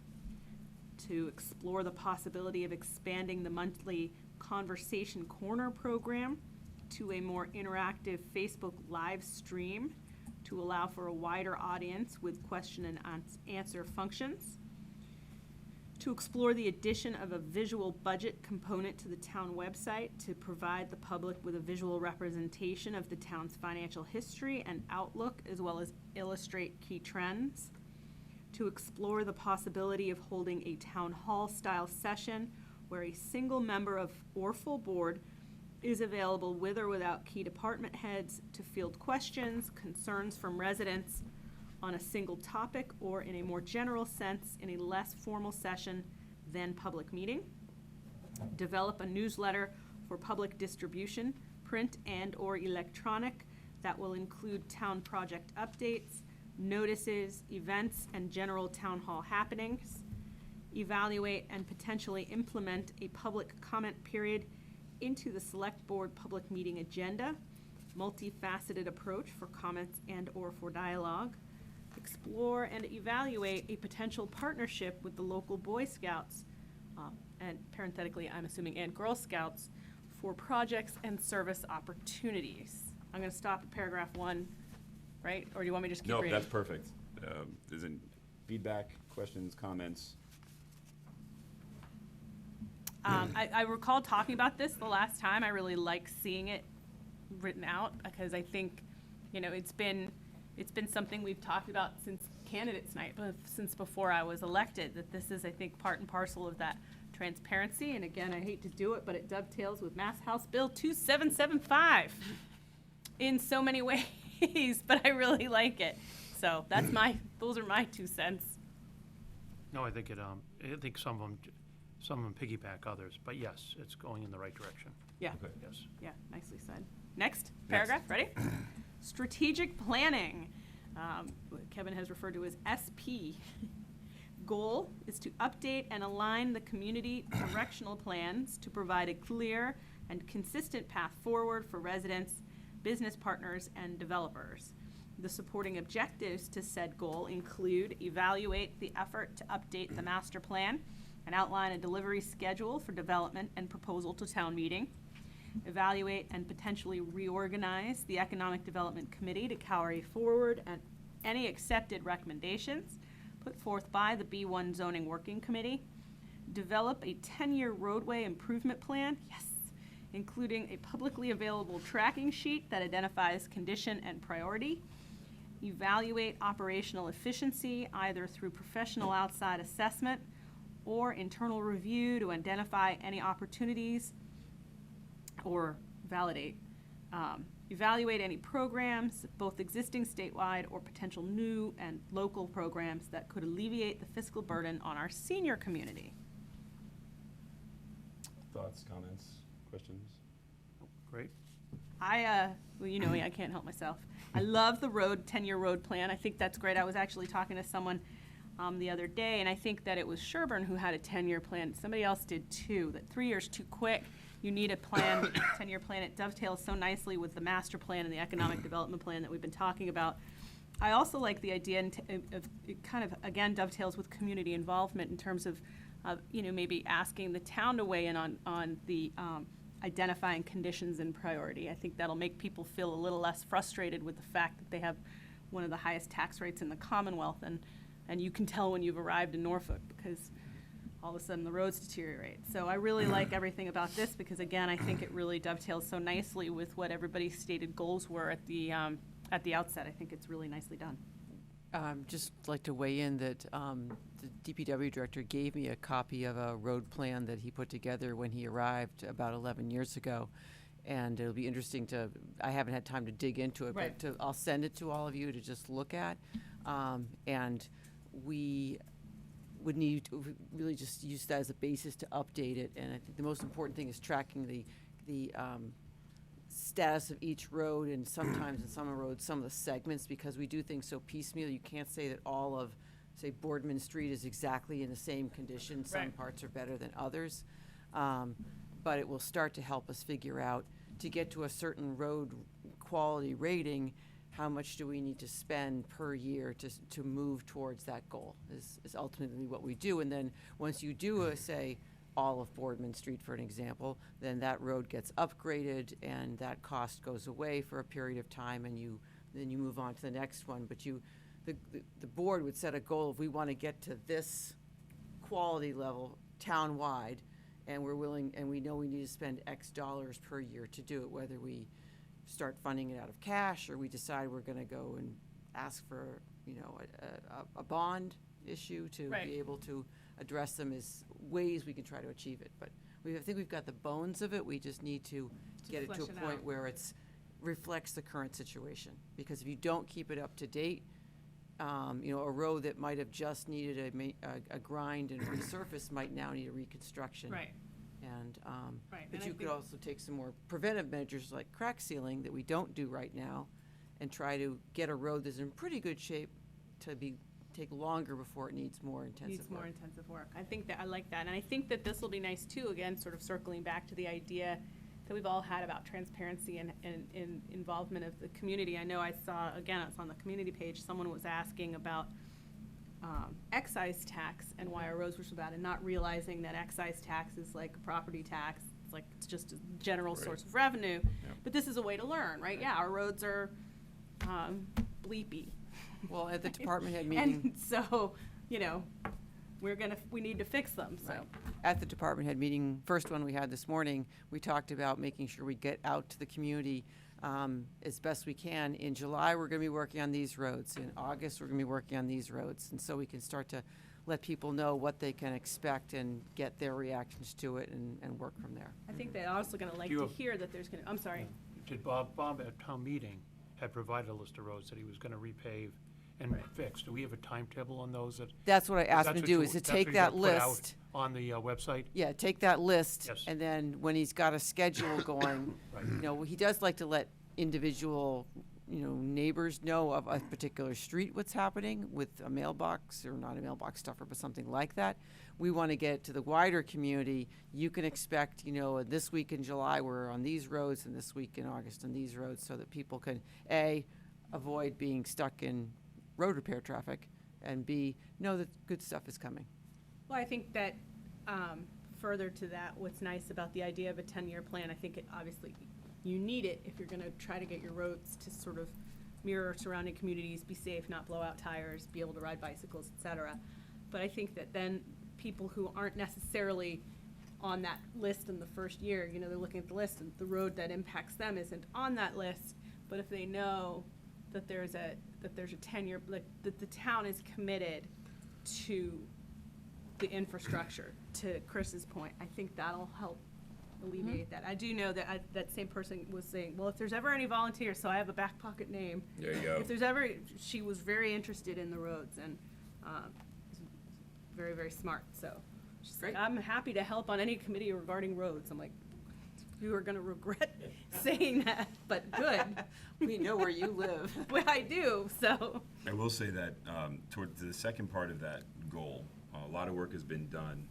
to explore the possibility of expanding the monthly Conversation Corner program to a more interactive Facebook live stream to allow for a wider audience with question and answer functions, to explore the addition of a visual budget component to the town website to provide the public with a visual representation of the town's financial history and outlook, as well as illustrate key trends, to explore the possibility of holding a town hall style session where a single member of or full board is available with or without key department heads to field questions, concerns from residents on a single topic or in a more general sense in a less formal session than public meeting. Develop a newsletter for public distribution, print and or electronic, that will include town project updates, notices, events, and general town hall happenings. Evaluate and potentially implement a public comment period into the select board public meeting agenda, multifaceted approach for comments and or for dialogue. Explore and evaluate a potential partnership with the local Boy Scouts, and parenthetically, I'm assuming, and Girl Scouts, for projects and service opportunities. I'm gonna stop at paragraph 1, right? Or do you want me to just keep No, reading? that's perfect. Is it feedback, questions, comments? I recall talking about this the last time. I really like seeing it written out because I think, it's been something we've talked about since candidates night, but since before I was elected, that this is, I think, part and parcel of that transparency. And again, I hate to do it, but it dovetails with Mass House Bill 2775 in so many ways, but I really like it. So those are my 2 cents. No, I think I think some of them piggyback others, but yes, it's going in the right direction. Yeah. Okay. Yes. Yeah, nicely said. Next paragraph, ready? Strategic planning, what Kevin has referred to as SP. Goal is to update and align the community directional plans to provide a clear and consistent path forward for residents, business partners, and developers. The supporting objectives to said goal include evaluate the effort to update the master plan and outline a delivery schedule for development and proposal to town meeting. Evaluate and potentially reorganize the Economic Development Committee to carry forward and any accepted recommendations put forth by the B1 Zoning Working Committee. Develop a 10-year roadway improvement plan, yes, including a publicly available tracking sheet that identifies condition and priority. Evaluate operational efficiency either through professional outside assessment or internal review to identify any opportunities or validate. Evaluate any programs, both existing statewide or potential new and local programs that could alleviate the fiscal burden on our senior community. Thoughts, comments, questions? Great. Well, you know me, I can't help myself. I love the 10-year road plan. I think that's great. I was actually talking to someone the other day, and I think that it was Sherburne who had a 10-year plan. Somebody else did too, that 3 years too quick. You need a plan, 10-year plan. It dovetails so nicely with the master plan and the economic development plan that we've been talking about. I also like the idea of it kind of, again, dovetails with community involvement in terms of maybe asking the town to weigh in on the identifying conditions and priority. I think that'll make people feel a little less frustrated with the fact that they have one of the highest tax rates in the Commonwealth, and you can tell when you've arrived in Norfolk because all of a sudden the roads deteriorate. So I really like everything about this because, again, I think it really dovetails so nicely with what everybody's stated goals were at the outset. I think it's really nicely done. Just like to weigh in that the DPW director gave me a copy of a road plan that he put together when he arrived about 11 years ago. And it'll be interesting I haven't had time to dig into it, Right. but I'll send it to all of you to just look at. And we would need to really just use that as a basis to update it. And I think the most important thing is tracking the status of each road, and sometimes in some roads, some of the segments, because we do things so piecemeal. You can't say that all of, say, Boardman Street is exactly in the same condition. Some Right. parts are better than others. But it will start to help us figure out, to get to a certain road quality rating, how much do we need to spend per year to move towards that goal, is ultimately what we do. And then, once you do, say, all of Boardman Street, for an example, then that road gets upgraded, and that cost goes away for a period of time, and then you move on to the next one. But the board would set a goal, if we want to get to this quality level town-wide, and we're willing, and we know we need to spend X dollars per year to do it, whether we start funding it out of cash, or we decide we're gonna go and ask for, a bond issue to Right. be able to address them, as ways we can try to achieve it. But I think we've got the bones of it, we just need to get it to a flesh it point out. where reflects the current situation. Because if you don't keep it up to date, a road that might have just needed a grind and resurface might now need a reconstruction. Right. And, Right, but and I you could think- also take some more preventive measures like crack sealing that we don't do right now, and try to get a road that's in pretty good shape to take longer before it needs more intensive Needs more work. intensive work. I think that, I like that. And I think that this will be nice too, again, sort of circling back to the idea that we've all had about transparency and involvement of the community. I know I saw, again, it's on the community page, someone was asking about excise tax and why our roads were so bad, and not realizing that excise tax is like a property tax. It's just a general source of revenue. But this is a way to learn, right? Yeah, our roads are bleepy. Well, at the department head meeting. And so, we need to fix them, so. Right. At the department head meeting, first one we had this morning, we talked about making sure we get out to the community as best we can. In July, we're going to be working on these roads. In August, we're going to be working on these roads. And so we can start to let people know what they can expect and get their reactions to it, and work from there. I think they're also gonna like Do you to have- hear that there's gonna, I'm sorry. Did Bob at town meeting had provided a list of roads that he was gonna repave and fix? Do we have a timetable on those that? That's what I asked him that's to what do, you- is to that's what take you're that gonna put out list. On the website? Yeah, take that list, Yes. and then when he's got a schedule going, Right. he does like to let individual, neighbors know of a particular street, what's happening with a mailbox, or not a mailbox stuffer, but something like that. We want to get to the wider community. You can expect, this week in July, we're on these roads, and this week in August on these roads, so that people can, A, avoid being stuck in road repair traffic, and B, know that good stuff is coming. Well, I think that, further to that, what's nice about the idea of a 10-year plan, I think obviously you need it if you're gonna try to get your roads to sort of mirror surrounding communities, be safe, not blow out tires, be able to ride bicycles, et cetera. But I think that then people who aren't necessarily on that list in the first year, they're looking at the list, and the road that impacts them isn't on that list, but if they know that there's a 10-year, like, that the town is committed to the infrastructure, to Chris's point, I think that'll help alleviate that. I do know that that same person was saying, well, if there's ever any volunteers, so I have a back pocket name. There you go. If there's ever, she was very interested in the roads, and very, very smart, so. She's like, Great. I'm happy to help on any committee regarding roads. I'm like, you are gonna regret saying that, but good. We know where you live. Well, I do, so. I will say that toward the second part of that goal, a lot of work has been done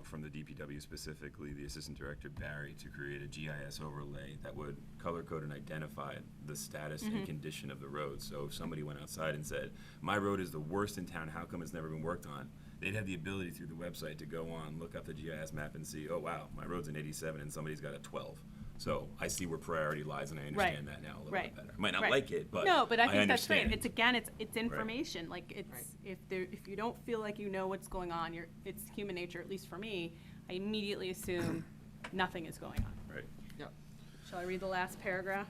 from the DPW, specifically the Assistant Director Barry, to create a GIS overlay that would color code and identify the status and condition of the road. So if somebody went outside and said, my road is the worst in town, how come it's never been worked on? They'd have the ability through the website to go on, look up the GIS map and see, oh wow, my road's an 87 and somebody's got a 12. So I see where priority lies, and I understand that now a little bit better. I might not like it, but No, but I think that's understand. great. It's, again, it's information. Like, it's, Right. if you don't feel like you know what's going on, it's human nature, at least for me, I immediately assume nothing is going on. Right. Yep. Shall I read the last paragraph?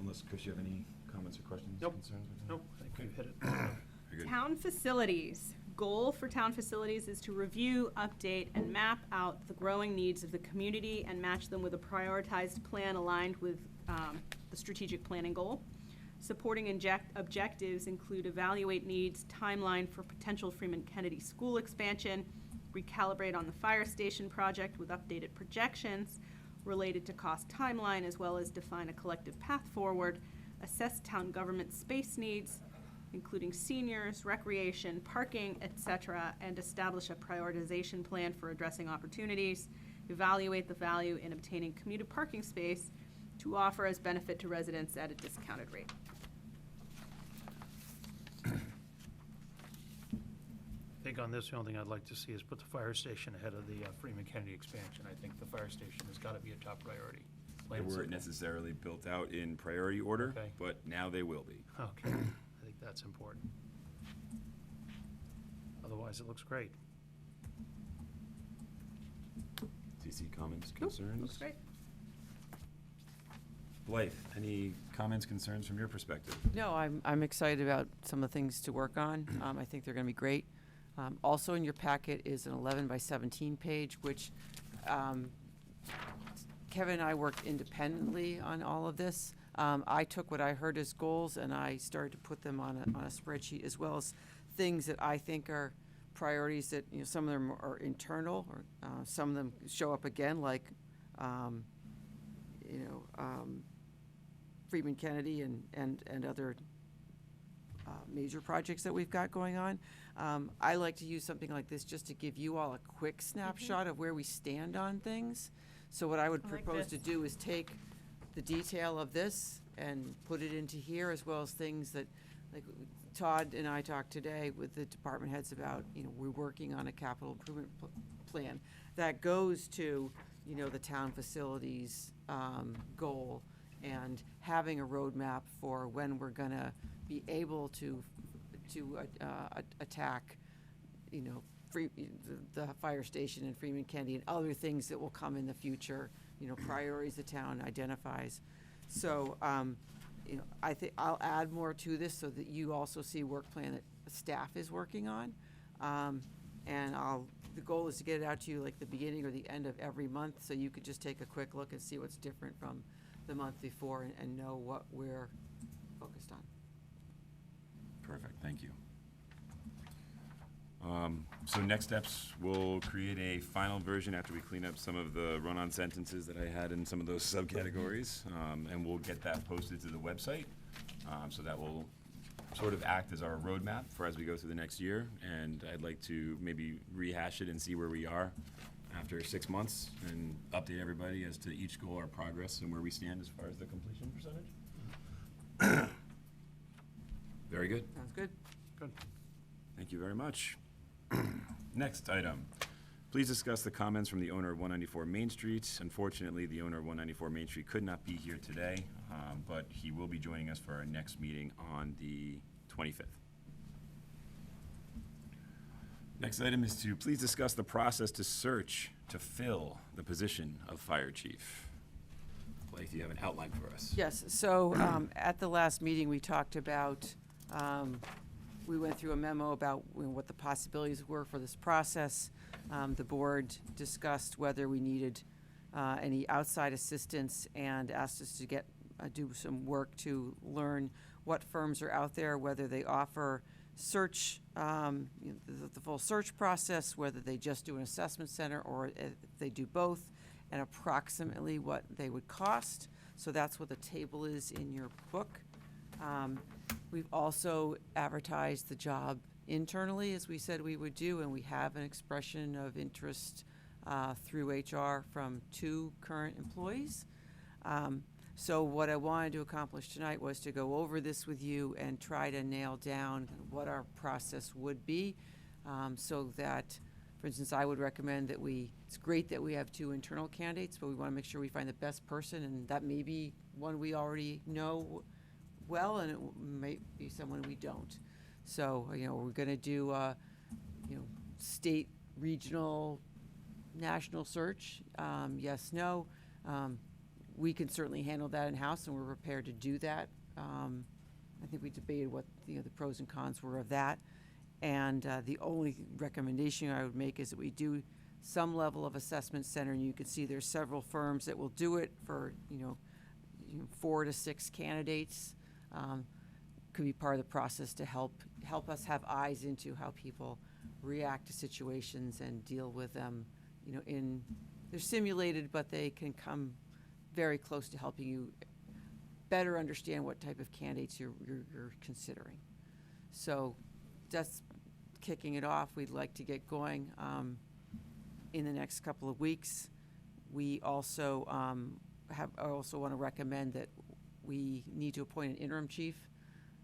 Unless, Chris, you have any comments or questions, Nope. concerns with that? Nope, I think you've hit it. Very good. Town facilities. Goal for town facilities is to review, update, and map out the growing needs of the community and match them with a prioritized plan aligned with the strategic planning goal. Supporting objectives include evaluate needs, timeline for potential Freeman Kennedy School expansion, recalibrate on the fire station project with updated projections, related to cost timeline, as well as define a collective path forward, assess town government space needs, including seniors, recreation, parking, etc., and establish a prioritization plan for addressing opportunities, evaluate the value in obtaining commuted parking space to offer as benefit to residents at a discounted rate. I think on this, the only thing I'd like to see is put the fire station ahead of the Freeman Kennedy expansion. I think the fire station has got to be a top priority. They Plain and weren't simple. necessarily built out in priority order, Okay. but now they will be. Okay, I think that's important. Otherwise, it looks great. CC, comments, Nope, concerns? looks great. Blythe, any comments, concerns from your perspective? No, I'm excited about some of the things to work on. I think they're going to be great. Also in your packet is an 11 by 17 page, which Kevin and I worked independently on all of this. I took what I heard as goals and I started to put them on a spreadsheet, as well as things that I think are priorities that, you know, some of them are internal, or some of them show up again, like, Freeman Kennedy and other major projects that we've got going on. I like to use something like this just to give you all a quick snapshot of where we stand on things. So what I would I like propose to this. do is take the detail of this and put it into here, as well as things that, like Todd and I talked today with the department heads about, you know, we're working on a capital improvement plan that goes to, you know, the town facilities goal, and having a roadmap for when we're gonna be able to attack, you know, the fire station in Freeman Kennedy and other things that will come in the future, you know, priorities the town identifies. So, you know, I think I'll add more to this so that you also see work plan that staff is working on. And the goal is to get it out to you like the beginning or the end of every month, so you could just take a quick look and see what's different from the month before, and know what we're focused on. Perfect, thank you. So next steps, we'll create a final version after we clean up some of the run-on sentences that I had in some of those subcategories, and we'll get that posted to the website. So that will sort of act as our roadmap for as we go through the next year, and I'd like to maybe rehash it and see where we are after 6 months, and update everybody as to each goal, our progress, and where we stand as far as the completion percentage. Very good. Sounds good? Good. Thank you very much. Next item. Please discuss the comments from the owner of 194 Main Street. Unfortunately, the owner of 194 Main Street could not be here today, but he will be joining us for our next meeting on the 25th. Next item is to please discuss the process to search to fill the position of fire chief. Blythe, you have an outline for us. Yes, so at the last meeting, we talked about, we went through a memo about, you know, what the possibilities were for this process. The board discussed whether we needed any outside assistance, and asked us to do some work to learn what firms are out there, whether they offer search, the full search process, whether they just do an assessment center, or if they do both, and approximately what they would cost. So that's what the table is in your book. We've also advertised the job internally, as we said we would do, and we have an expression of interest through HR from 2 current employees. So what I wanted to accomplish tonight was to go over this with you and try to nail down what our process would be, so that, for instance, I would recommend that it's great that we have 2 internal candidates, but we want to make sure we find the best person, and that may be one we already know well, and it may be someone we don't. So, you know, we're going to do, state, regional, national search, yes, no. We can certainly handle that in-house, and we're prepared to do that. I think we debated what, you know, the pros and cons were of that. And the only recommendation I would make is that we do some level of assessment center, and you can see there's several firms that will do it for, 4 to 6 candidates. Could be part of the process to help us have eyes into how people react to situations and deal with them, in they're simulated, but they can come very close to helping you better understand what type of candidates you're considering. So just kicking it off, we'd like to get going in the next couple of weeks. We also I also want to recommend that we need to appoint an interim chief.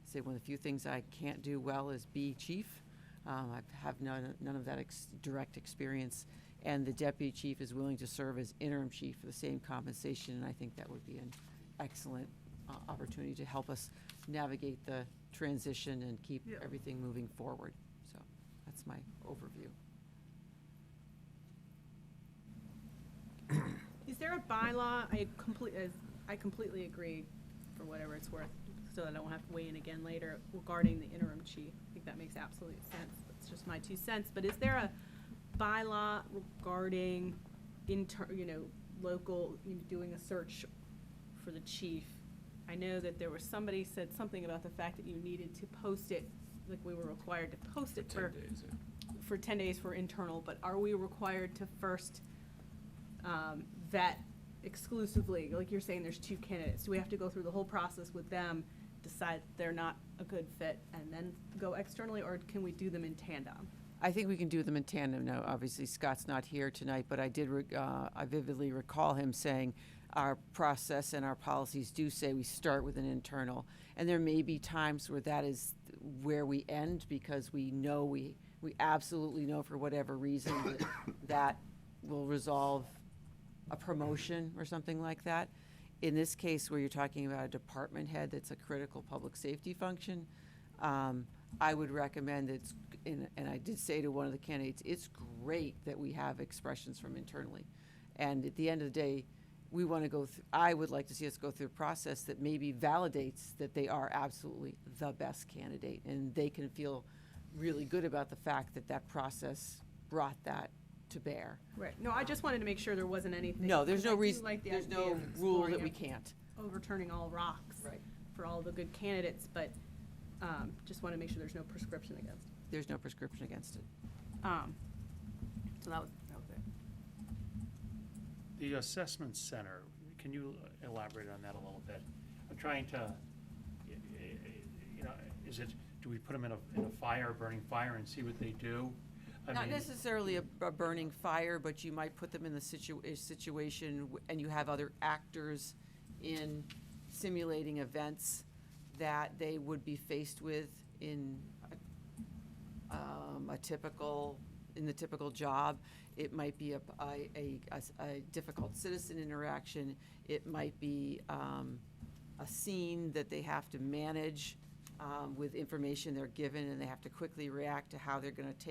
Say one of the few things I can't do well is be chief. I have none of that direct experience, and the deputy chief is willing to serve as interim chief for the same compensation, and I think that would be an excellent opportunity to help us navigate the transition and keep everything moving forward. So that's my overview. Is there a bylaw? I completely agree, for whatever it's worth, so that I don't have to weigh in again later regarding the interim chief. I think that makes absolute sense. That's just my 2 cents. But is there a bylaw regarding local, doing a search for the chief? I know that there was somebody said something about the fact that you needed to post it, like we were required to post it for 10 days. for 10 days for internal, but are we required to first vet exclusively, like you're saying there's 2 candidates, do we have to go through the whole process with them, decide they're not a good fit, and then go externally, or can we do them in tandem? I think we can do them in tandem. Now, obviously, Scott's not here tonight, but I vividly recall him saying our process and our policies do say we start with an internal. And there may be times where that is where we end, because we know, we absolutely know for whatever reason that will resolve a promotion or something like that. In this case, where you're talking about a department head that's a critical public safety function, I would recommend and I did say to one of the candidates, it's great that we have expressions from internally. And at the end of the day, we want to go through, I would like to see us go through a process that maybe validates that they are absolutely the best candidate, and they can feel really good about the fact that that process brought that to bear. Right, no, I just wanted to make sure there wasn't anything. No, there's because no I do reason, like the there's idea no of rule exploring that we it, can't. overturning all rocks. Right. For all the good candidates, but just want to make sure there's no prescription against it. There's no prescription against it. So that was it. The assessment center, can you elaborate on that a little bit? I'm trying to, do we put them in a burning fire and see what they do? Not necessarily a burning fire, but you might put them in the situation and you have other actors in simulating events that they would be faced with in the typical job. It might be a difficult citizen interaction. It might be a scene that they have to manage with information they're given, and they have to quickly react to how they're going to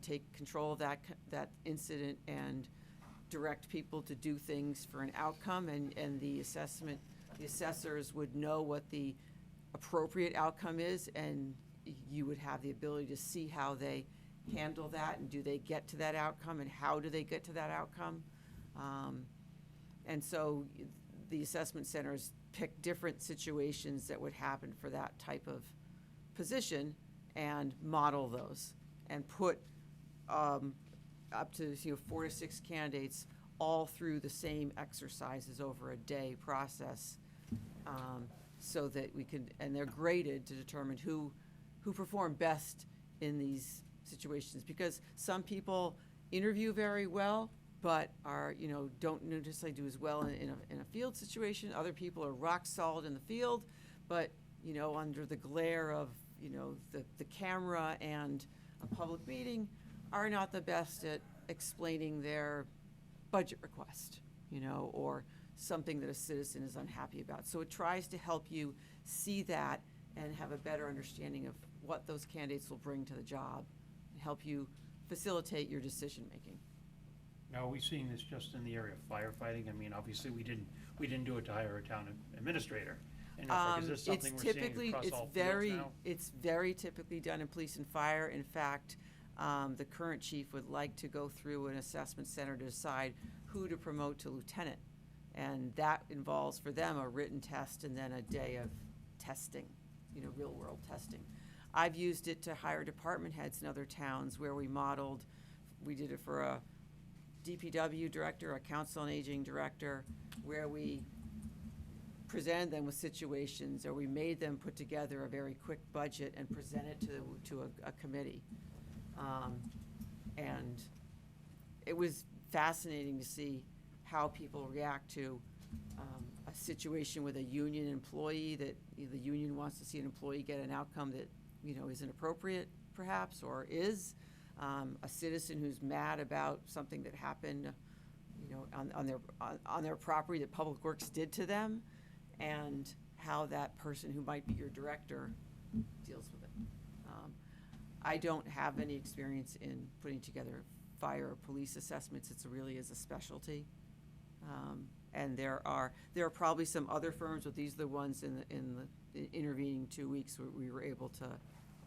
take control of that incident and direct people to do things for an outcome, and the assessors would know what the appropriate outcome is, and you would have the ability to see how they handle that, and do they get to that outcome, and how do they get to that outcome. And so the assessment centers pick different situations that would happen for that type of position and model those, and put up to 4 to 6 candidates all through the same exercises over a day process, so that we can, and they're graded to determine who performed best in these situations, because some people interview very well but don't necessarily do as well in a field situation. Other people are rock solid in the field, but under the glare of the camera and a public meeting are not the best at explaining their budget request, or something that a citizen is unhappy about. So it tries to help you see that and have a better understanding of what those candidates will bring to the job and help you facilitate your decision-making. Now, are we seeing this just in the area of firefighting? I mean, obviously, we didn't do it to hire a town administrator. And is this something we're seeing across all fields now? It's very typically done in police and fire. In fact, the current chief would like to go through an assessment center to decide who to promote to lieutenant. And that involves for them a written test and then a day of testing, real world testing. I've used it to hire department heads in other towns where we did it for a DPW director, a council on aging director, where we presented them with situations, or we made them put together a very quick budget and present it to a committee. And it was fascinating to see how people react to a situation with a union employee, that the union wants to see an employee get an outcome that, isn't appropriate perhaps, or is, a citizen who's mad about something that happened, on their property that Public Works did to them, and how that person who might be your director deals with it. I don't have any experience in putting together fire or police assessments. It's really is a specialty. And there are probably some other firms, but these are the ones in the intervening 2 weeks where we were able to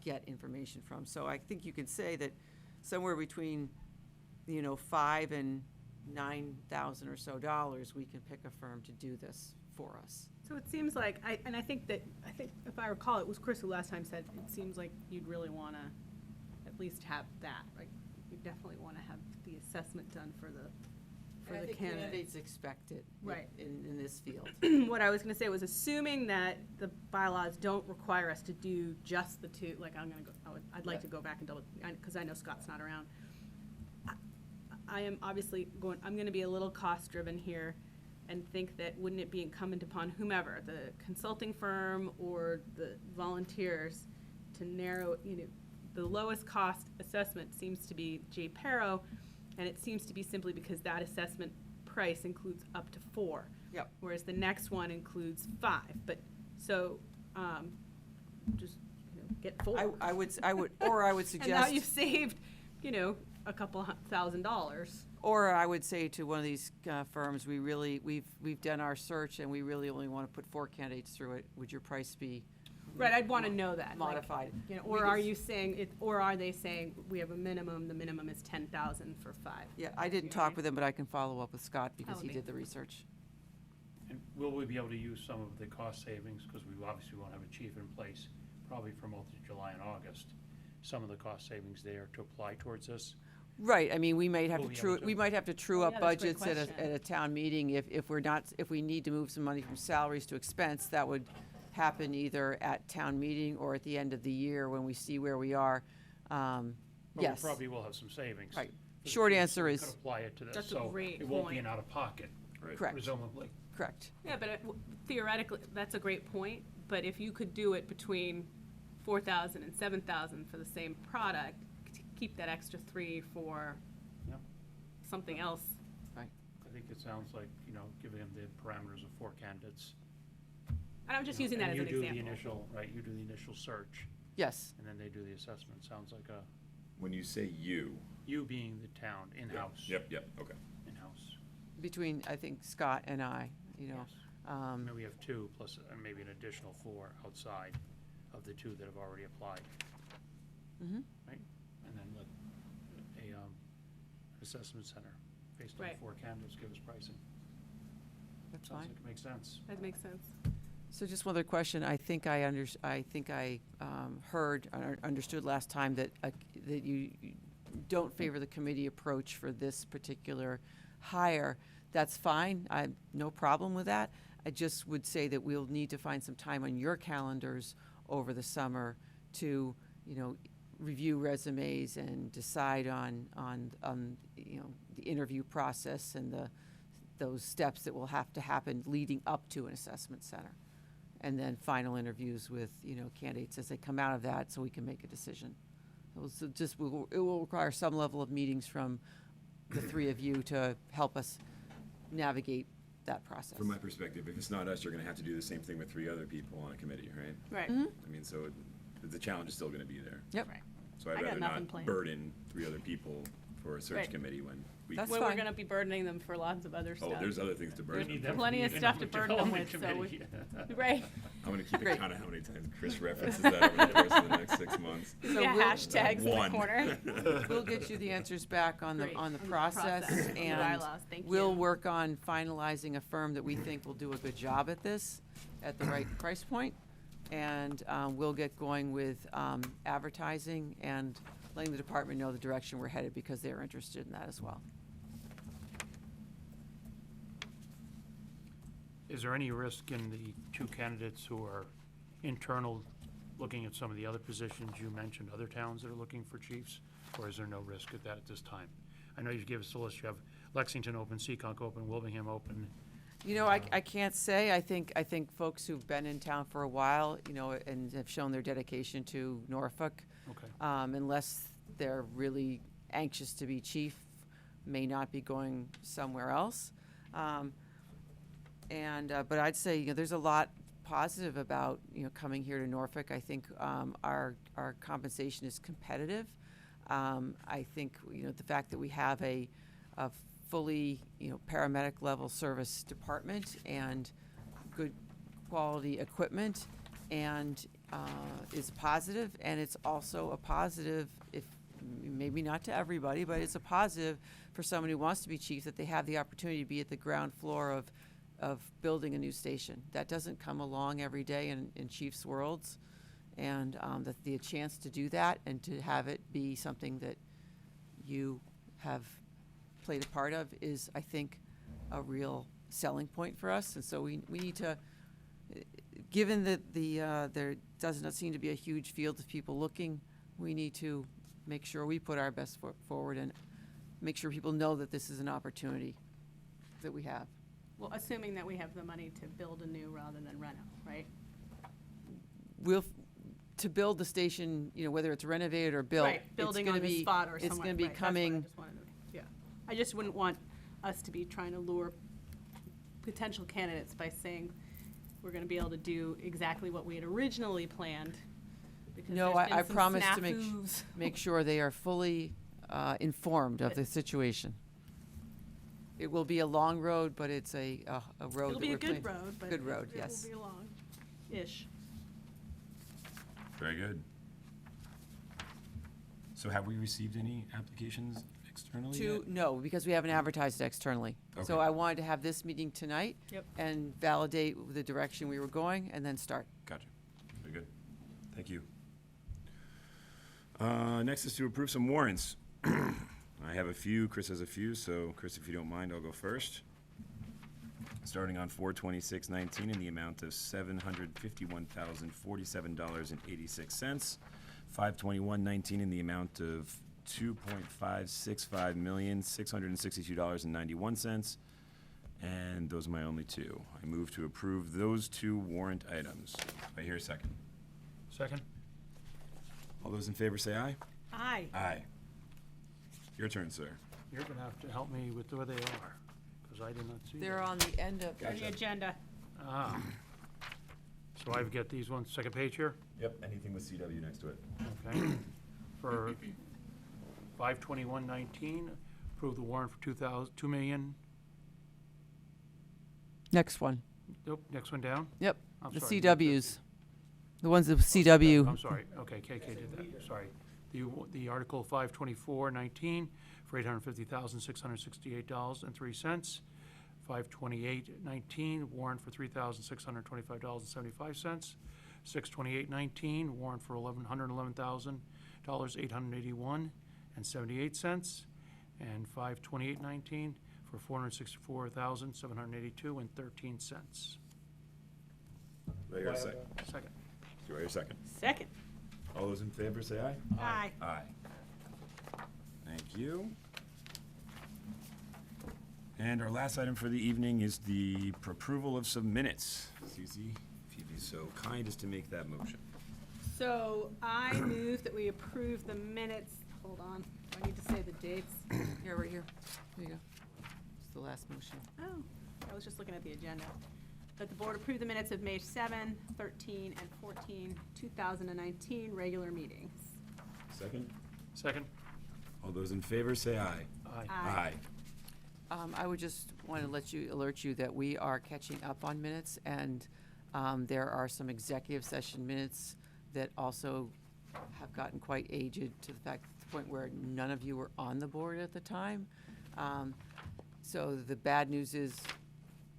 get information from. So I think you can say that somewhere between, $5,000 and $9,000 or so dollars, we can pick a firm to do this for us. So it seems like, I think if I recall, it was Chris who last time said, it seems like you'd really want to at least have that, right? You definitely want to have the assessment done for the And I think candidate. candidates expect it Right. in this field. What I was going to say was, assuming that the bylaws don't require us to do just the two, like I'd like to go back and double, because I know Scott's not around. I am obviously I'm going to be a little cost-driven here, and think that wouldn't it be incumbent upon whomever, the consulting firm or the volunteers, to narrow, the lowest cost assessment seems to be J. Perro, and it seems to be simply because that assessment price includes up to 4. Yep. Whereas the next one includes 5. But, so, just, get 4. I would suggest. And now you've saved, a couple $1,000. Or I would say to one of these firms, we've done our search and we really only want to put 4 candidates through it. Would your price be? Right, I'd want to know that. Modified. Or are you saying, or are they saying, we have a minimum, the minimum is 10,000 for 5? Yeah, I didn't talk with him, but I can follow up with Scott because he me. did the research. And will we be able to use some of the cost savings, because we obviously won't have a chief in place, probably for most of July and August, some of the cost savings there to apply towards this? Right, I mean, we might have Will to we true, able to- we might have to true Oh, up yeah, that's a great budgets at question. a town meeting if we need to move some money from salaries to expense. That would happen either at town meeting or at the end of the year when we see where we are. But Yes. we probably will have some savings. Right. for the Short chief, so answer we is- could apply it to this, That's a so great it won't be point. an out-of-pocket, Correct, presumably. correct. Yeah, but theoretically, that's a great point, but if you could do it between 4,000 and 7,000 for the same product, keep that extra 3 for Yep. something else. Right. I think it sounds like, giving them the parameters of 4 candidates. And I'm just you know, using that as and an you do the example. initial, right, you do the initial search, Yes, and then they do the assessment. Sounds like When you say you. you being the town, in-house. Yep, okay. In-house. between, I think, Scott and I, Yes. Maybe we have 2 plus maybe an additional 4 outside of the 2 that have already applied, mhm. right? And then let a assessment center, based on Right. 4 candidates, give us pricing. That's Sounds fine. like it makes sense. That makes sense. So just one other question. I think I heard or understood last time that that you don't favor the committee approach for this particular hire. That's fine. I have no problem with that. I just would say that we'll need to find some time on your calendars over the summer to, review resumes and decide on the interview process and those steps that will have to happen leading up to an assessment center. And then final interviews with, candidates as they come out of that, so we can make a decision. It will require some level of meetings from the 3 of you to help us navigate that process. From my perspective, if it's not us, you're gonna have to do the same thing with 3 other people on a committee, right? Right. I mean, so the challenge is still gonna be there. Yep, Right. So I'd I got rather nothing not planned. burden 3 other people for a search Right. committee when we. That's When we're fine. going to be burdening them for lots of other Oh, stuff. there's other things to burden. Need them them for. Plenty of be stuff to economic burden them development with, so committee. Right. I'm gonna keep Great. a count of how many times Chris references that over the course of the next 6 months. So Yeah, we'll- hashtags in the One. corner. We'll get you the answers back on Great. the process, and the and bylaws. Thank we'll you. work on finalizing a firm that we think will do a good job at this, at the right price point. And we'll get going with advertising and letting the department know the direction we're headed, because they're interested in that as well. Is there any risk in the two candidates who are internal, looking at some of the other positions? You mentioned other towns that are looking for chiefs, or is there no risk at that at this time? I know you gave us the list. You have Lexington open, Seekonk open, Wilbraham open. You know, I can't say. I think folks who've been in town for a while, you know, and have shown their dedication to Norfolk, Okay. unless they're really anxious to be chief, may not be going somewhere else. But I'd say, you know, there's a lot positive about, you know, coming here to Norfolk. I think our compensation is competitive. I think, you know, the fact that we have a fully, you know, paramedic level service department and good quality equipment and is positive, and it's also a positive, if maybe not to everybody, but it's a positive for someone who wants to be chief, that they have the opportunity to be at the ground floor of building a new station. That doesn't come along every day in chiefs' worlds, and that the chance to do that and to have it be something that you have played a part of is, I think, a real selling point for us. And so we need to, given that there does not seem to be a huge field of people looking, we need to make sure we put our best foot forward and make sure people know that this is an opportunity that we have. Well, assuming that we have the money to build a new rather than reno, right? To build the station, you know, whether it's renovated or built, Right, building on the spot or somewhere. it's going to be right, that's what I coming. just wanted to- Yeah, I just wouldn't want us to be trying to lure potential candidates by saying we're gonna be able to do exactly what we had originally planned. Because No, there's been I some promise to snafus. make sure they are fully informed of the situation. It will be a long road, but it's a road It'll that be we're a good planning. road, but Good road, it yes. will be long-ish. Very good. So have we received any applications externally yet? No, because we haven't advertised it externally. So Okay. I wanted to have this meeting tonight. Yep. And validate the direction we were going and then start. Gotcha. Very good. Thank you. Next is to approve some warrants. I have a few, Chris has a few, so Chris, if you don't mind, I'll go first. Starting on 4/26/19 in the amount of $751,047.86. 5/21/19 in the amount of $2.565,662.91. And those are my only two. I move to approve those two warrant items. I hear a second. Second? All those in favor say aye. Aye. Aye. Your turn, sir. You're gonna have to help me with where they are, because I did not see them. They're on the end of. On the agenda. Ah. So I've got these ones, second page here? Yep, anything with CW next to it. Okay. For 5/21/19, approve the warrant for $2 million. Next one. Nope, next one down? Yep, I'm the sorry. CWs. The ones that I'm CW. sorry, okay, KK did that, sorry. The Article 5/24/19 for $850,668.03. 5/28/19, warrant for $3,625.75. 6/28/19, warrant for $111,881.78. And 5/28/19 for $464,782.13. Do I hear a second? Second. Do I hear a second? Second. All those in favor say aye. Aye. Aye. Thank you. And our last item for the evening is the approval of some minutes. Suzie, if you'd be so kind as to make that motion. So I move that we approve the minutes. Hold on, do I need to say the dates? Here, right here. There you go. It's the last motion. Oh, I was just looking at the agenda. That the board approve the minutes of May 7, 13, and 14, 2019 regular meetings. Second? Second? All those in favor say aye. Aye. Aye. I would just want to alert you that we are catching up on minutes, and there are some executive session minutes that also have gotten quite aged to the point where none of you were on the board at the time. So the bad news is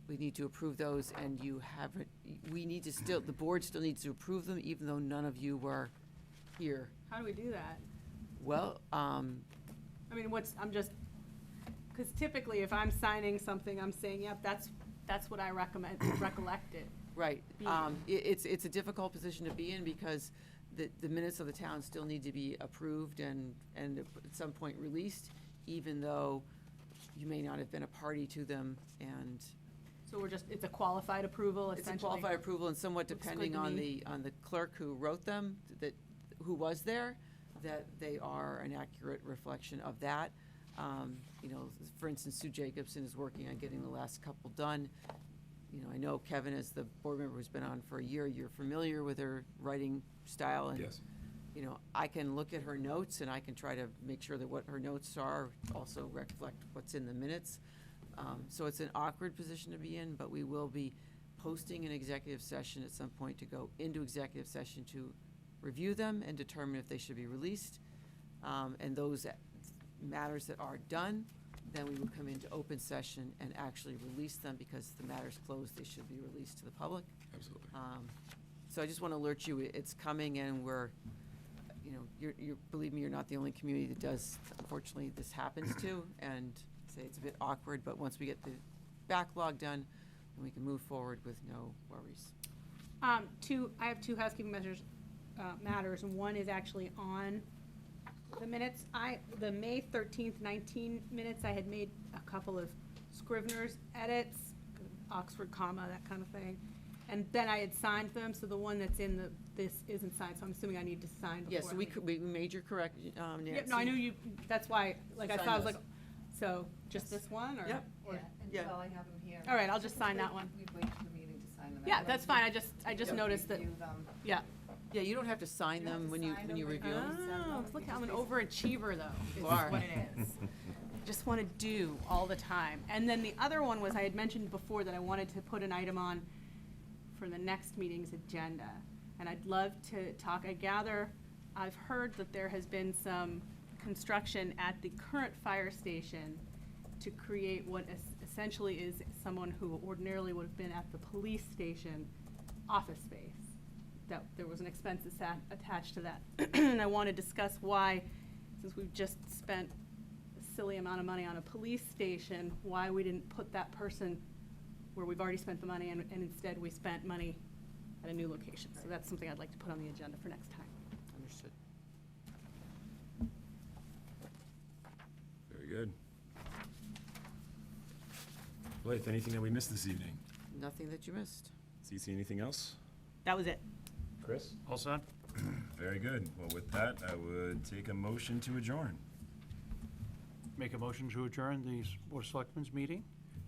we need to approve those, and you haven't, the board still needs to approve them, even though none of you were here. How do we do that? Well, I mean, because typically if I'm signing something, I'm saying, yep, that's That's what I recollected. Right. Being- It's a difficult position to be in because the minutes of the town still need to be approved and at some point released, even though you may not have been a party to them. And So it's a qualified approval, it's a essentially? qualified approval, and somewhat Looks good depending to on me. the clerk who wrote them, who was there, that they are an accurate reflection of that. You know, for instance, Sue Jacobson is working on getting the last couple done. You know, I know Kevin, as the board member who's been on for a year, you're familiar with her writing style. And, Yes. you know, I can look at her notes and I can try to make sure that what her notes are also reflect what's in the minutes. So it's an awkward position to be in, but we will be posting an executive session at some point to go into executive session to review them and determine if they should be released. And those matters that are done, then we will come into open session and actually release them, because the matter's closed, they should be released to the public. Absolutely. So I just want to alert you, it's coming, and we're, you know, believe me, you're not the only community that does, unfortunately, this happens to, and say it's a bit awkward, but once we get the backlog done, then we can move forward with no worries. I have two housekeeping matters, and one is actually on the minutes. The May 13th, 19 minutes, I had made a couple of Scrivener's edits, Oxford comma, that kind of thing. And then I had signed them, so the one that's in this isn't signed, so I'm assuming I need to sign before. Yes, so we made your correct, Nancy. Yep, no, I knew you, that's why, like, I Sign thought, I was those. like, so, just this one, or? Yep. Yeah, and Yeah. well, I have them here. All right, I'll just sign that one. We'd wait for the meeting to sign them. Yeah, that's fine, I just Don't noticed that, review them. yeah. Yeah, you don't have to sign You don't have them to when you, sign when you them, review them. Oh, look, I'm an overachiever, though, is You are. what it is. Just want to do all the time. And then the other one was, I had mentioned before that I wanted to put an item on for the next meeting's agenda. And I'd love to talk, I've heard that there has been some construction at the current fire station to create what essentially is someone who ordinarily would have been at the police station office space. That there was an expense attached to that. And I want to discuss why, since we've just spent a silly amount of money on a police station, why we didn't put that person where we've already spent the money, and instead we spent money at a new location. So that's something I'd like to put on the agenda for next time. Understood. Very good. Blythe, anything that we missed this evening? Nothing that you missed. Cece, anything else? That was it. Chris? All set? Very good. Well, with that, I would take a motion to adjourn. Make a motion to adjourn the Board of Selectmen's meeting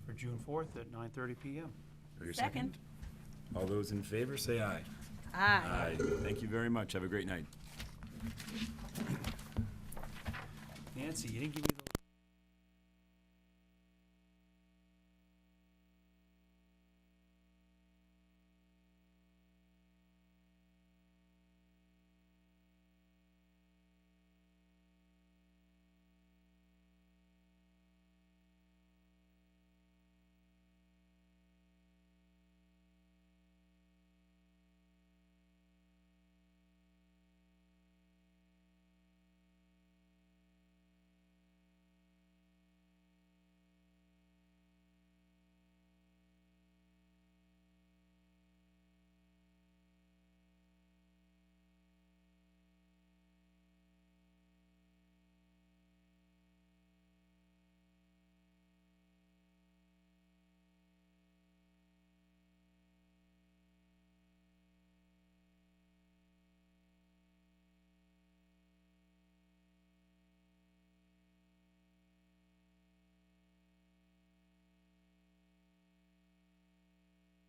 for June 4th at 9:30 PM. For your Second. All those in favor, say aye. Aye. Thank you very much. Have a great night. Nancy, you didn't give me the